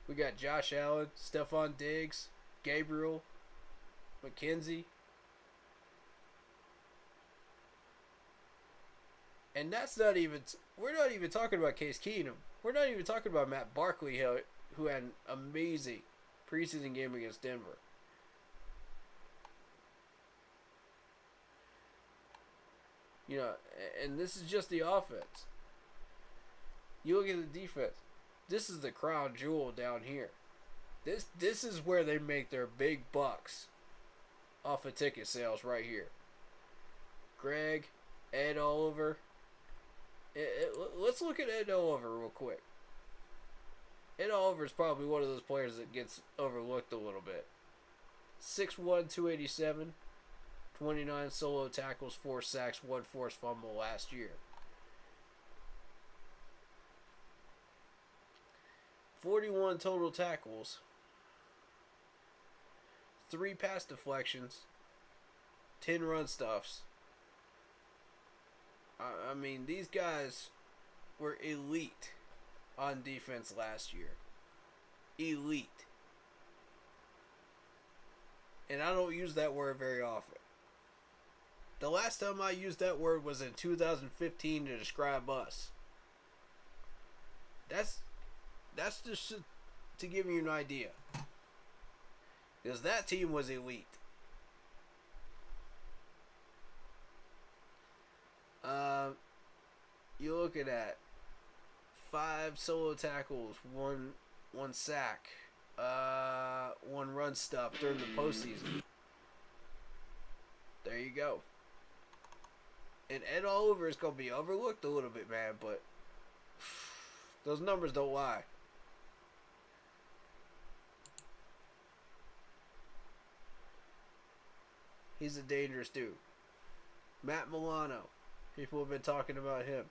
We got Josh Allen, Stephon Diggs, Gabriel, Mckenzie. And that's not even... We're not even talking about Case Keenum. We're not even talking about Matt Barkley, who had an amazing preseason game against Denver. You know, and this is just the offense. You look at the defense. This is the crown jewel down here. This is where they make their big bucks off of ticket sales right here. Greg, Ed Oliver. Let's look at Ed Oliver real quick. Ed Oliver is probably one of those players that gets overlooked a little bit. 6'1", 287, 29 solo tackles, 4 sacks, 1 forced fumble last year. 41 total tackles, 3 pass deflections, 10 run stuffs. I mean, these guys were elite on defense last year. Elite. And I don't use that word very often. The last time I used that word was in 2015 to describe us. That's just to give you an idea. Because that team was elite. You're looking at 5 solo tackles, 1 sack, 1 run stuff during the postseason. There you go. And Ed Oliver is going to be overlooked a little bit, man, but those numbers don't lie. He's a dangerous dude. Matt Milano. People have been talking about him.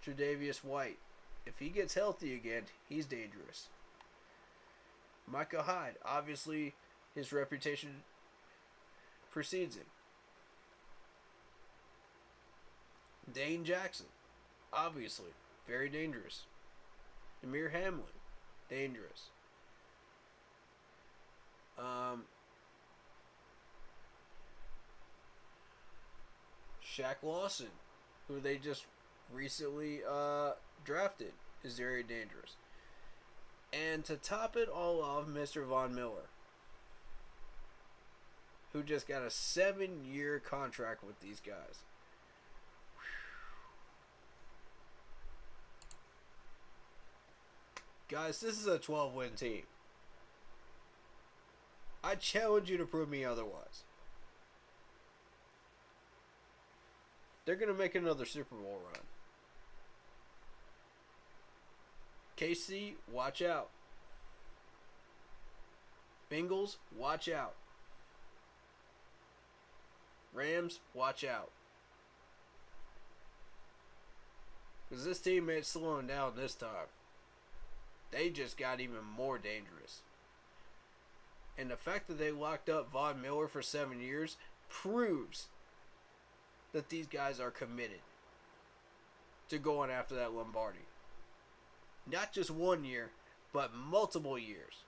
Tre'Davious White. If he gets healthy again, he's dangerous. Micah Hyde. Obviously, his reputation precedes him. Dane Jackson. Obviously, very dangerous. Amir Hamlin. Dangerous. Shaq Lawson, who they just recently drafted, is very dangerous. And to top it all off, Mr. Von Miller, who just got a 7-year contract with these guys. Guys, this is a 12-win team. I challenge you to prove me otherwise. They're going to make another Super Bowl run. KC, watch out. Bengals, watch out. Rams, watch out. Because this team ain't slowing down this time. They just got even more dangerous. And the fact that they locked up Von Miller for 7 years proves that these guys are committed to going after that Lombardi. Not just 1 year, but multiple years.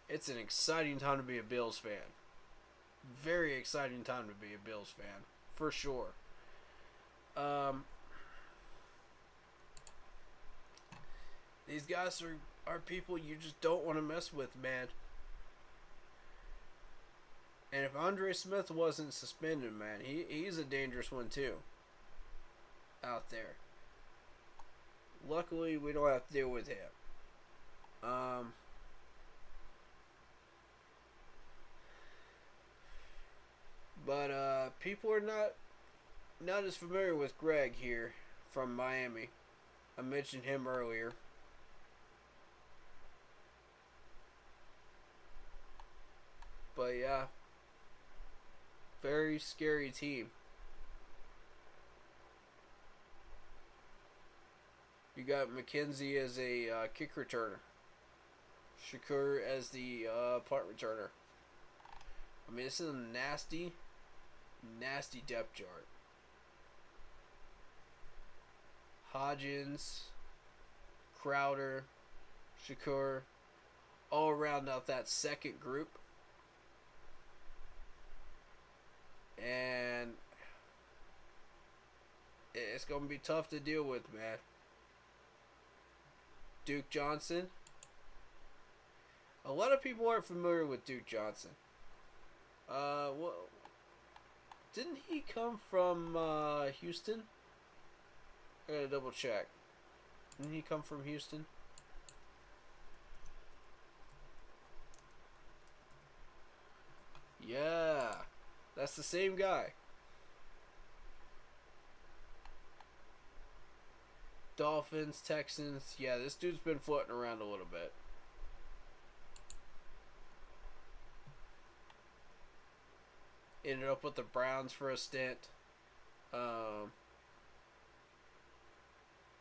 It's an exciting time to be a Bills fan. Very exciting time to be a Bills fan, for sure. These guys are people you just don't want to mess with, man. And if Andre Smith wasn't suspended, man, he's a dangerous one too. Out there. Luckily, we don't have to deal with him. But people are not as familiar with Greg here from Miami. I mentioned him earlier. But yeah, very scary team. You got Mckenzie as a kick returner. Shakur as the punt returner. I mean, this is a nasty depth chart. Hodgins, Crowder, Shakur, all around out that second group. And it's going to be tough to deal with, man. Duke Johnson. A lot of people aren't familiar with Duke Johnson. Well, didn't he come from Houston? I gotta double check. Didn't he come from Houston? Yeah, that's the same guy. Dolphins, Texans. Yeah, this dude's been floating around a little bit. Ended up with the Browns for a stint.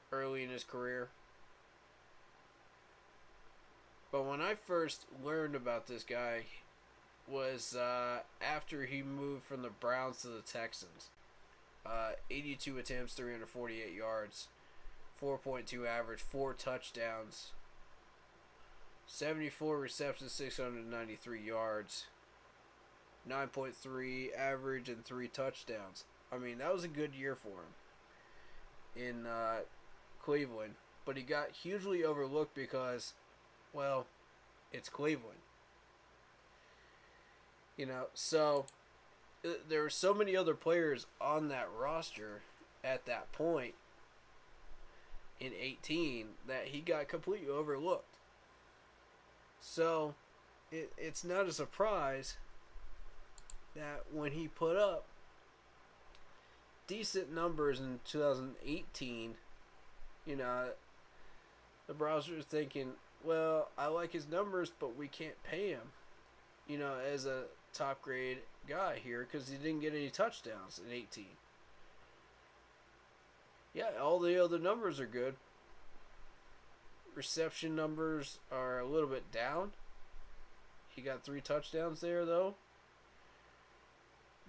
Early in his career. But when I first learned about this guy was after he moved from the Browns to the Texans. 82 attempts, 348 yards, 4.2 average, 4 touchdowns, 74 receptions, 693 yards, 9.3 average, and 3 touchdowns. I mean, that was a good year for him in Cleveland. But he got hugely overlooked because, well, it's Cleveland. You know, so there were so many other players on that roster at that point in 18 that he got completely overlooked. So it's not a surprise that when he put up decent numbers in 2018, you know, the Browns were thinking, well, I like his numbers, but we can't pay him, you know, as a top grade guy here because he didn't get any touchdowns in 18. Yeah, all the other numbers are good. Reception numbers are a little bit down. He got 3 touchdowns there, though.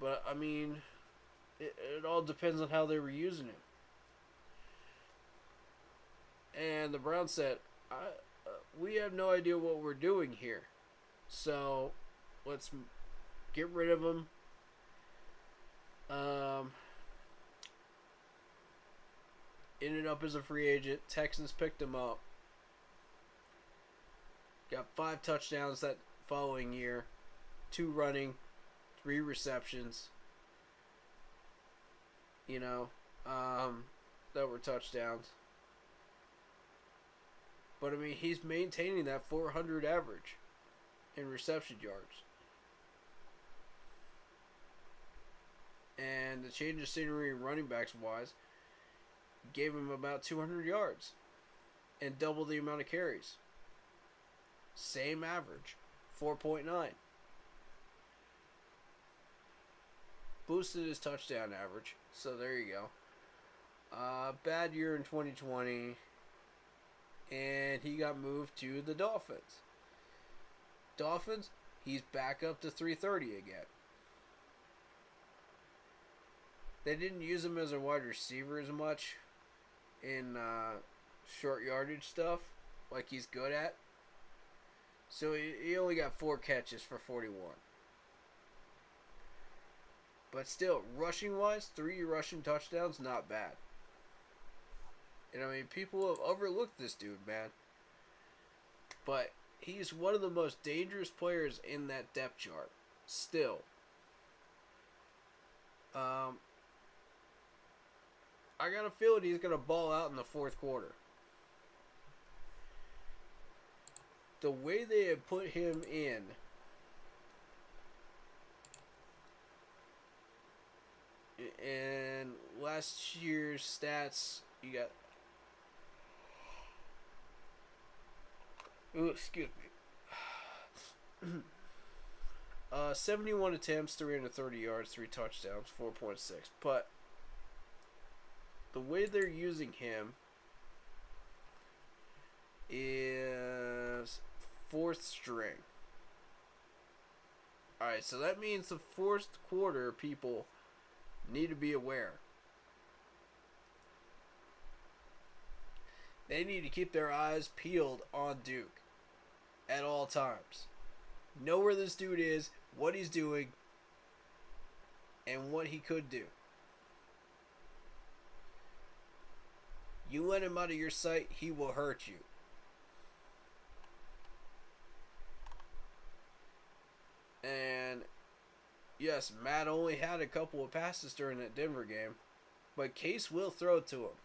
But, I mean, it all depends on how they were using him. And the Browns said, we have no idea what we're doing here. So, let's get rid of him. Ended up as a free agent. Texans picked him up. Got 5 touchdowns that following year. 2 running. 3 receptions. You know, that were touchdowns. But, I mean, he's maintaining that 400 average in reception yards. And the change of scenery running backs wise gave him about 200 yards and double the amount of carries. Same average, 4.9. Boosted his touchdown average, so there you go. Bad year in 2020, and he got moved to the Dolphins. Dolphins, he's back up to 330 again. They didn't use him as a wide receiver as much in short yardage stuff like he's good at. So he only got 4 catches for 41. But still, rushing-wise, 3 rushing touchdowns, not bad. And I mean, people have overlooked this dude, man. But he's one of the most dangerous players in that depth chart. Still. I got a feeling he's going to ball out in the 4th quarter. The way they had put him in And last year's stats, you got. Ooh, excuse me. 71 attempts, 330 yards, 3 touchdowns, 4.6. But the way they're using him is fourth string. Alright, so that means the fourth quarter people need to be aware. They need to keep their eyes peeled on Duke at all times. Know where this dude is, what he's doing, and what he could do. You let him out of your sight, he will hurt you. And yes, Matt only had a couple of passes during that Denver game, but Case will throw to him.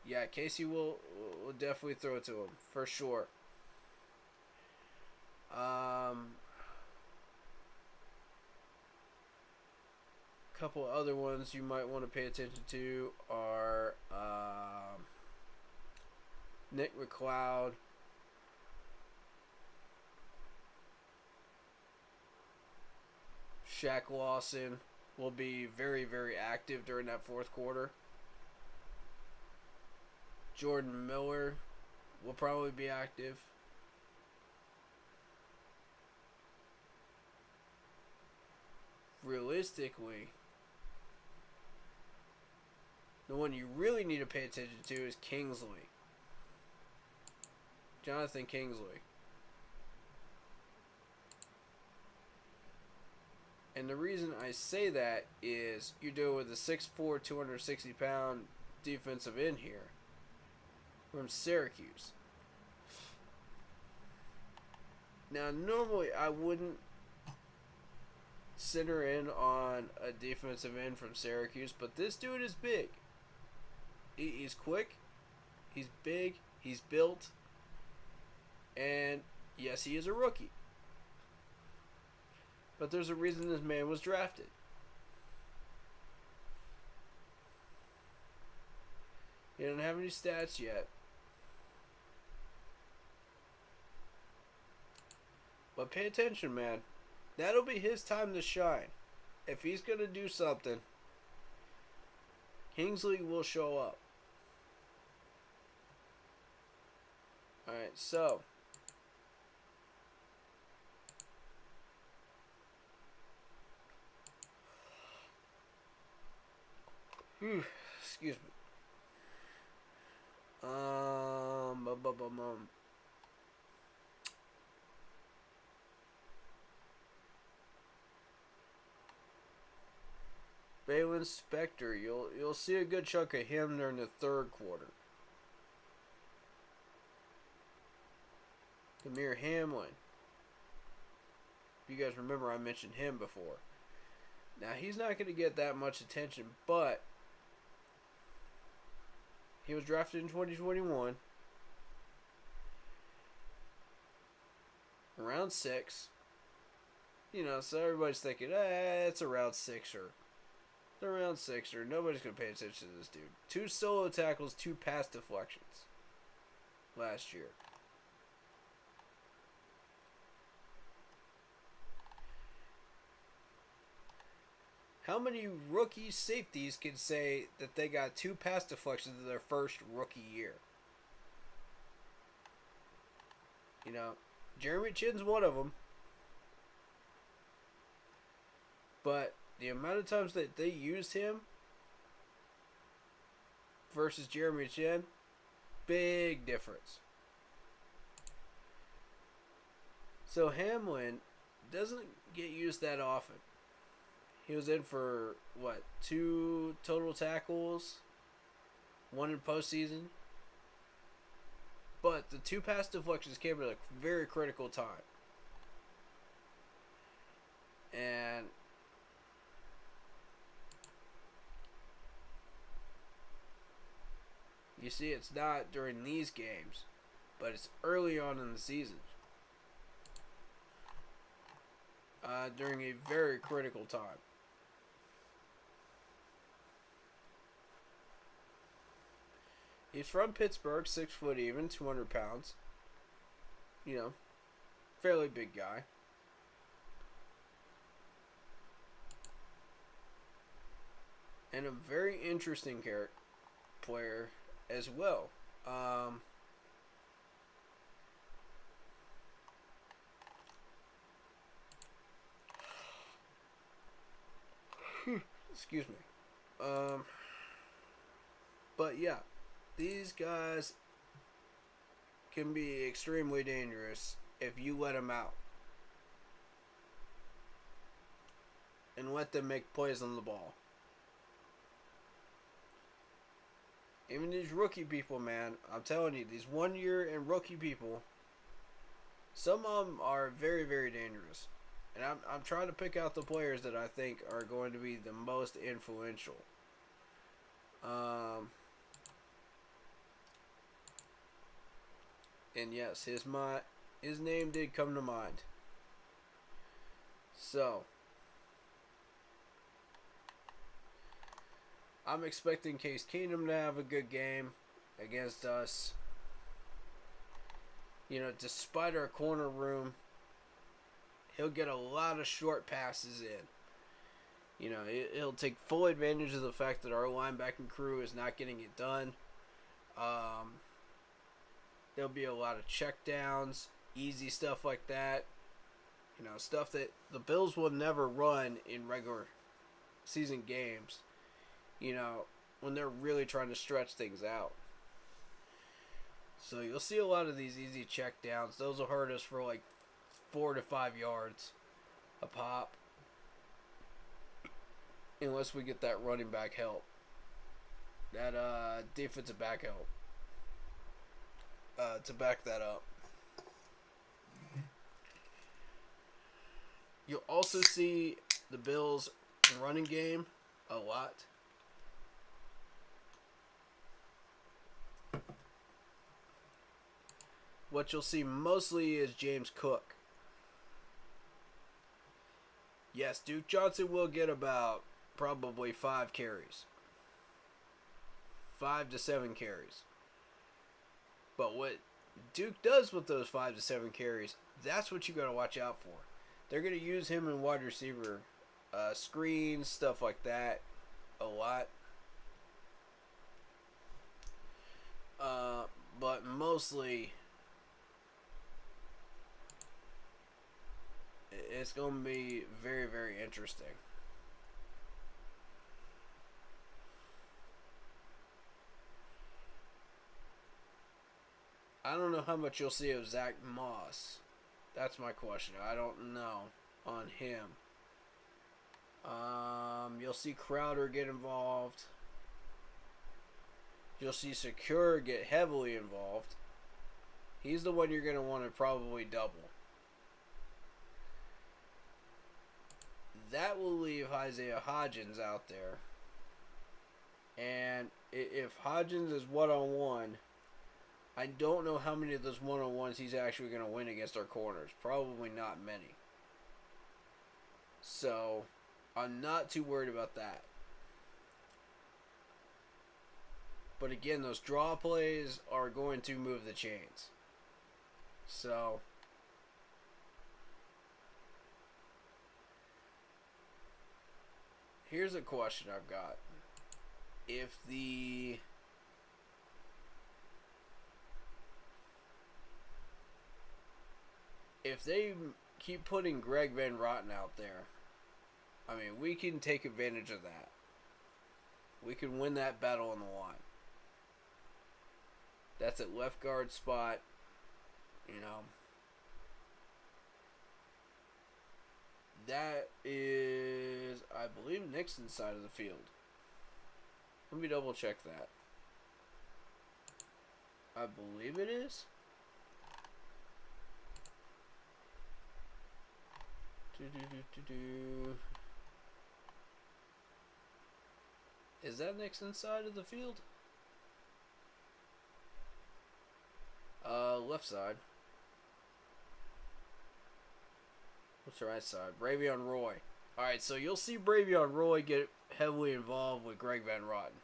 Yeah, Casey will definitely throw it to him for sure. Couple other ones you might want to pay attention to are Nick Mccloud, Shaq Lawson will be very, very active during that fourth quarter. Jordan Miller will probably be active. Realistically, the one you really need to pay attention to is Kingsley. Jonathan Kingsley. And the reason I say that is you're dealing with a 6'4", 260-pound defensive end here from Syracuse. Now, normally I wouldn't center in on a defensive end from Syracuse, but this dude is big. He's quick, he's big, he's built, and yes, he is a rookie. But there's a reason this man was drafted. He doesn't have any stats yet. But pay attention, man. That'll be his time to shine. If he's going to do something, Kingsley will show up. Alright, so. Excuse me. Balin Spector, you'll see a good chunk of him during the third quarter. Amir Hamlin. If you guys remember, I mentioned him before. Now, he's not going to get that much attention, but he was drafted in 2021. Round 6. You know, so everybody's thinking, it's a round 6er. It's a round 6er. Nobody's going to pay attention to this dude. 2 solo tackles, 2 pass deflections last year. How many rookie safeties can say that they got 2 pass deflections in their first rookie year? You know, Jeremy Chinn's one of them. But the amount of times that they used him versus Jeremy Chinn, big difference. So Hamlin doesn't get used that often. He was in for, 2 total tackles, 1 in postseason. But the 2 pass deflections came at a very critical time. And you see, it's not during these games, but it's early on in the season. During a very critical time. He's from Pittsburgh, 6 foot even, 200 pounds. You know, fairly big guy. And a very interesting player as well. Excuse me. But yeah, these guys can be extremely dangerous if you let them out and let them make plays on the ball. Even these rookie people, man, I'm telling you, these 1 year and rookie people, some of them are very, very dangerous. And I'm trying to pick out the players that I think are going to be the most influential. And yes, his name did come to mind. So, I'm expecting Case Keenum to have a good game against us. You know, despite our corner room, he'll get a lot of short passes in. You know, he'll take full advantage of the fact that our linebacking crew is not getting it done. There'll be a lot of checkdowns, easy stuff like that. You know, stuff that the Bills will never run in regular season games. You know, when they're really trying to stretch things out. So you'll see a lot of these easy checkdowns. Those will hurt us for like 4 to 5 yards a pop. Unless we get that running back help. That defensive back help. To back that up. You'll also see the Bills' running game a lot. What you'll see mostly is James Cook. Yes, Duke Johnson will get about probably 5 carries. 5 to 7 carries. But what Duke does with those 5 to 7 carries, that's what you got to watch out for. They're going to use him in wide receiver screens, stuff like that, a lot. But mostly, it's going to be very, very interesting. I don't know how much you'll see of Zach Moss. That's my question. I don't know on him. You'll see Crowder get involved. You'll see Secure get heavily involved. He's the one you're going to want to probably double. That will leave Isaiah Hodgins out there. And if Hodgins is one-on-one, I don't know how many of those one-on-ones he's actually going to win against our corners. Probably not many. So, I'm not too worried about that. But again, those draw plays are going to move the chains. So, here's a question I've got. If they keep putting Greg Van Roten out there, I mean, we can take advantage of that. We can win that battle on the line. That's at left guard spot, you know. That is, I believe, Nixon's side of the field. Let me double check that. I believe it is. Is that Nixon's side of the field? Left side. What's the right side? Bravion Roy. Alright, so you'll see Bravion Roy get heavily involved with Greg Van Roten.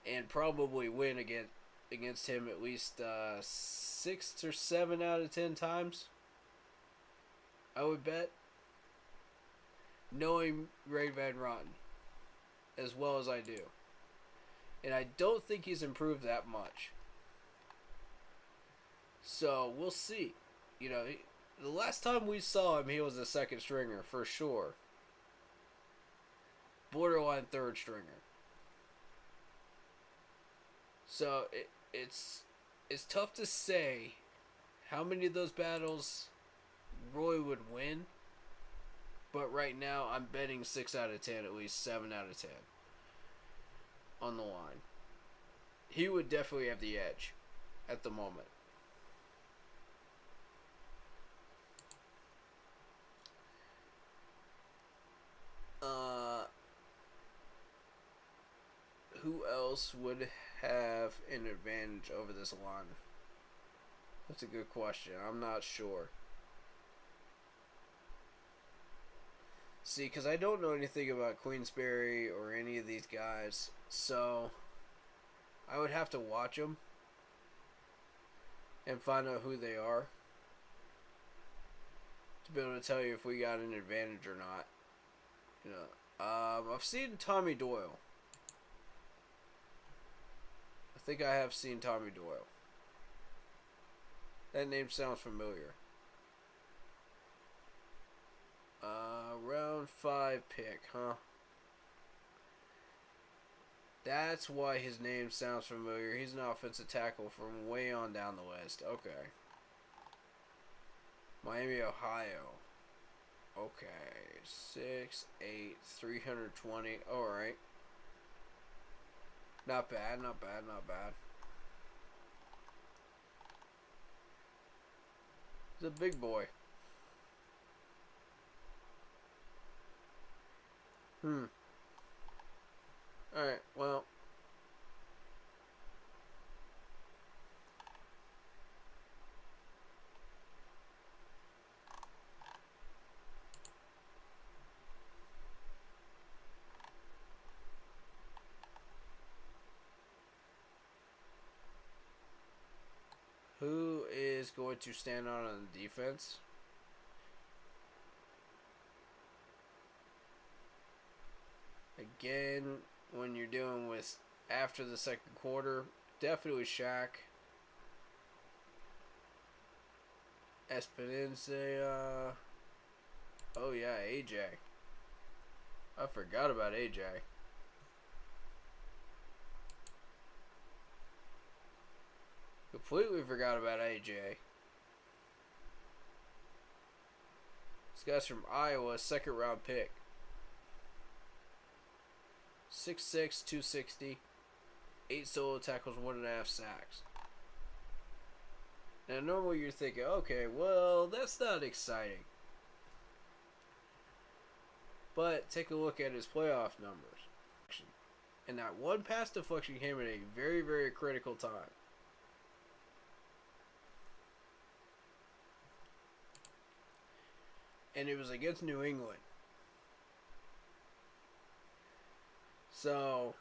and probably win against him at least 6 or 7 out of 10 times. I would bet. Knowing Ray Van Rotten as well as I do. And I don't think he's improved that much. So, we'll see. You know, the last time we saw him, he was a second stringer for sure. Borderline third stringer. So, it's tough to say how many of those battles Roy would win. But right now, I'm betting 6 out of 10, at least 7 out of 10 on the line. He would definitely have the edge at the moment. Who else would have an advantage over this line? That's a good question. I'm not sure. See, because I don't know anything about Queensberry or any of these guys, so I would have to watch them and find out who they are to be able to tell you if we got an advantage or not. You know, I've seen Tommy Doyle. I think I have seen Tommy Doyle. That name sounds familiar. Round 5 pick, huh? That's why his name sounds familiar. He's an offensive tackle from way on down the list. Okay. Miami, Ohio. Okay. 6'8", 320. Alright. Not bad, not bad, not bad. He's a big boy. Alright, well. Who is going to stand out on the defense? Again, when you're dealing with after the second quarter, definitely Shaq. Espinenza. Oh yeah, AJ. I forgot about AJ. Completely forgot about AJ. This guy's from Iowa, second round pick. 6'6", 260, 8 solo tackles, 1.5 sacks. Now, normally you're thinking, okay, well, that's not exciting. But take a look at his playoff numbers. And that one pass deflection came at a very, very critical time. And it was against New England. So,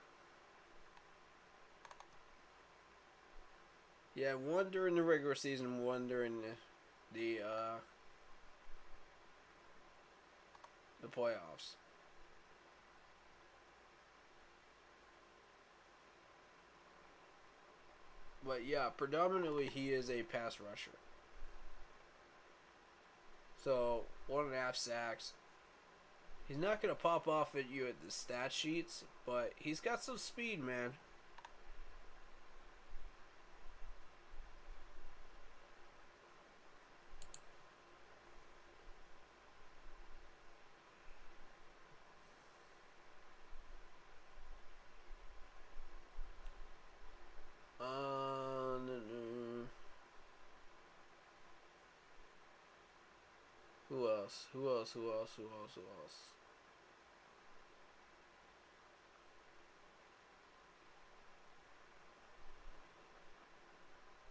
yeah, one during the regular season, one during the playoffs. But yeah, predominantly he is a pass rusher. So, 1.5 sacks. He's not going to pop off at you at the stat sheets, but he's got some speed, man. Who else? Who else? Who else? Who else? Who else?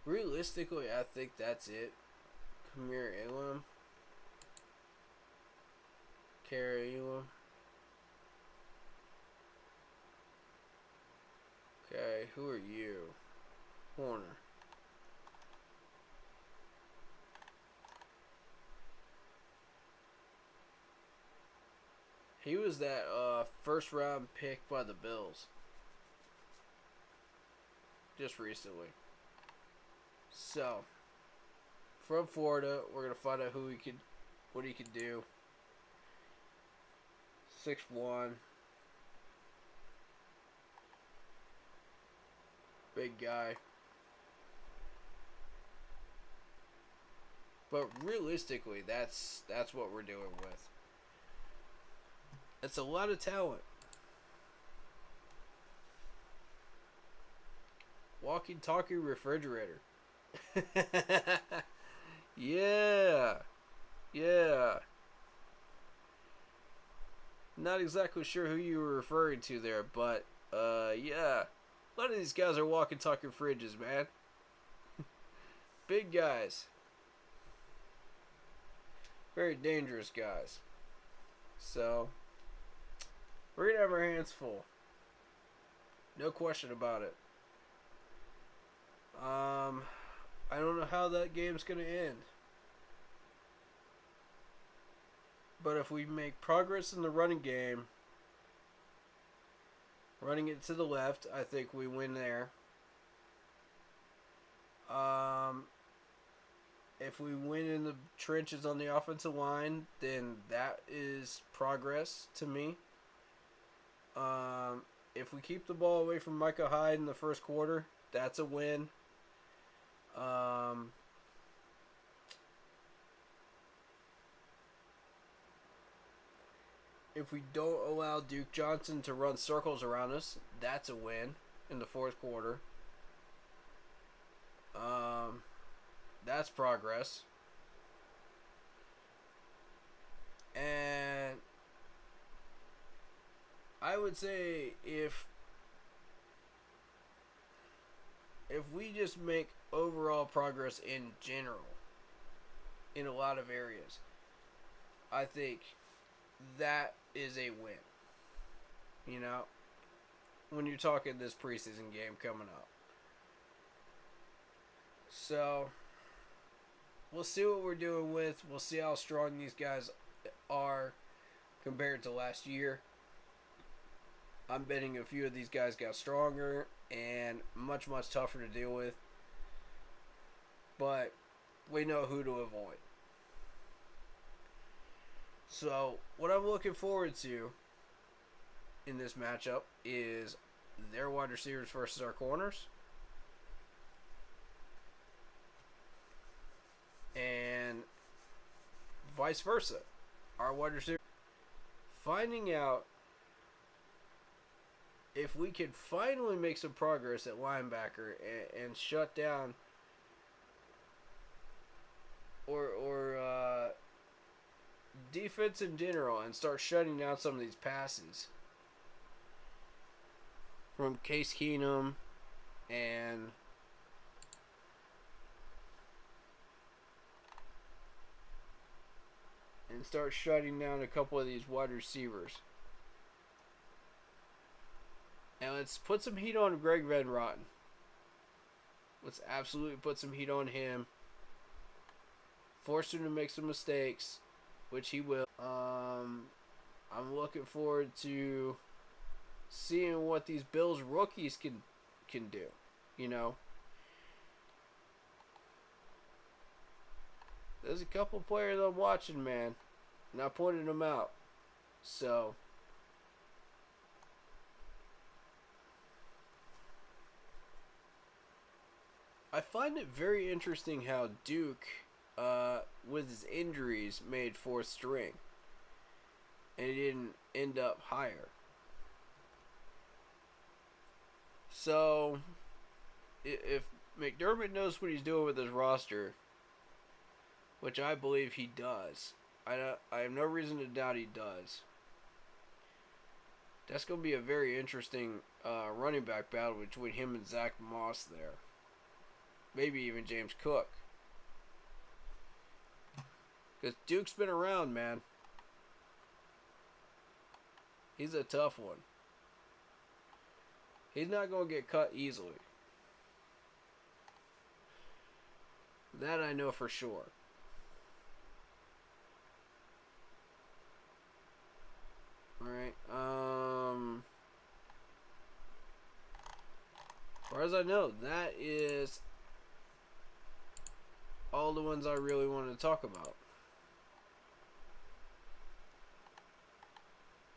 Realistically, I think that's it. Amir Hamlin. Carry Elam. Okay. Who are you? Horner. He was that first round pick by the Bills. Just recently. So, from Florida, we're going to find out what he could do. 6'1". Big guy. But realistically, that's what we're dealing with. It's a lot of talent. Walking, talking refrigerator. Yeah. Not exactly sure who you were referring to there, but yeah. A lot of these guys are walking, talking fridges, man. Big guys. Very dangerous guys. So, we're going to have our hands full. No question about it. I don't know how that game's going to end. But if we make progress in the running game, running it to the left, I think we win there. If we win in the trenches on the offensive line, then that is progress to me. If we keep the ball away from Micah Hyde in the first quarter, that's a win. If we don't allow Duke Johnson to run circles around us, that's a win in the fourth quarter. That's progress. And I would say if we just make overall progress in general in a lot of areas, I think that is a win. You know, when you're talking this preseason game coming up. So, we'll see what we're doing with. We'll see how strong these guys are compared to last year. I'm betting a few of these guys got stronger and much, much tougher to deal with. But we know who to avoid. So, what I'm looking forward to in this matchup is their wide receivers versus our corners. And vice versa. Our wide receiver. Finding out if we can finally make some progress at linebacker and shut down or defense in general and start shutting down some of these passes from Case Keenum and start shutting down a couple of these wide receivers. And let's put some heat on Greg Van Roten. Let's absolutely put some heat on him. Force him to make some mistakes, which he will. I'm looking forward to seeing what these Bills rookies can do. You know, there's a couple players I'm watching, man, and I pointed them out. So, I find it very interesting how Duke, with his injuries, made fourth string. And he didn't end up higher. So, if McDermott knows what he's doing with his roster, which I believe he does, I have no reason to doubt he does, that's going to be a very interesting running back battle between him and Zach Moss there. Maybe even James Cook. Because Duke's been around, man. He's a tough one. He's not going to get cut easily. That I know for sure. Alright, as far as I know, that is all the ones I really wanted to talk about.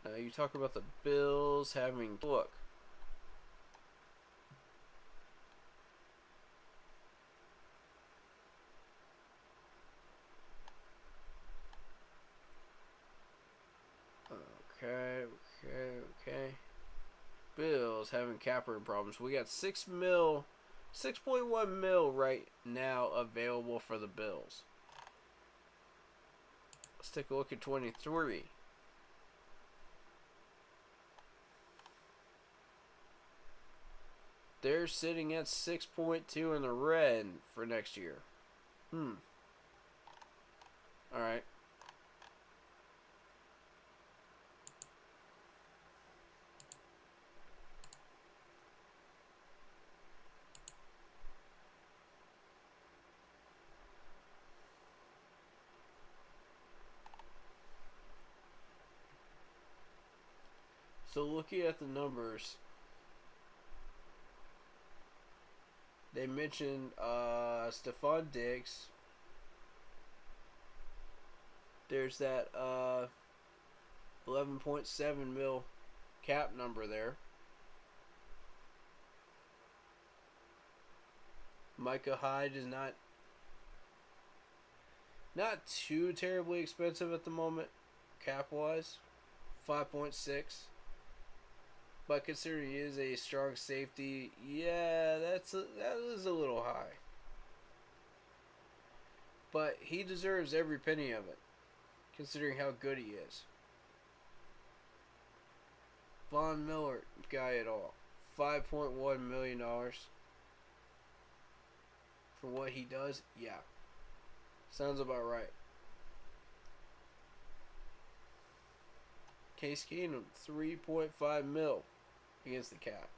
Now you talk about the Bills having, look. Okay. Bills having cap room problems. We got 6.1 mil right now available for the Bills. Let's take a look at 23. They're sitting at 6.2 in the red for next year. Alright. So looking at the numbers, they mentioned Stephon Diggs. There's that 11.7 mil cap number there. Micah Hyde is not too terribly expensive at the moment, cap wise, 5.6. But considering he is a strong safety, yeah, that is a little high. But he deserves every penny of it, considering how good he is. Von Miller, guy at all, $5.1 million for what he does. Yeah, sounds about right. Case Keenum, 3.5 mil against the cap.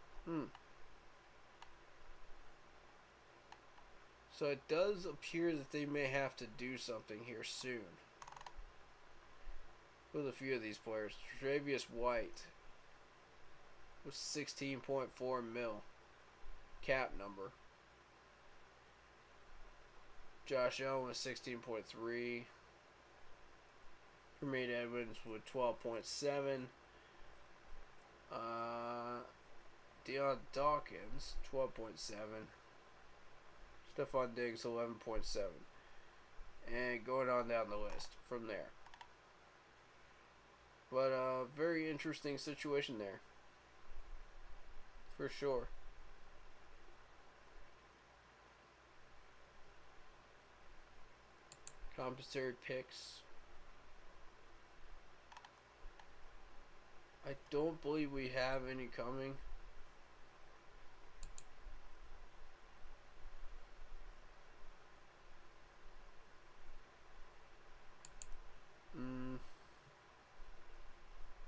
So it does appear that they may have to do something here soon with a few of these players. Tre'Davious White with 16.4 mil cap number. Josh Allen with 16.3. Jermaine Edmonds with 12.7. Dawkins 12.7. Stephon Diggs 11.7. And going on down the list from there. But very interesting situation there. For sure. Compensatory picks. I don't believe we have any coming.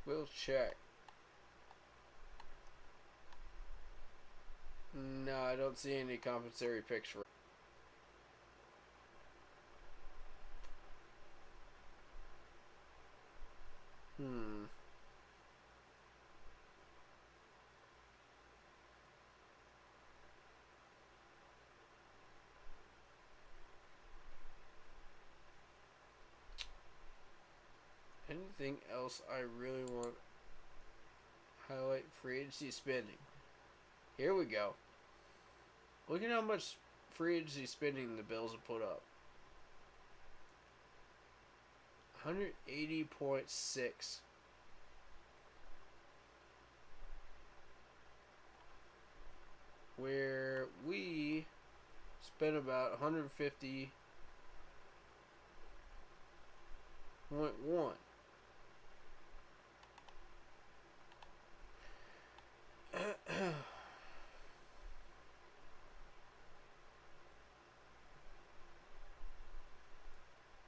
We'll check. No, I don't see any compensatory picks for. Anything else I really want to highlight? Free agency spending. Here we go. Look at how much free agency spending the Bills have put up. 180.6. Where we spent about 150.1.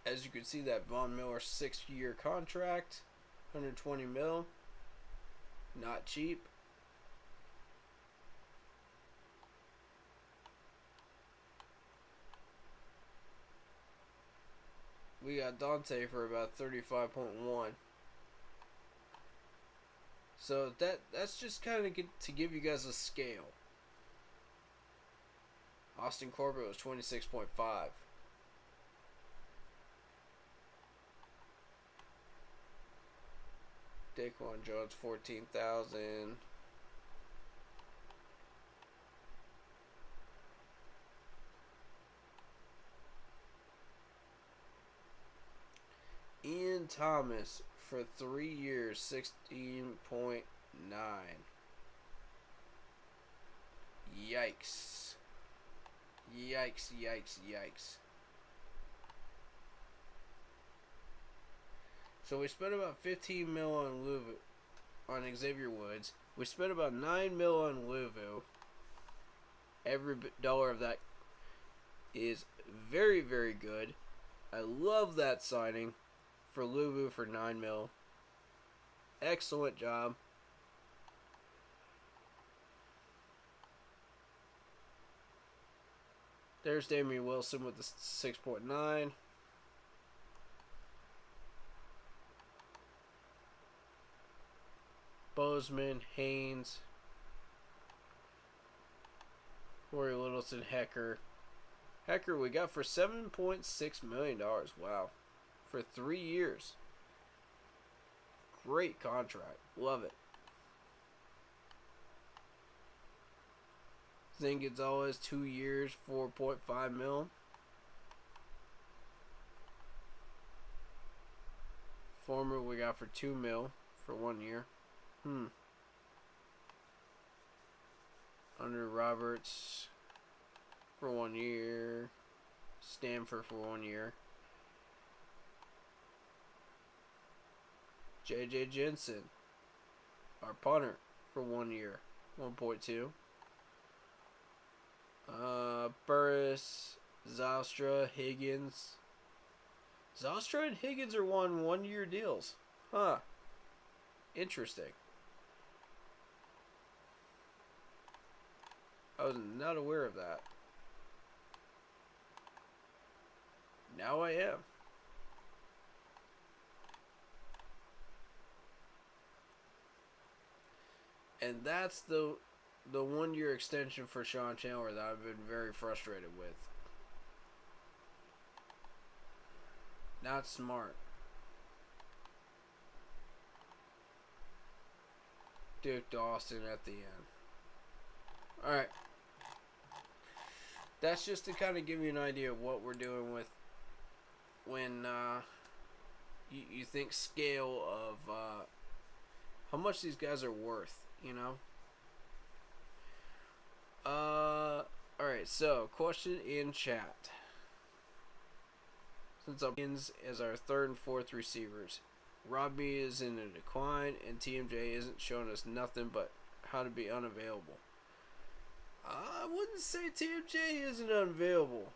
As you can see, that Von Miller 6-year contract, 120 mil, not cheap. we got Dante for about 35.1. So that's just kind of to give you guys a scale. Austin Corbett was 26.5. Daquan Jones 14,000. Ian Thomas for 3 years, 16.9. Yikes. Yikes, yikes, yikes. So we spent about 15 mil on Xavier Woods. We spent about 9 mil on Luvu. Every dollar of that is very, very good. I love that signing for Luvu for 9 mil. Excellent job. There's Damian Wilson with the 6.9. Bozeman, Haynes, Corey Littleton, Hecker. Hecker we got for $7.6 million. Wow. For 3 years. Great contract. Love it. Zane Gonzalez, 2 years, 4.5 mil. Former we got for 2 mil for 1 year. Under Roberts for 1 year. Stanford for 1 year. J.J. Jensen, our punter, for 1 year, 1.2. Burris, Zostra, Higgins. Zostra and Higgins are on 1 year deals. Huh. Interesting. I was not aware of that. Now I am. And that's the 1 year extension for Sean Chandler that I've been very frustrated with. Not smart. Duke Dawson at the end. Alright. That's just to kind of give you an idea of what we're doing with when you think scale of how much these guys are worth, you know? Alright, so question in chat. Since Higgins is our third and fourth receivers, Robbie is in a decline, and TMJ isn't showing us nothing but how to be unavailable. I wouldn't say TMJ isn't unavailable.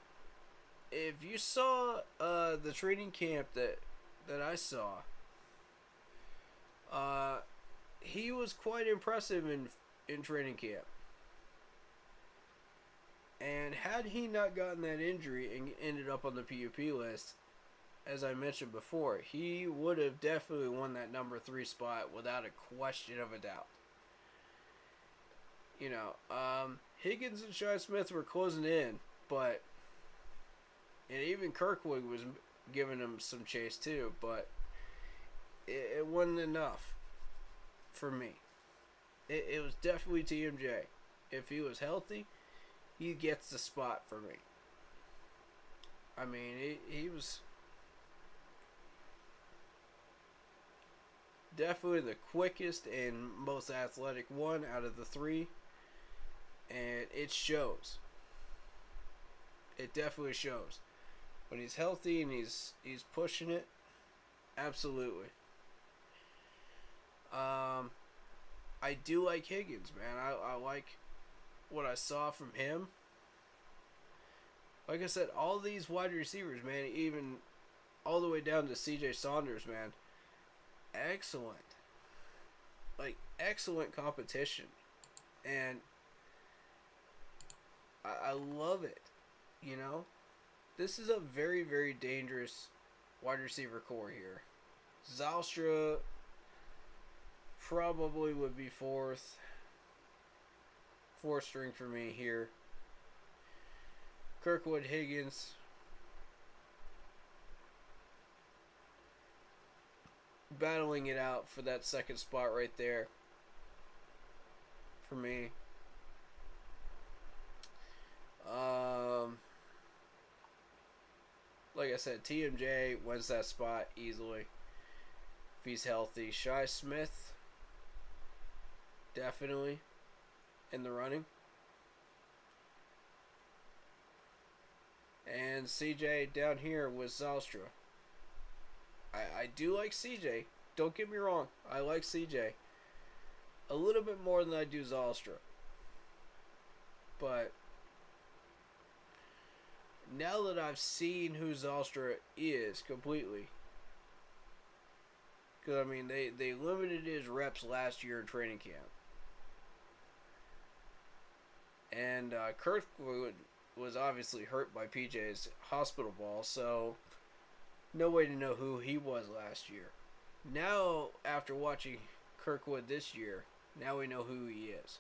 If you saw the training camp that I saw, he was quite impressive in training camp. And had he not gotten that injury and ended up on the PUP list, as I mentioned before, he would have definitely won that number 3 spot without a question of a doubt. You know, Higgins and Shi Smith were closing in, but and even Kirkwood was giving him some chase too, but it wasn't enough for me. It was definitely TMJ. If he was healthy, he gets the spot for me. I mean, he was definitely the quickest and most athletic one out of the 3. And it shows. It definitely shows. When he's healthy and he's pushing it, absolutely. I do like Higgins, man. I like what I saw from him. Like I said, all these wide receivers, man, even all the way down to CJ Saunders, man, excellent. Like, excellent competition. And I love it, you know? This is a very, very dangerous wide receiver core here. Zylstra probably would be fourth string for me here. Kirkwood, Higgins. Battling it out for that second spot right there for me. Like I said, TMJ wins that spot easily if he's healthy. Shi Smith, definitely in the running. And CJ down here with Zylstra. I do like CJ. Don't get me wrong. I like CJ a little bit more than I do Zylstra. But now that I've seen who Zylstra is completely, because I mean they limited his reps last year in training camp, and Kirkwood was obviously hurt by PJ's hospital ball, so no way to know who he was last year. Now, after watching Kirkwood this year, now we know who he is.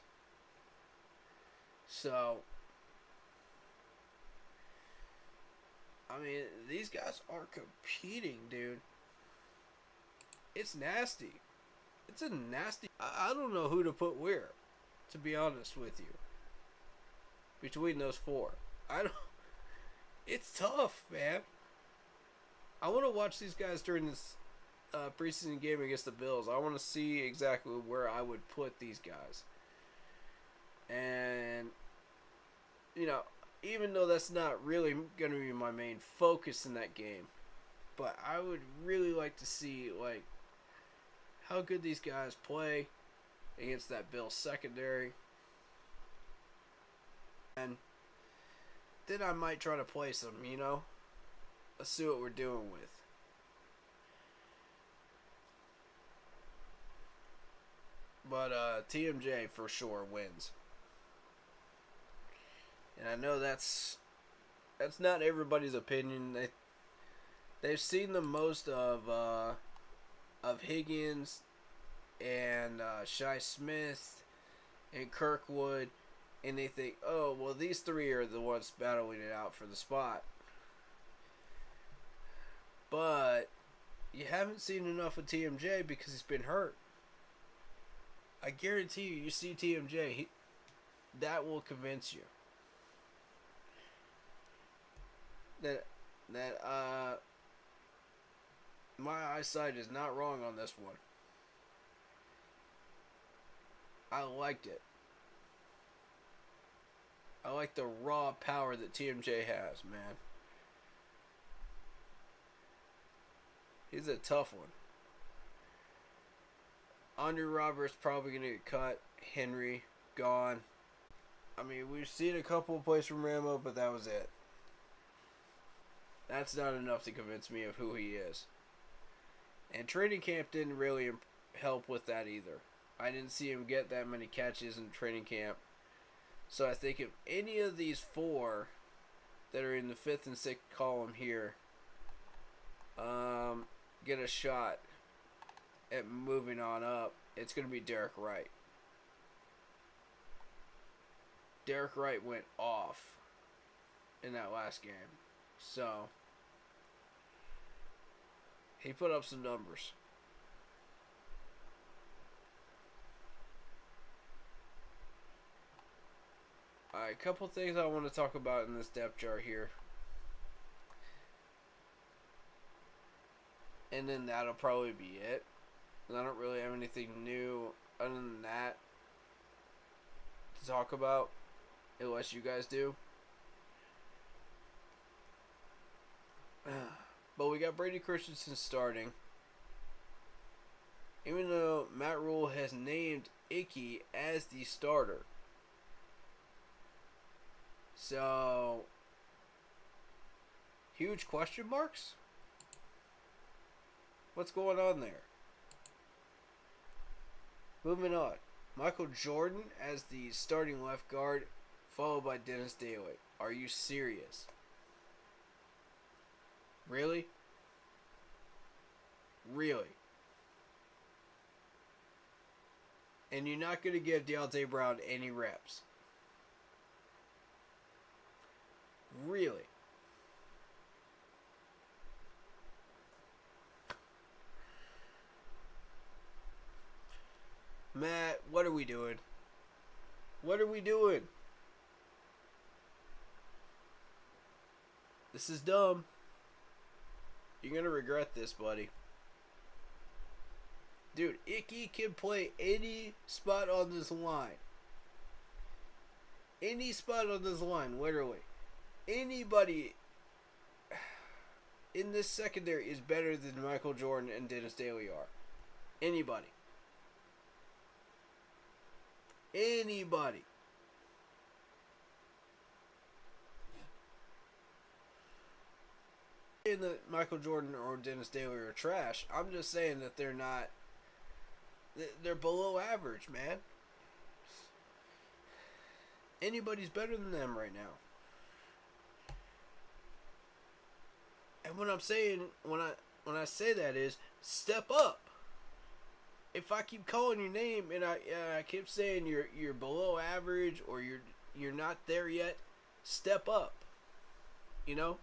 So, I mean, these guys are competing, dude. It's nasty. It's a nasty... I don't know who to put where, to be honest with you. Between those four. I don't... It's tough, man. I want to watch these guys during this preseason game against the Bills. I want to see exactly where I would put these guys. And, you know, even though that's not really going to be my main focus in that game, but I would really like to see, like, how good these guys play against that Bills secondary. And then I might try to place them, you know? Let's see what we're doing with. But TMJ for sure wins. And I know that's not everybody's opinion. They've seen the most of Higgins and Shi Smith and Kirkwood, and they think, oh, well, these three are the ones battling it out for the spot. But you haven't seen enough of TMJ because he's been hurt. I guarantee you see TMJ, that will convince you that my eyesight is not wrong on this one. I liked it. I like the raw power that TMJ has, man. He's a tough one. Andre Roberts probably going to get cut. Henry, gone. I mean, we've seen a couple of plays from Rambo, but that was it. That's not enough to convince me of who he is. And training camp didn't really help with that either. I didn't see him get that many catches in training camp. So I think if any of these four that are in the 5th and 6th column here get a shot at moving on up, it's going to be Derek Wright. Derek Wright went off in that last game. So he put up some numbers. Alright, a couple things I want to talk about in this depth chart here. And then that'll probably be it. And I don't really have anything new other than that to talk about, unless you guys do. But we got Brady Christensen starting. Even though Matt Rule has named Icky as the starter. So, huge question marks? What's going on there? Moving on. Michael Jordan as the starting left guard, followed by Dennis Daly. Are you serious? Really? Really. And you're not going to give Deontay Brown any reps. Really. Matt, what are we doing? What are we doing? This is dumb. You're going to regret this, buddy. Dude, Icky can play any spot on this line. Any spot on this line, literally. Anybody in this secondary is better than Michael Jordan and Dennis Daly are. Anybody. Anybody. Saying that Michael Jordan or Dennis Daly are trash. I'm just saying that they're not. They're below average, man. Anybody's better than them right now. And what I'm saying when I say that is step up. If I keep calling your name and I keep saying you're below average or you're not there yet, step up. You know?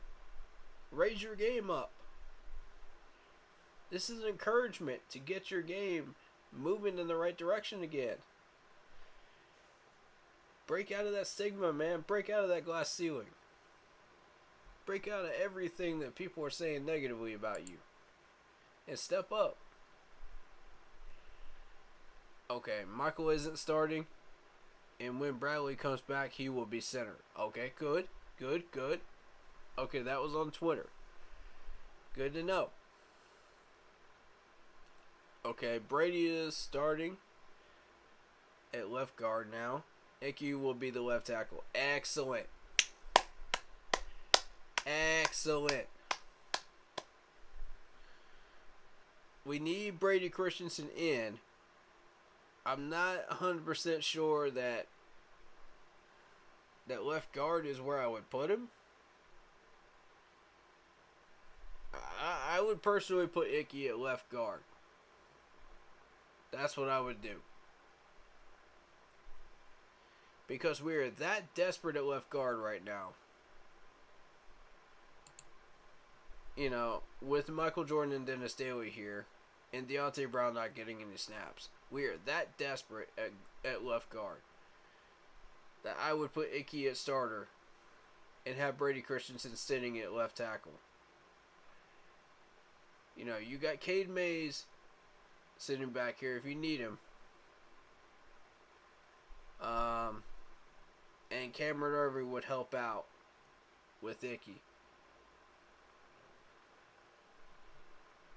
Raise your game up. This is an encouragement to get your game moving in the right direction again. Break out of that stigma, man. Break out of that glass ceiling. Break out of everything that people are saying negatively about you. And step up. Okay, Michael isn't starting. And when Bradley comes back, he will be center. Okay, good. Okay, that was on Twitter. Good to know. Okay, Brady is starting at left guard now. Icky will be the left tackle. Excellent. Excellent. We need Brady Christensen in. I'm not 100% sure that left guard is where I would put him. I would personally put Icky at left guard. That's what I would do. Because we are that desperate at left guard right now. You know, with Michael Jordan and Dennis Daly here, and Deontay Brown not getting any snaps. We are that desperate at left guard that I would put Icky at starter and have Brady Christensen sitting at left tackle. You know, you got Cade Mays sitting back here if you need him. And Cameron Irving would help out with Icky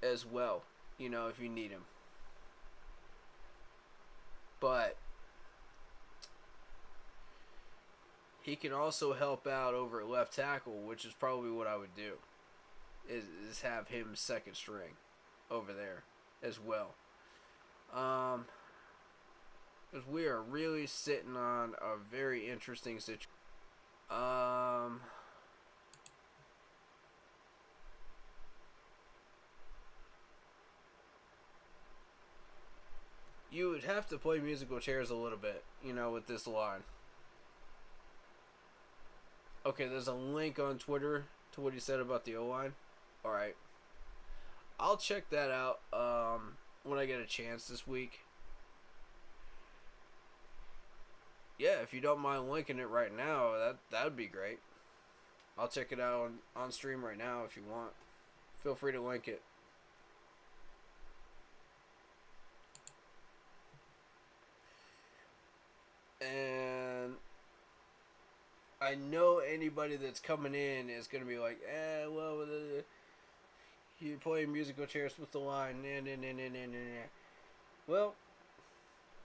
as well, you know, if you need him. But he can also help out over at left tackle, which is probably what I would do, is have him second string over there as well. Because we are really sitting on a very interesting situation. You would have to play musical chairs a little bit, you know, with this line. Okay, there's a link on Twitter to what he said about the O-line. Alright. I'll check that out when I get a chance this week. Yeah, if you don't mind linking it right now, that would be great. I'll check it out on stream right now if you want. Feel free to link it. And I know anybody that's coming in is going to be like, well, you're playing musical chairs with the line. Nah. Well,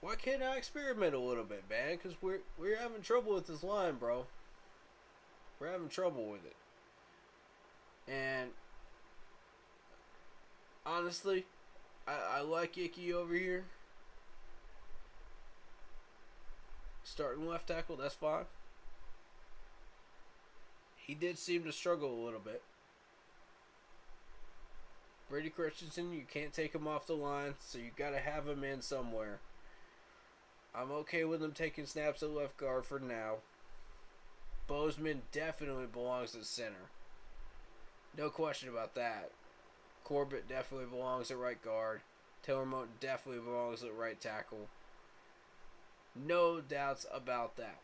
why can't I experiment a little bit, man? Because we're having trouble with this line, bro. We're having trouble with it. And honestly, I like Icky over here. Starting left tackle, that's fine. He did seem to struggle a little bit. Brady Christensen, you can't take him off the line, so you got to have him in somewhere. I'm okay with him taking snaps at left guard for now. Bozeman definitely belongs at center. No question about that. Corbett definitely belongs at right guard. Taylor Moton definitely belongs at right tackle. No doubts about that.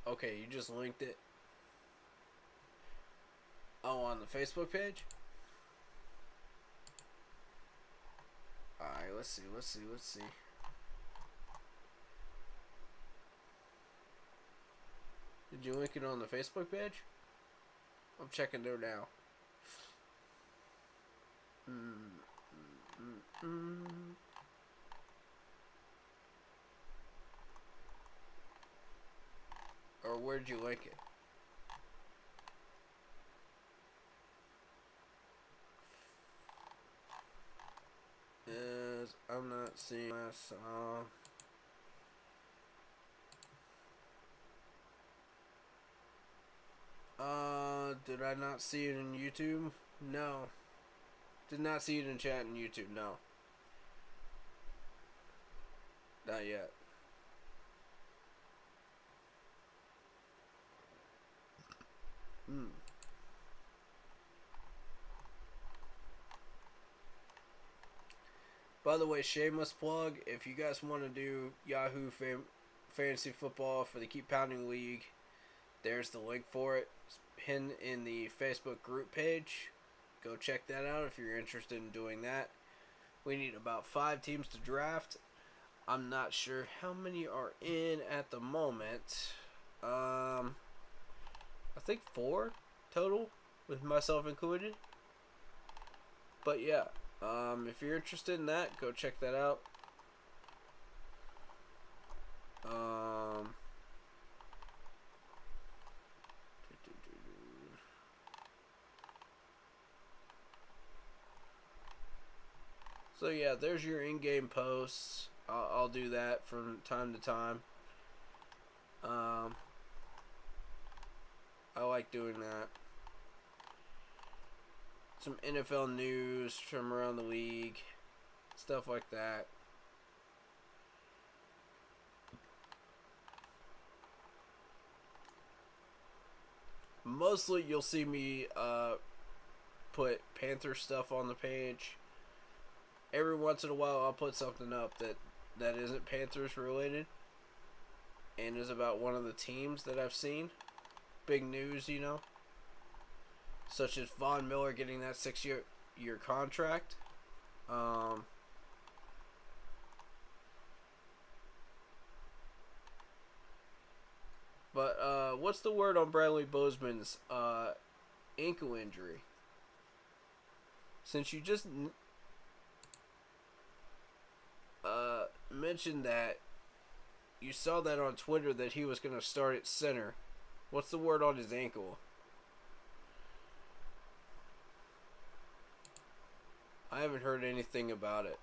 Okay, you just linked it. Oh, on the Facebook page? Alright, let's see. Did you link it on the Facebook page? I'm checking there now. Or where'd you link it? I'm not seeing my song. Did I not see it in YouTube? No. Did not see it in chat in YouTube, no. Not yet. By the way, shameless plug, if you guys want to do Yahoo Fantasy Football for the Keep Pounding League, there's the link for it. It's pinned in the Facebook group page. Go check that out if you're interested in doing that. We need about 5 teams to draft. I'm not sure how many are in at the moment. I think 4 total, with myself included. But yeah, if you're interested in that, go check that out. So yeah, there's your in-game posts. I'll do that from time to time. I like doing that. Some NFL news from around the league, stuff like that. Mostly you'll see me put Panther stuff on the page. Every once in a while I'll put something up that isn't Panthers related and is about one of the teams that I've seen. Big news, you know. Such as Von Miller getting that 6-year contract. But what's the word on Bradley Bozeman's ankle injury? Since you just mentioned that you saw that on Twitter that he was going to start at center, what's the word on his ankle? I haven't heard anything about it.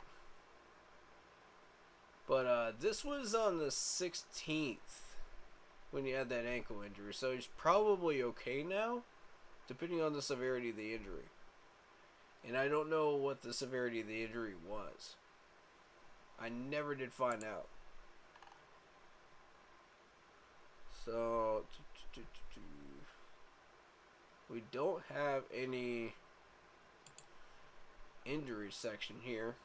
But this was on the 16th when he had that ankle injury. So he's probably okay now, depending on the severity of the injury. And I don't know what the severity of the injury was. I never did find out. So, we don't have any injury section here.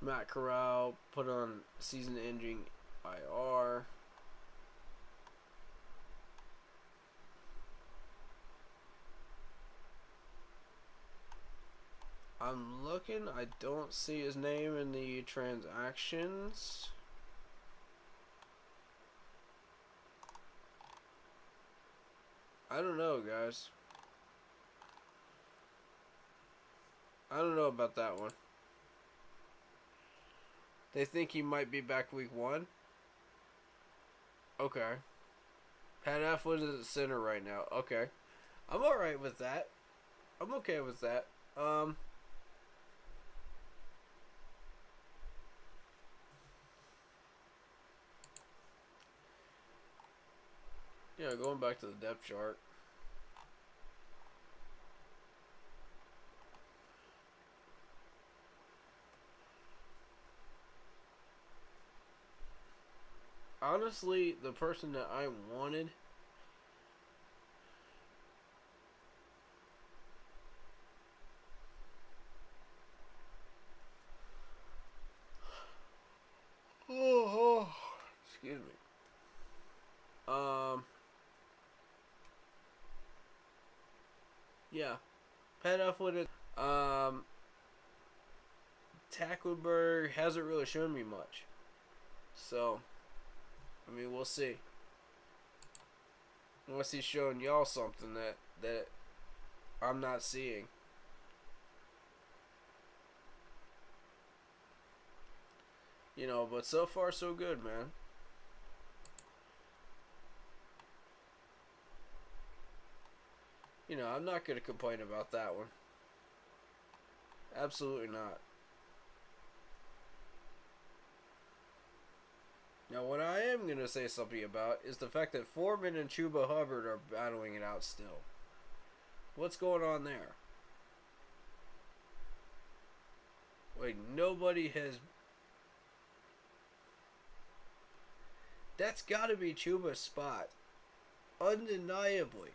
Mccloud put on season-ending IR. I'm looking. I don't see his name in the transactions. I don't know, guys. I don't know about that one. They think he might be back week 1. Okay. Pat Affleck is at center right now. Okay. I'm alright with that. I'm okay with that. Yeah, going back to the depth chart. Honestly, the person that I wanted excuse me. Yeah. Pat Elfwood. Tackleberg hasn't really shown me much. So, I mean, we'll see. Unless he's showing y'all something that I'm not seeing. You know, but so far so good, man. You know, I'm not going to complain about that one. Absolutely not. Now, what I am going to say something about is the fact that Foreman and Chuba Hubbard are battling it out still. What's going on there? Like, nobody has... That's got to be Chuba's spot. Undeniably.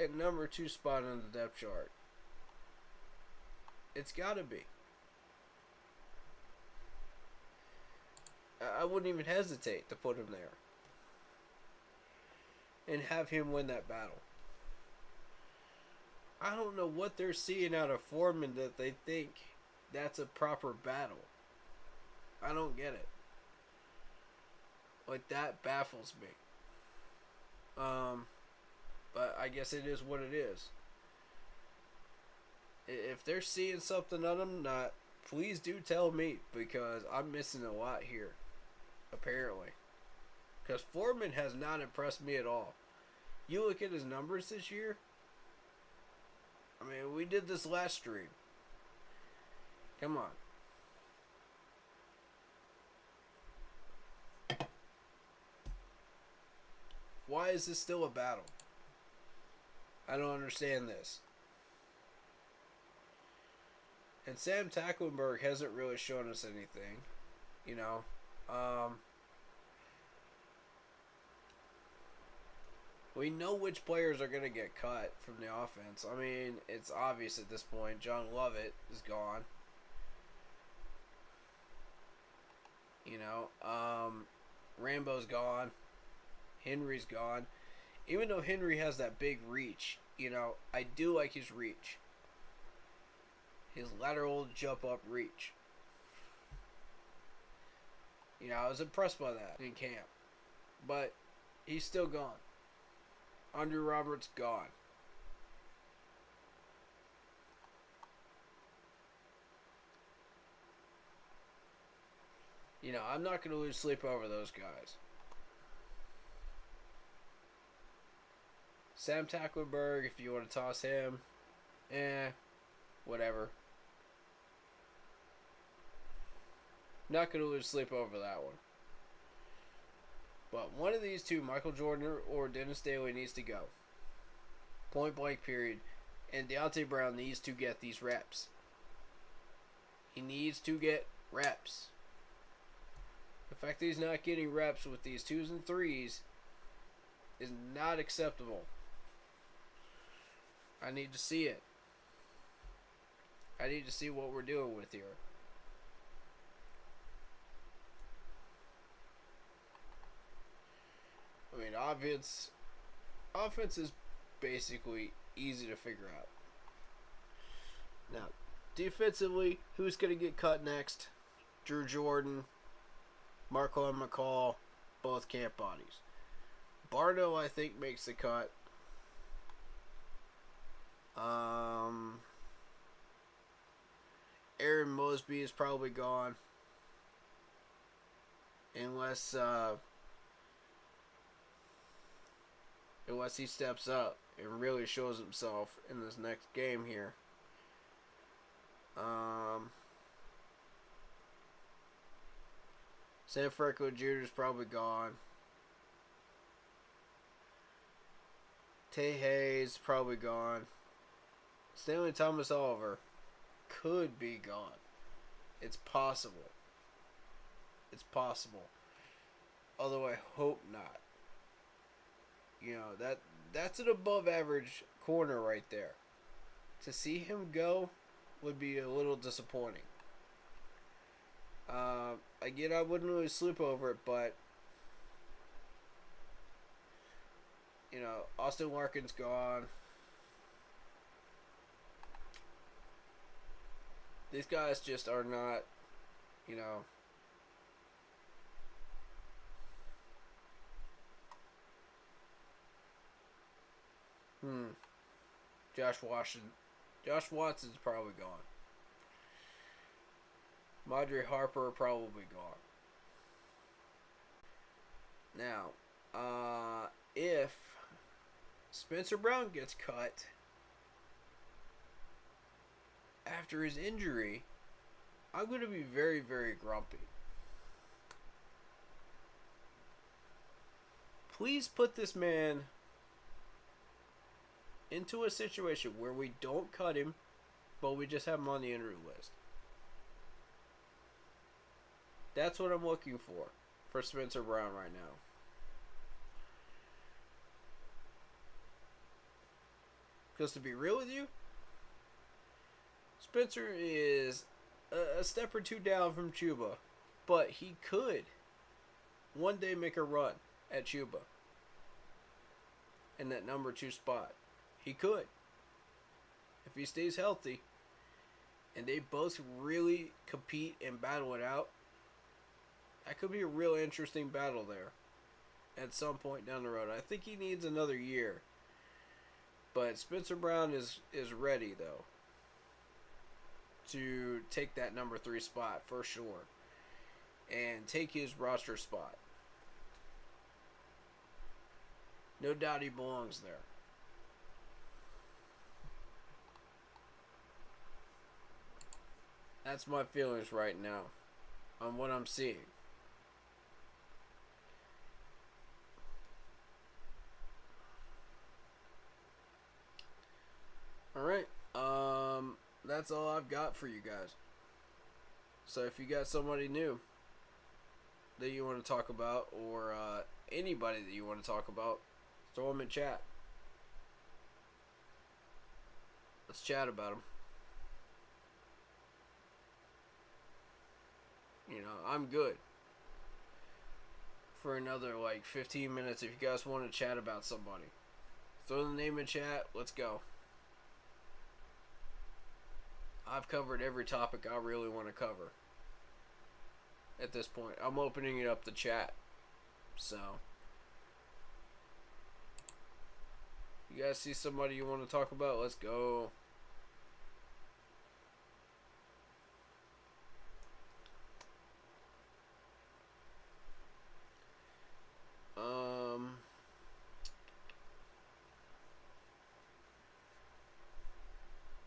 At number 2 spot on the depth chart. It's got to be. I wouldn't even hesitate to put him there. And have him win that battle. I don't know what they're seeing out of Foreman that they think that's a proper battle. I don't get it. Like, that baffles me. But I guess it is what it is. If they're seeing something on them not, please do tell me, because I'm missing a lot here. Apparently. Because Foreman has not impressed me at all. You look at his numbers this year. I mean, we did this last stream. Come on. Why is this still a battle? I don't understand this. And Sam Tacklenberg hasn't really shown us anything. You know. We know which players are going to get cut from the offense. I mean, it's obvious at this point. John Lovett is gone. You know, Rambo's gone. Henry's gone. Even though Henry has that big reach, you know, I do like his reach. His lateral jump up reach. You know, I was impressed by that in camp. But he's still gone. Andrew Roberts gone. You know, I'm not going to lose sleep over those guys. Sam Tackleberg, if you want to toss him, whatever. Not going to lose sleep over that one. But one of these two, Michael Jordan or Dennis Daly, needs to go. Point blank, period. And Deontay Brown needs to get these reps. He needs to get reps. The fact that he's not getting reps with these 2s and 3s is not acceptable. I need to see it. I need to see what we're dealing with here. I mean, offense is basically easy to figure out. Now, defensively, who's going to get cut next? Drew Jordan, Marco and McCall, both camp bodies. Barno, I think, makes the cut. Aaron Mosby is probably gone. Unless he steps up and really shows himself in this next game here. San Francisco Jr. is probably gone. Tay Hayes probably gone. Stanley Thomas Oliver could be gone. It's possible. It's possible. Although I hope not. You know, that's an above average corner right there. To see him go would be a little disappointing. Again, I wouldn't really sleep over it, but you know, Austin Larkin's gone. These guys just are not, you know. Josh Washington. Josh Watson's probably gone. Madre Harper probably gone. Now, if Spencer Brown gets cut after his injury, I'm going to be very, very grumpy. Please put this man into a situation where we don't cut him, but we just have him on the injury list. That's what I'm looking for Spencer Brown right now. Because to be real with you, Spencer is a step or two down from Chuba, but he could one day make a run at Chuba in that number 2 spot. He could. If he stays healthy and they both really compete and battle it out, that could be a real interesting battle there at some point down the road. I think he needs another year. But Spencer Brown is ready, though, to take that number 3 spot for sure and take his roster spot. No doubt he belongs there. That's my feelings right now on what I'm seeing. Alright, that's all I've got for you guys. So if you got somebody new that you want to talk about, or anybody that you want to talk about, throw them in chat. Let's chat about them. You know, I'm good for another like 15 minutes if you guys want to chat about somebody. Throw the name in chat. Let's go. I've covered every topic I really want to cover at this point. I'm opening it up to chat. So, you guys see somebody you want to talk about? Let's go.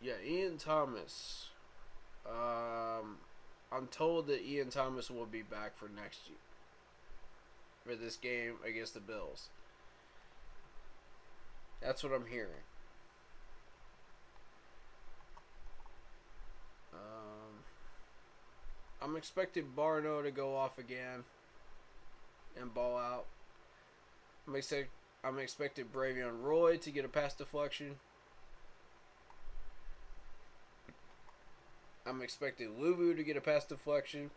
Yeah, Ian Thomas. I'm told that Ian Thomas will be back for next year. For this game against the Bills. That's what I'm hearing. I'm expecting Barno to go off again and ball out. I'm expecting Bravion Roy to get a pass deflection. I'm expecting Luvu to get a pass deflection.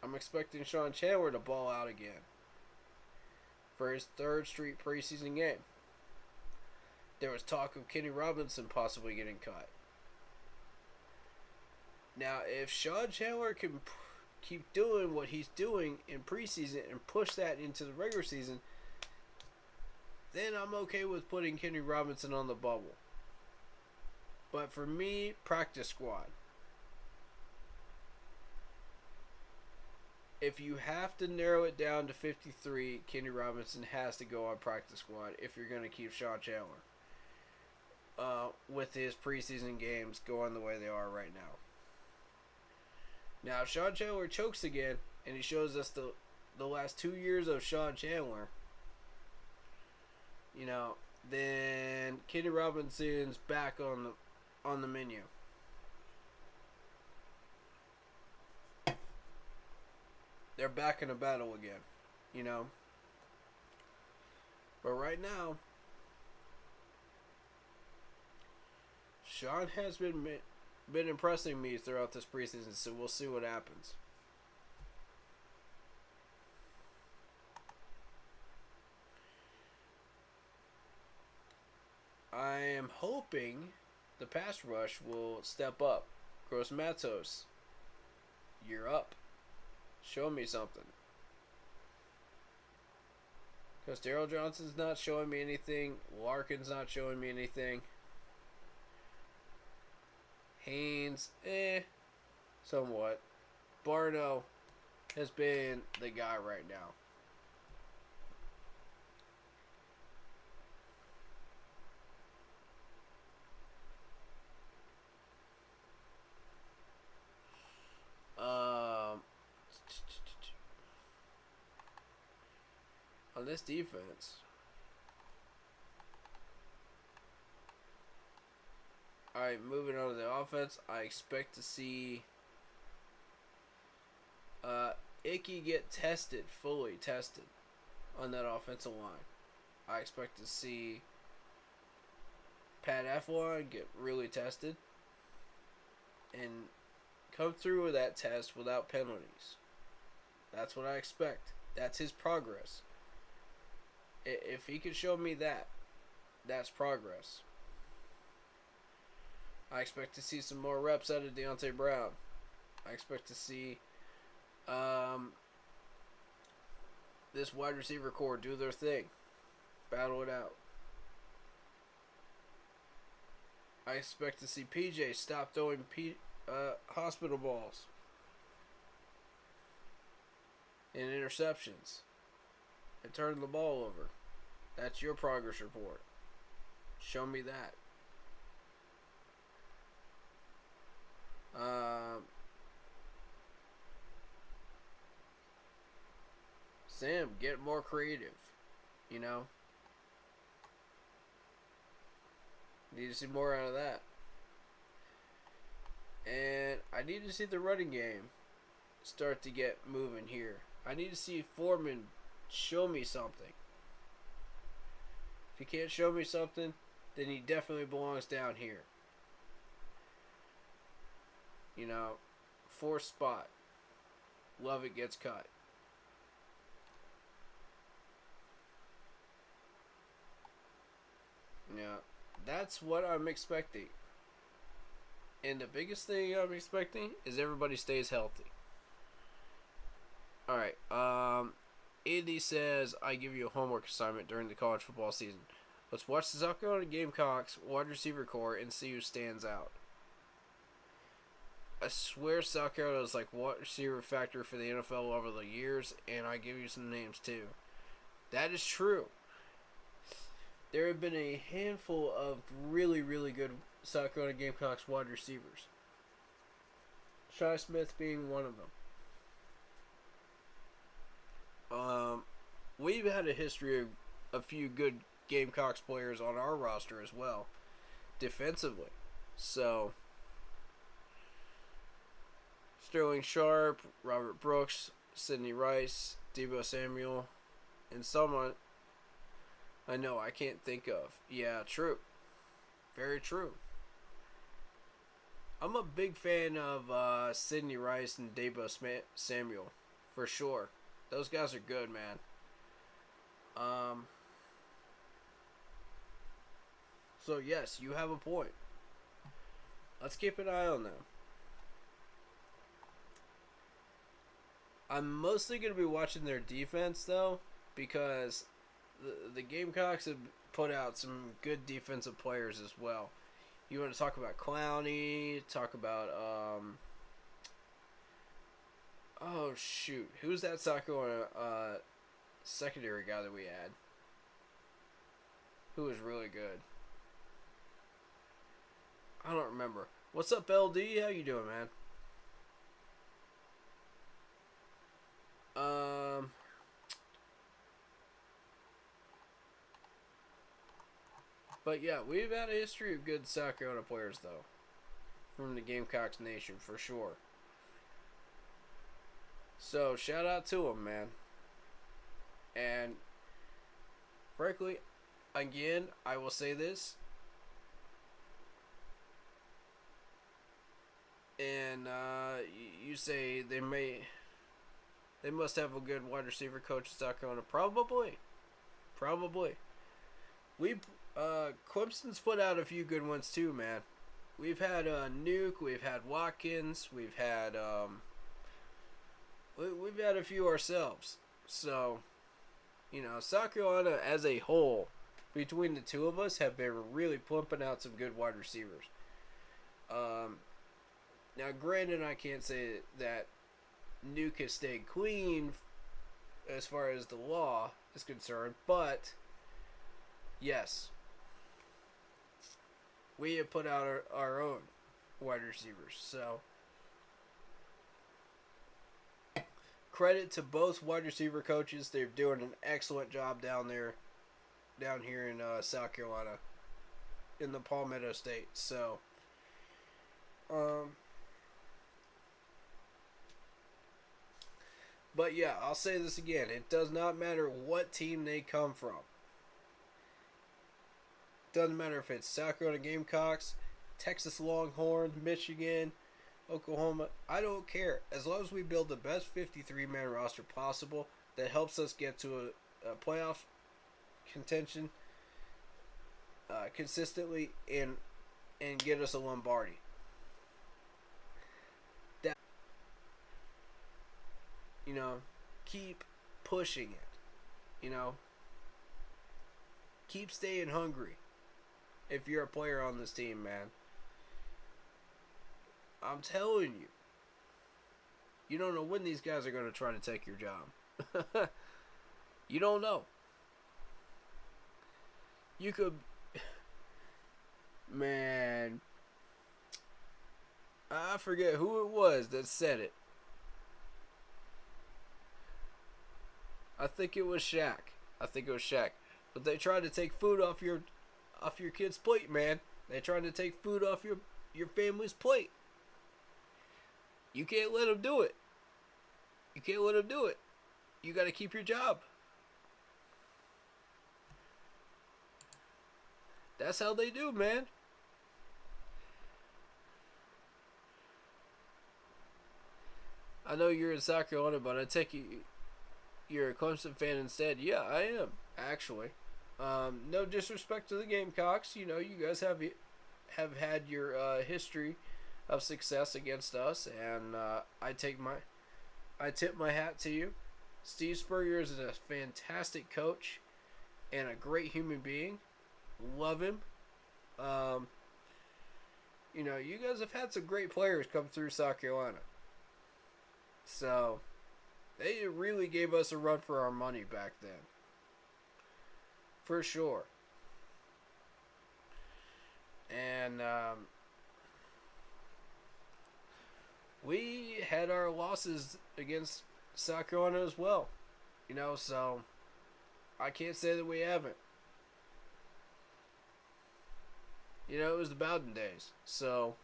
I'm expecting Sean Chandler to ball out again for his 3rd straight preseason game. There was talk of Kenny Robinson possibly getting cut. Now, if Sean Chandler can keep doing what he's doing in preseason and push that into the regular season, then I'm okay with putting Kenny Robinson on the bubble. But for me, practice squad. If you have to narrow it down to 53, Kenny Robinson has to go on practice squad if you're going to keep Sean Chandler. With his preseason games going the way they are right now. Now, if Sean Chandler chokes again and he shows us the last 2 years of Sean Chandler, then Kenny Robinson's back on the menu. They're back in a battle again, But right now, Sean has been impressing me throughout this preseason, so we'll see what happens. I am hoping the pass rush will step up. Gross Matos, you're up. Show me something. Because Daryl Johnson's not showing me anything. Larkin's not showing me anything. Haynes, somewhat. Barno has been the guy right now. On this defense, alright, moving on to the offense, I expect to see Icky get fully tested on that offensive line. I expect to see Pat Eflon get really tested and come through with that test without penalties. That's what I expect. That's his progress. If he could show me that, that's progress. I expect to see some more reps out of Deontay Brown. I expect to see this wide receiver core do their thing. Battle it out. I expect to see PJ stop throwing hospital balls and interceptions and turn the ball over. That's your progress report. Show me that. Sam, get more creative. Need to see more out of that. And I need to see the running game start to get moving here. I need to see Foreman show me something. If he can't show me something, then he definitely belongs down here. Fourth spot. Lovett gets cut. Yeah, that's what I'm expecting. And the biggest thing I'm expecting is everybody stays healthy. Alright, Andy says, I give you a homework assignment during the college football season. Let's watch the South Carolina Gamecocks wide receiver core and see who stands out. I swear South Carolina is like wide receiver factor for the NFL over the years, and I give you some names too. That is true. There have been a handful of really, really good South Carolina Gamecocks wide receivers. Shi Smith being one of them. We've had a history of a few good Gamecocks players on our roster as well, defensively. So, Sterling Sharp, Robert Brooks, Sidney Rice, Deebo Samuel, and someone I know I can't think of. Yeah, true. Very true. I'm a big fan of Sidney Rice and Deebo Samuel, for sure. Those guys are good, man. So, yes, you have a point. Let's keep an eye on them. I'm mostly going to be watching their defense, though, because the Gamecocks have put out some good defensive players as well. You want to talk about Clowney, talk about, oh, shoot. Who's that South Carolina secondary guy that we had? Who was really good? I don't remember. What's up, LD? How you doing, man? But yeah, we've had a history of good South Carolina players, though, from the Gamecocks Nation, for sure. So, shout out to them, man. And, frankly, again, I will say this. And you say they must have a good wide receiver coach in South Carolina. Probably. Clemson's put out a few good ones too, man. We've had Nuke, we've had Watkins, we've had a few ourselves. So, South Carolina as a whole, between the two of us, have been really pumping out some good wide receivers. Now, granted, I can't say that Nuke has stayed clean as far as the law is concerned, but yes, we have put out our own wide receivers. So, credit to both wide receiver coaches. They're doing an excellent job down here in South Carolina, in the Palmetto State. So, but yeah, I'll say this again. It does not matter what team they come from. Doesn't matter if it's South Carolina Gamecocks, Texas Longhorns, Michigan, Oklahoma. I don't care. As long as we build the best 53-man roster possible that helps us get to a playoff contention consistently and get us a Lombardi. Keep pushing it. Keep staying hungry. If you're a player on this team, man, I'm telling you, you don't know when these guys are going to try to take your job. You don't know. You could, man, I forget who it was that said it. I think it was Shaq. But they tried to take food off your kid's plate, man. They tried to take food off your family's plate. You can't let them do it. You got to keep your job. That's how they do, man. I know you're in South Carolina, but I take you're a Clemson fan instead. Yeah, I am, actually. No disrespect to the Gamecocks. You guys have had your history of success against us, and I tip my hat to you. Steve Spurrier is a fantastic coach and a great human being. Love him. You guys have had some great players come through South Carolina. So, they really gave us a run for our money back then. For sure. And we had our losses against South Carolina as well. So I can't say that we haven't. It was the Bowden days. So,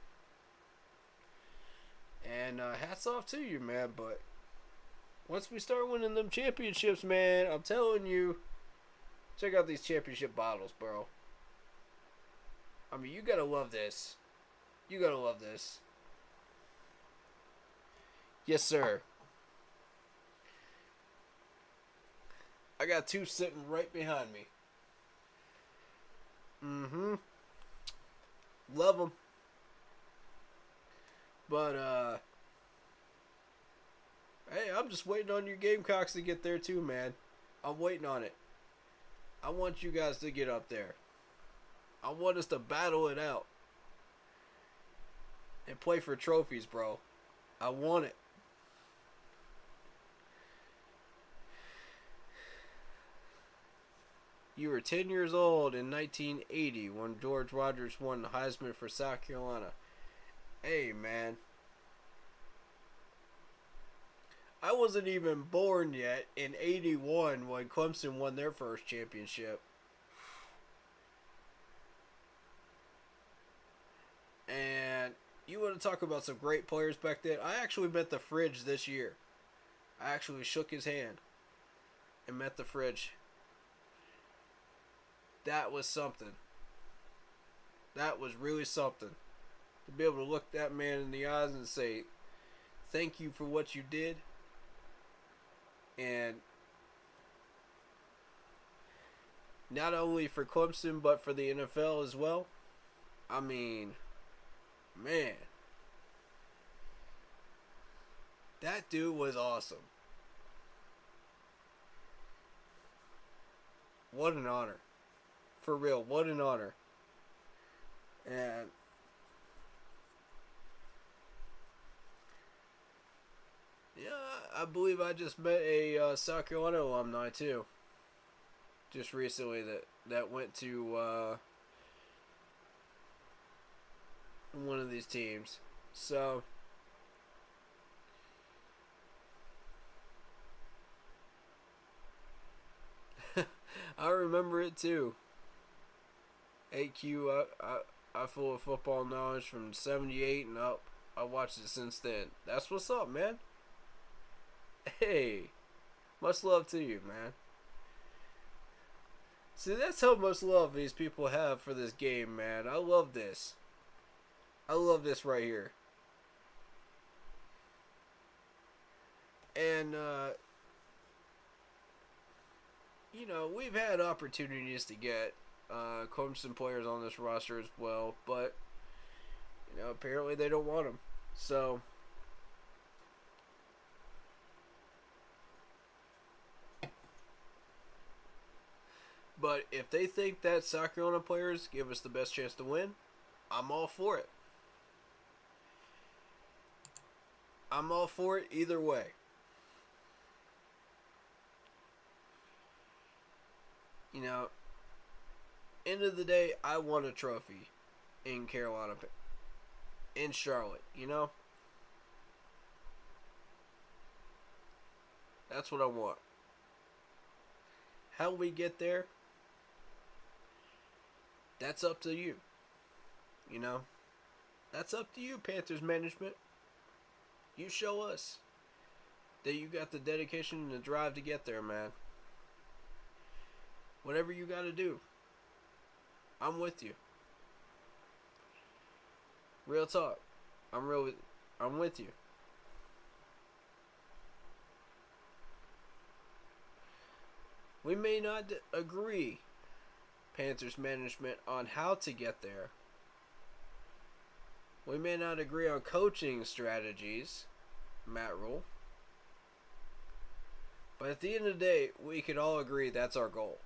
and hats off to you, man. But once we start winning them championships, man, I'm telling you, check out these championship bottles, bro. I mean, you gotta love this. Yes, sir. I got two sitting right behind me. Love them. But, hey, I'm just waiting on your Gamecocks to get there too, man. I'm waiting on it. I want you guys to get up there. I want us to battle it out. And play for trophies, bro. I want it. You were 10 years old in 1980 when George Rogers won the Heisman for South Carolina. Hey, man. I wasn't even born yet in 81 when Clemson won their first championship. And you want to talk about some great players back then? I actually met the Fridge this year. I actually shook his hand and met the Fridge. That was something. That was really something. To be able to look that man in the eyes and say, thank you for what you did. And not only for Clemson, but for the NFL as well. I mean, man. That dude was awesome. What an honor. For real, what an honor. And yeah, I believe I just met a South Carolina alumni too. Just recently that went to one of these teams. So I remember it too. AQ, I full of football knowledge from 78 and up. I watched it since then. That's what's up, man. Hey, much love to you, man. See, that's how much love these people have for this game, man. I love this. I love this right here. And, you know, we've had opportunities to get Clemson players on this roster as well, but, you know, apparently they don't want them. So, but if they think that South Carolina players give us the best chance to win, I'm all for it. I'm all for it either way. You know, end of the day, I want a trophy in Carolina, in Charlotte, you know? That's what I want. How we get there, that's up to you. You know? That's up to you, Panthers management. You show us that you got the dedication and the drive to get there, man. Whatever you got to do, I'm with you. Real talk. I'm with you. We may not agree, Panthers management, on how to get there. We may not agree on coaching strategies, Matt Rule. But at the end of the day, we can all agree that's our goal.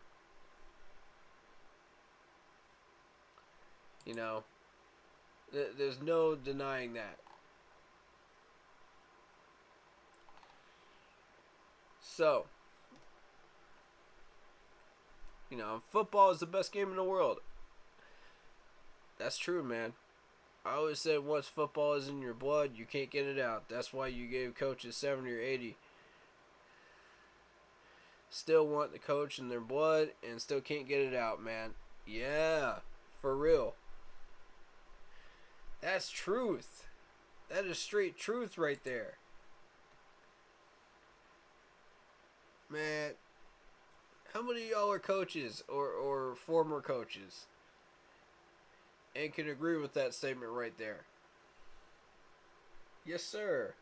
You know, there's no denying that. So, you know, football is the best game in the world. That's true, man. I always said once football is in your blood, you can't get it out. That's why you gave coaches 70 or 80. Still want the coach in their blood and still can't get it out, man. Yeah, for real. That's truth. That is straight truth right there. Man, how many of y'all are coaches or former coaches and can agree with that statement right there? Yes, sir.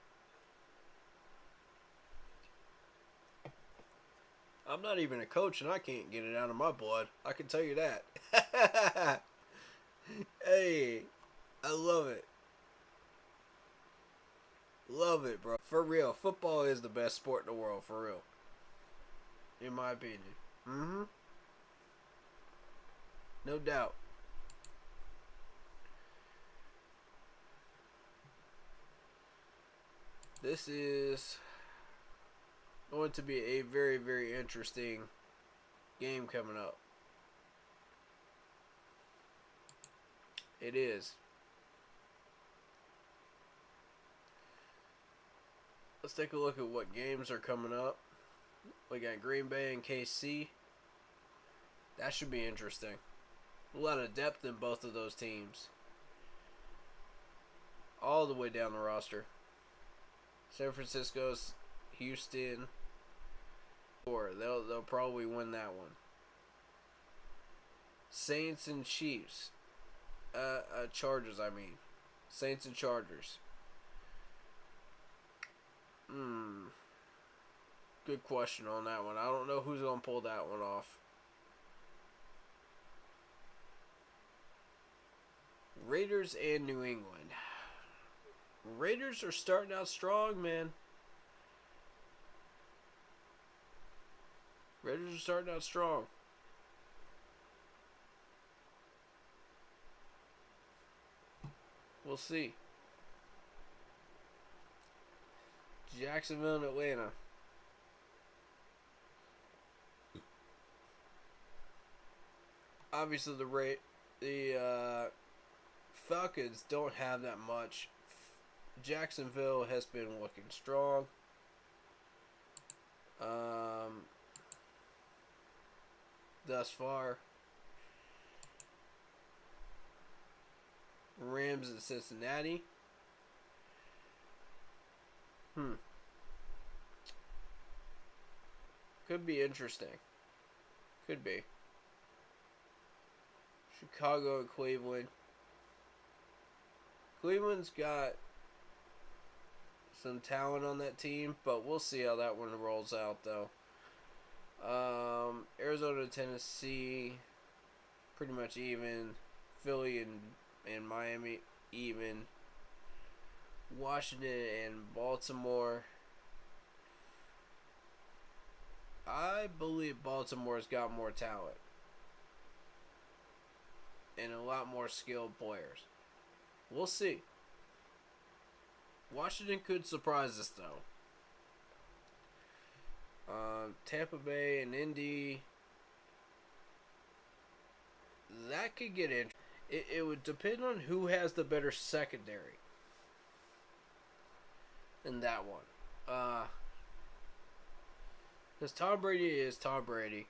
I'm not even a coach and I can't get it out of my blood. I can tell you that. Hey, I love it. Love it, bro. For real. Football is the best sport in the world, for real. In my opinion. Mm-hmm. No doubt. This is going to be a very, very interesting game coming up. It is. Let's take a look at what games are coming up. We got Green Bay and KC. That should be interesting. A lot of depth in both of those teams. all the way down the roster. San Francisco's, Houston, or they'll probably win that one. Saints and Chiefs. Chargers, I mean. Saints and Chargers. Good question on that one. I don't know who's going to pull that one off. Raiders and New England. Raiders are starting out strong, man. Raiders are starting out strong. We'll see. Jacksonville and Atlanta. Obviously, the Falcons don't have that much. Jacksonville has been looking strong. Thus far. Rams and Cincinnati. Could be interesting. Could be. Chicago and Cleveland. Cleveland's got some talent on that team, but we'll see how that one rolls out, though. Arizona, Tennessee, pretty much even. Philly and Miami, even. Washington and Baltimore. I believe Baltimore's got more talent. And a lot more skilled players. We'll see. Washington could surprise us, though. Tampa Bay and Indy. That could get in. It would depend on who has the better secondary in that one. Because Tom Brady is Tom Brady.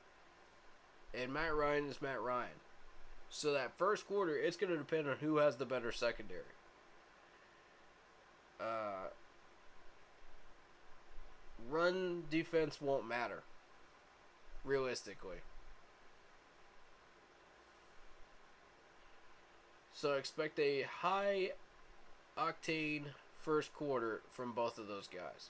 And Matt Ryan is Matt Ryan. So that first quarter, it's going to depend on who has the better secondary. Run defense won't matter. Realistically. So expect a high octane first quarter from both of those guys.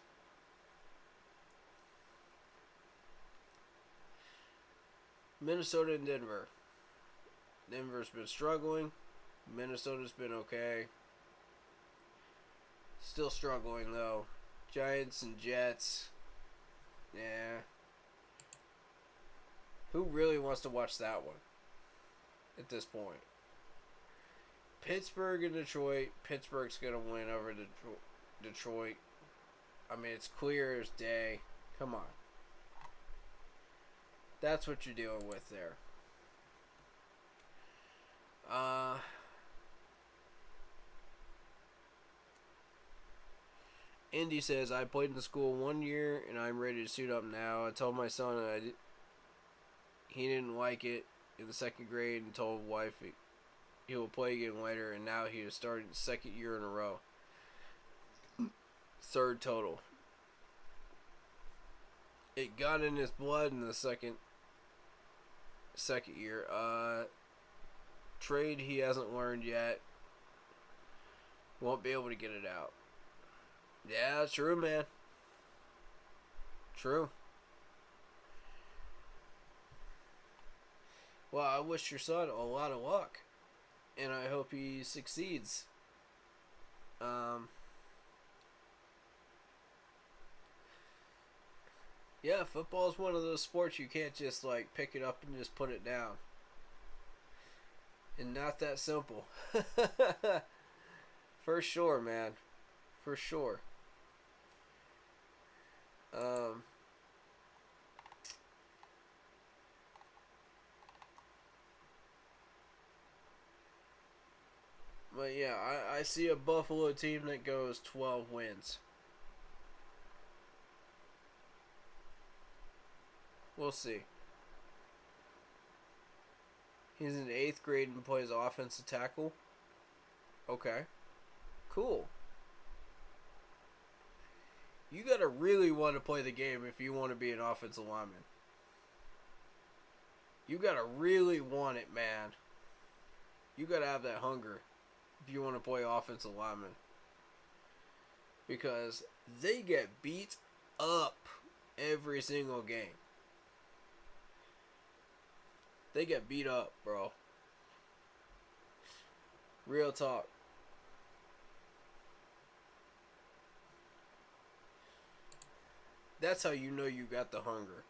Minnesota and Denver. Denver's been struggling. Minnesota's been okay. Still struggling, though. Giants and Jets. Yeah. Who really wants to watch that one at this point? Pittsburgh and Detroit. Pittsburgh's going to win over Detroit. I mean, it's clear as day. Come on. That's what you're dealing with there. Indy says, I played in the school 1 year and I'm ready to suit up now. I told my son he didn't like it in the second grade and told wife he will play again later, and now he is starting the second year in a row. Third total. It got in his blood in the second year. Trade he hasn't learned yet. Won't be able to get it out. Yeah, true, man. True. Well, I wish your son a lot of luck. And I hope he succeeds. Yeah, football is one of those sports you can't just like pick it up and just put it down. And not that simple. For sure, man. For sure. But yeah, I see a Buffalo team that goes 12 wins. We'll see. He's in 8th grade and plays offensive tackle. Okay. Cool. You gotta really want to play the game if you want to be an offensive lineman. You gotta really want it, man. You gotta have that hunger if you want to play offensive lineman. Because they get beat up every single game. They get beat up, bro. Real talk. That's how you know you got the hunger.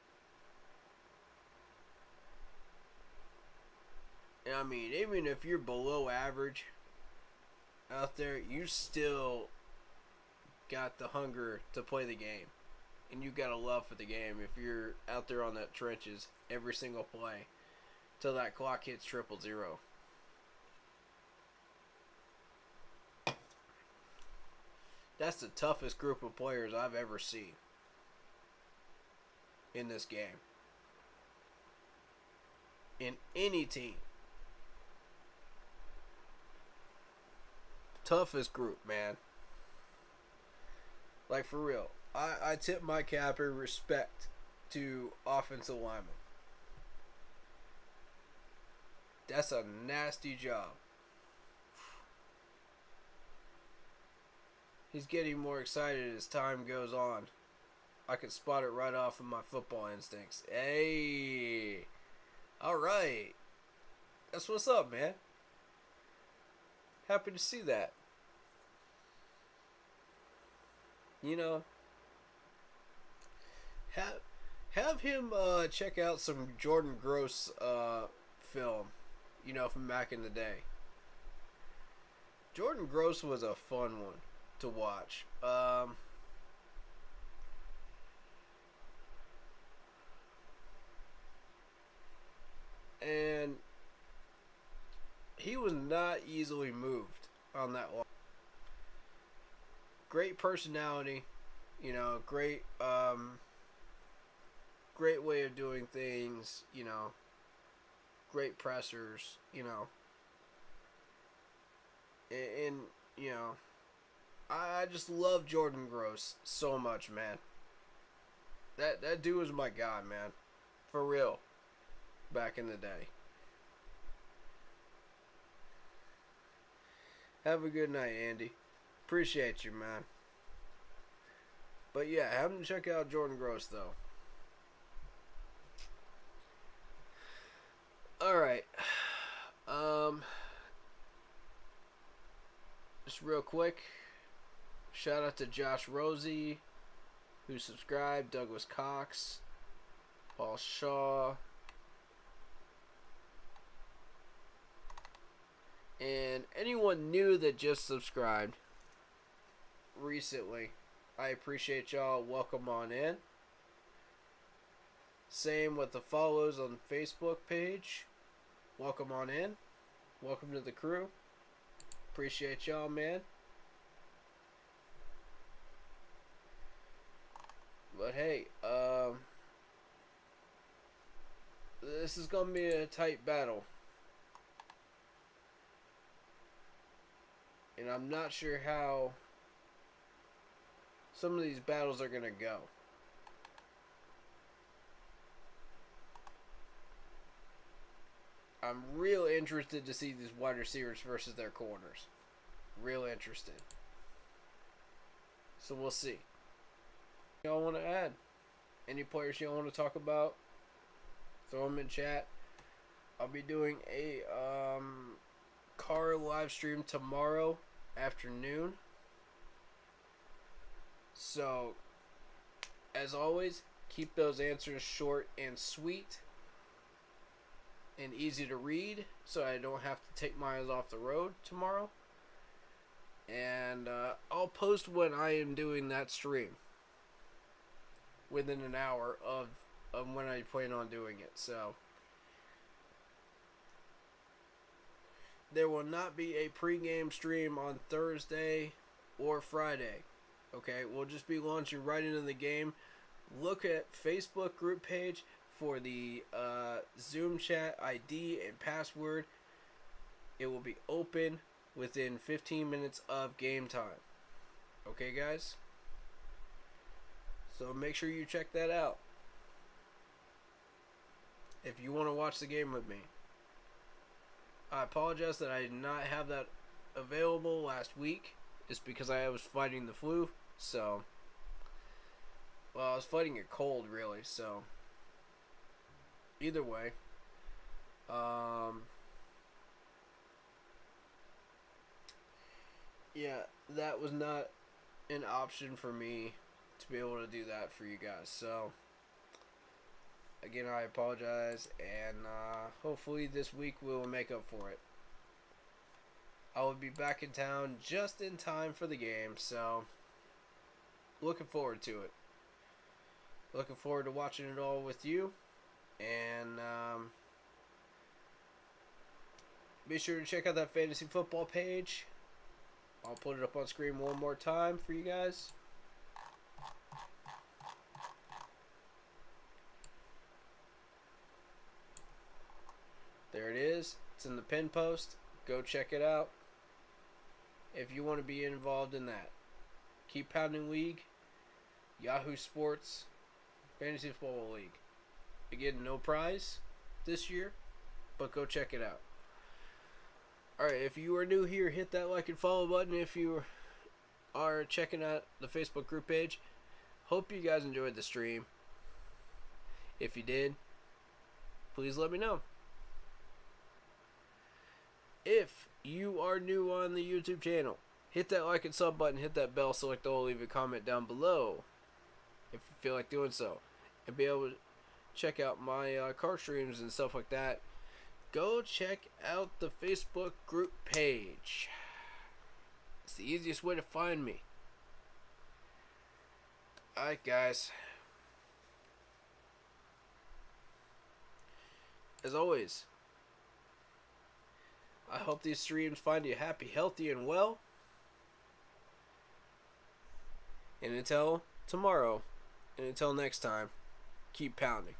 And I mean, even if you're below average out there, you still got the hunger to play the game. And you got a love for the game if you're out there on that trenches every single play till that clock hits 000. That's the toughest group of players I've ever seen in this game. In any team. Toughest group, man. Like, for real. I tip my cap in respect to offensive linemen. That's a nasty job. He's getting more excited as time goes on. I can spot it right off of my football instincts. Hey. Alright. That's what's up, man. Happy to see that. You know, have him check out some Jordan Gross film, you know, from back in the day. Jordan Gross was a fun one to watch. And he was not easily moved on that one. Great personality, you know, great way of doing things, you know, great pressers, you know, and you know, I just love Jordan Gross so much, man. That dude was my guy, man, for real, back in the day. Have a good night, Andy. Appreciate you, man. But yeah, have him check out Jordan Gross, though. Alright. Just real quick. Shout out to Josh Rosie, who subscribed. Douglas Cox. Paul Shaw. And anyone new that just subscribed recently, I appreciate y'all. Welcome on in. Same with the follows on the Facebook page. Welcome on in. Welcome to the crew. Appreciate y'all, man. But hey, this is gonna be a tight battle. And I'm not sure how some of these battles are going to go. I'm real interested to see these wide receivers versus their corners. Real interested. So we'll see. Y'all want to add? Any players y'all want to talk about? Throw them in chat. I'll be doing a car live stream tomorrow afternoon. So, as always, keep those answers short and sweet and easy to read so I don't have to take my eyes off the road tomorrow. And I'll post when I am doing that stream within an hour of when I plan on doing it. So, there will not be a pregame stream on Thursday or Friday. Okay, we'll just be launching right into the game. Look at Facebook group page for the Zoom chat ID and password. It will be open within 15 minutes of game time. Okay, guys? So make sure you check that out if you want to watch the game with me. I apologize that I did not have that available last week. It's because I was fighting the flu. So, well, I was fighting a cold, really. So, either way, yeah, that was not an option for me to be able to do that for you guys. So, again, I apologize, and hopefully this week we will make up for it. I will be back in town just in time for the game, so looking forward to it. Looking forward to watching it all with you, and be sure to check out that fantasy football page. I'll put it up on screen one more time for you guys. There it is. It's in the pin post. Go check it out if you want to be involved in that. Keep Pounding League, Yahoo Sports, Fantasy Football League. Again, no prize this year, but go check it out. Alright, if you are new here, hit that like and follow button if you are checking out the Facebook group page. Hope you guys enjoyed the stream. If you did, please let me know. If you are new on the YouTube channel, hit that like and sub button, hit that bell, select all, leave a comment down below if you feel like doing so, and be able to check out my card streams and stuff like that. Go check out the Facebook group page. It's the easiest way to find me. Alright, guys. As always, I hope these streams find you happy, healthy, and well. And until tomorrow, and until next time, keep pounding.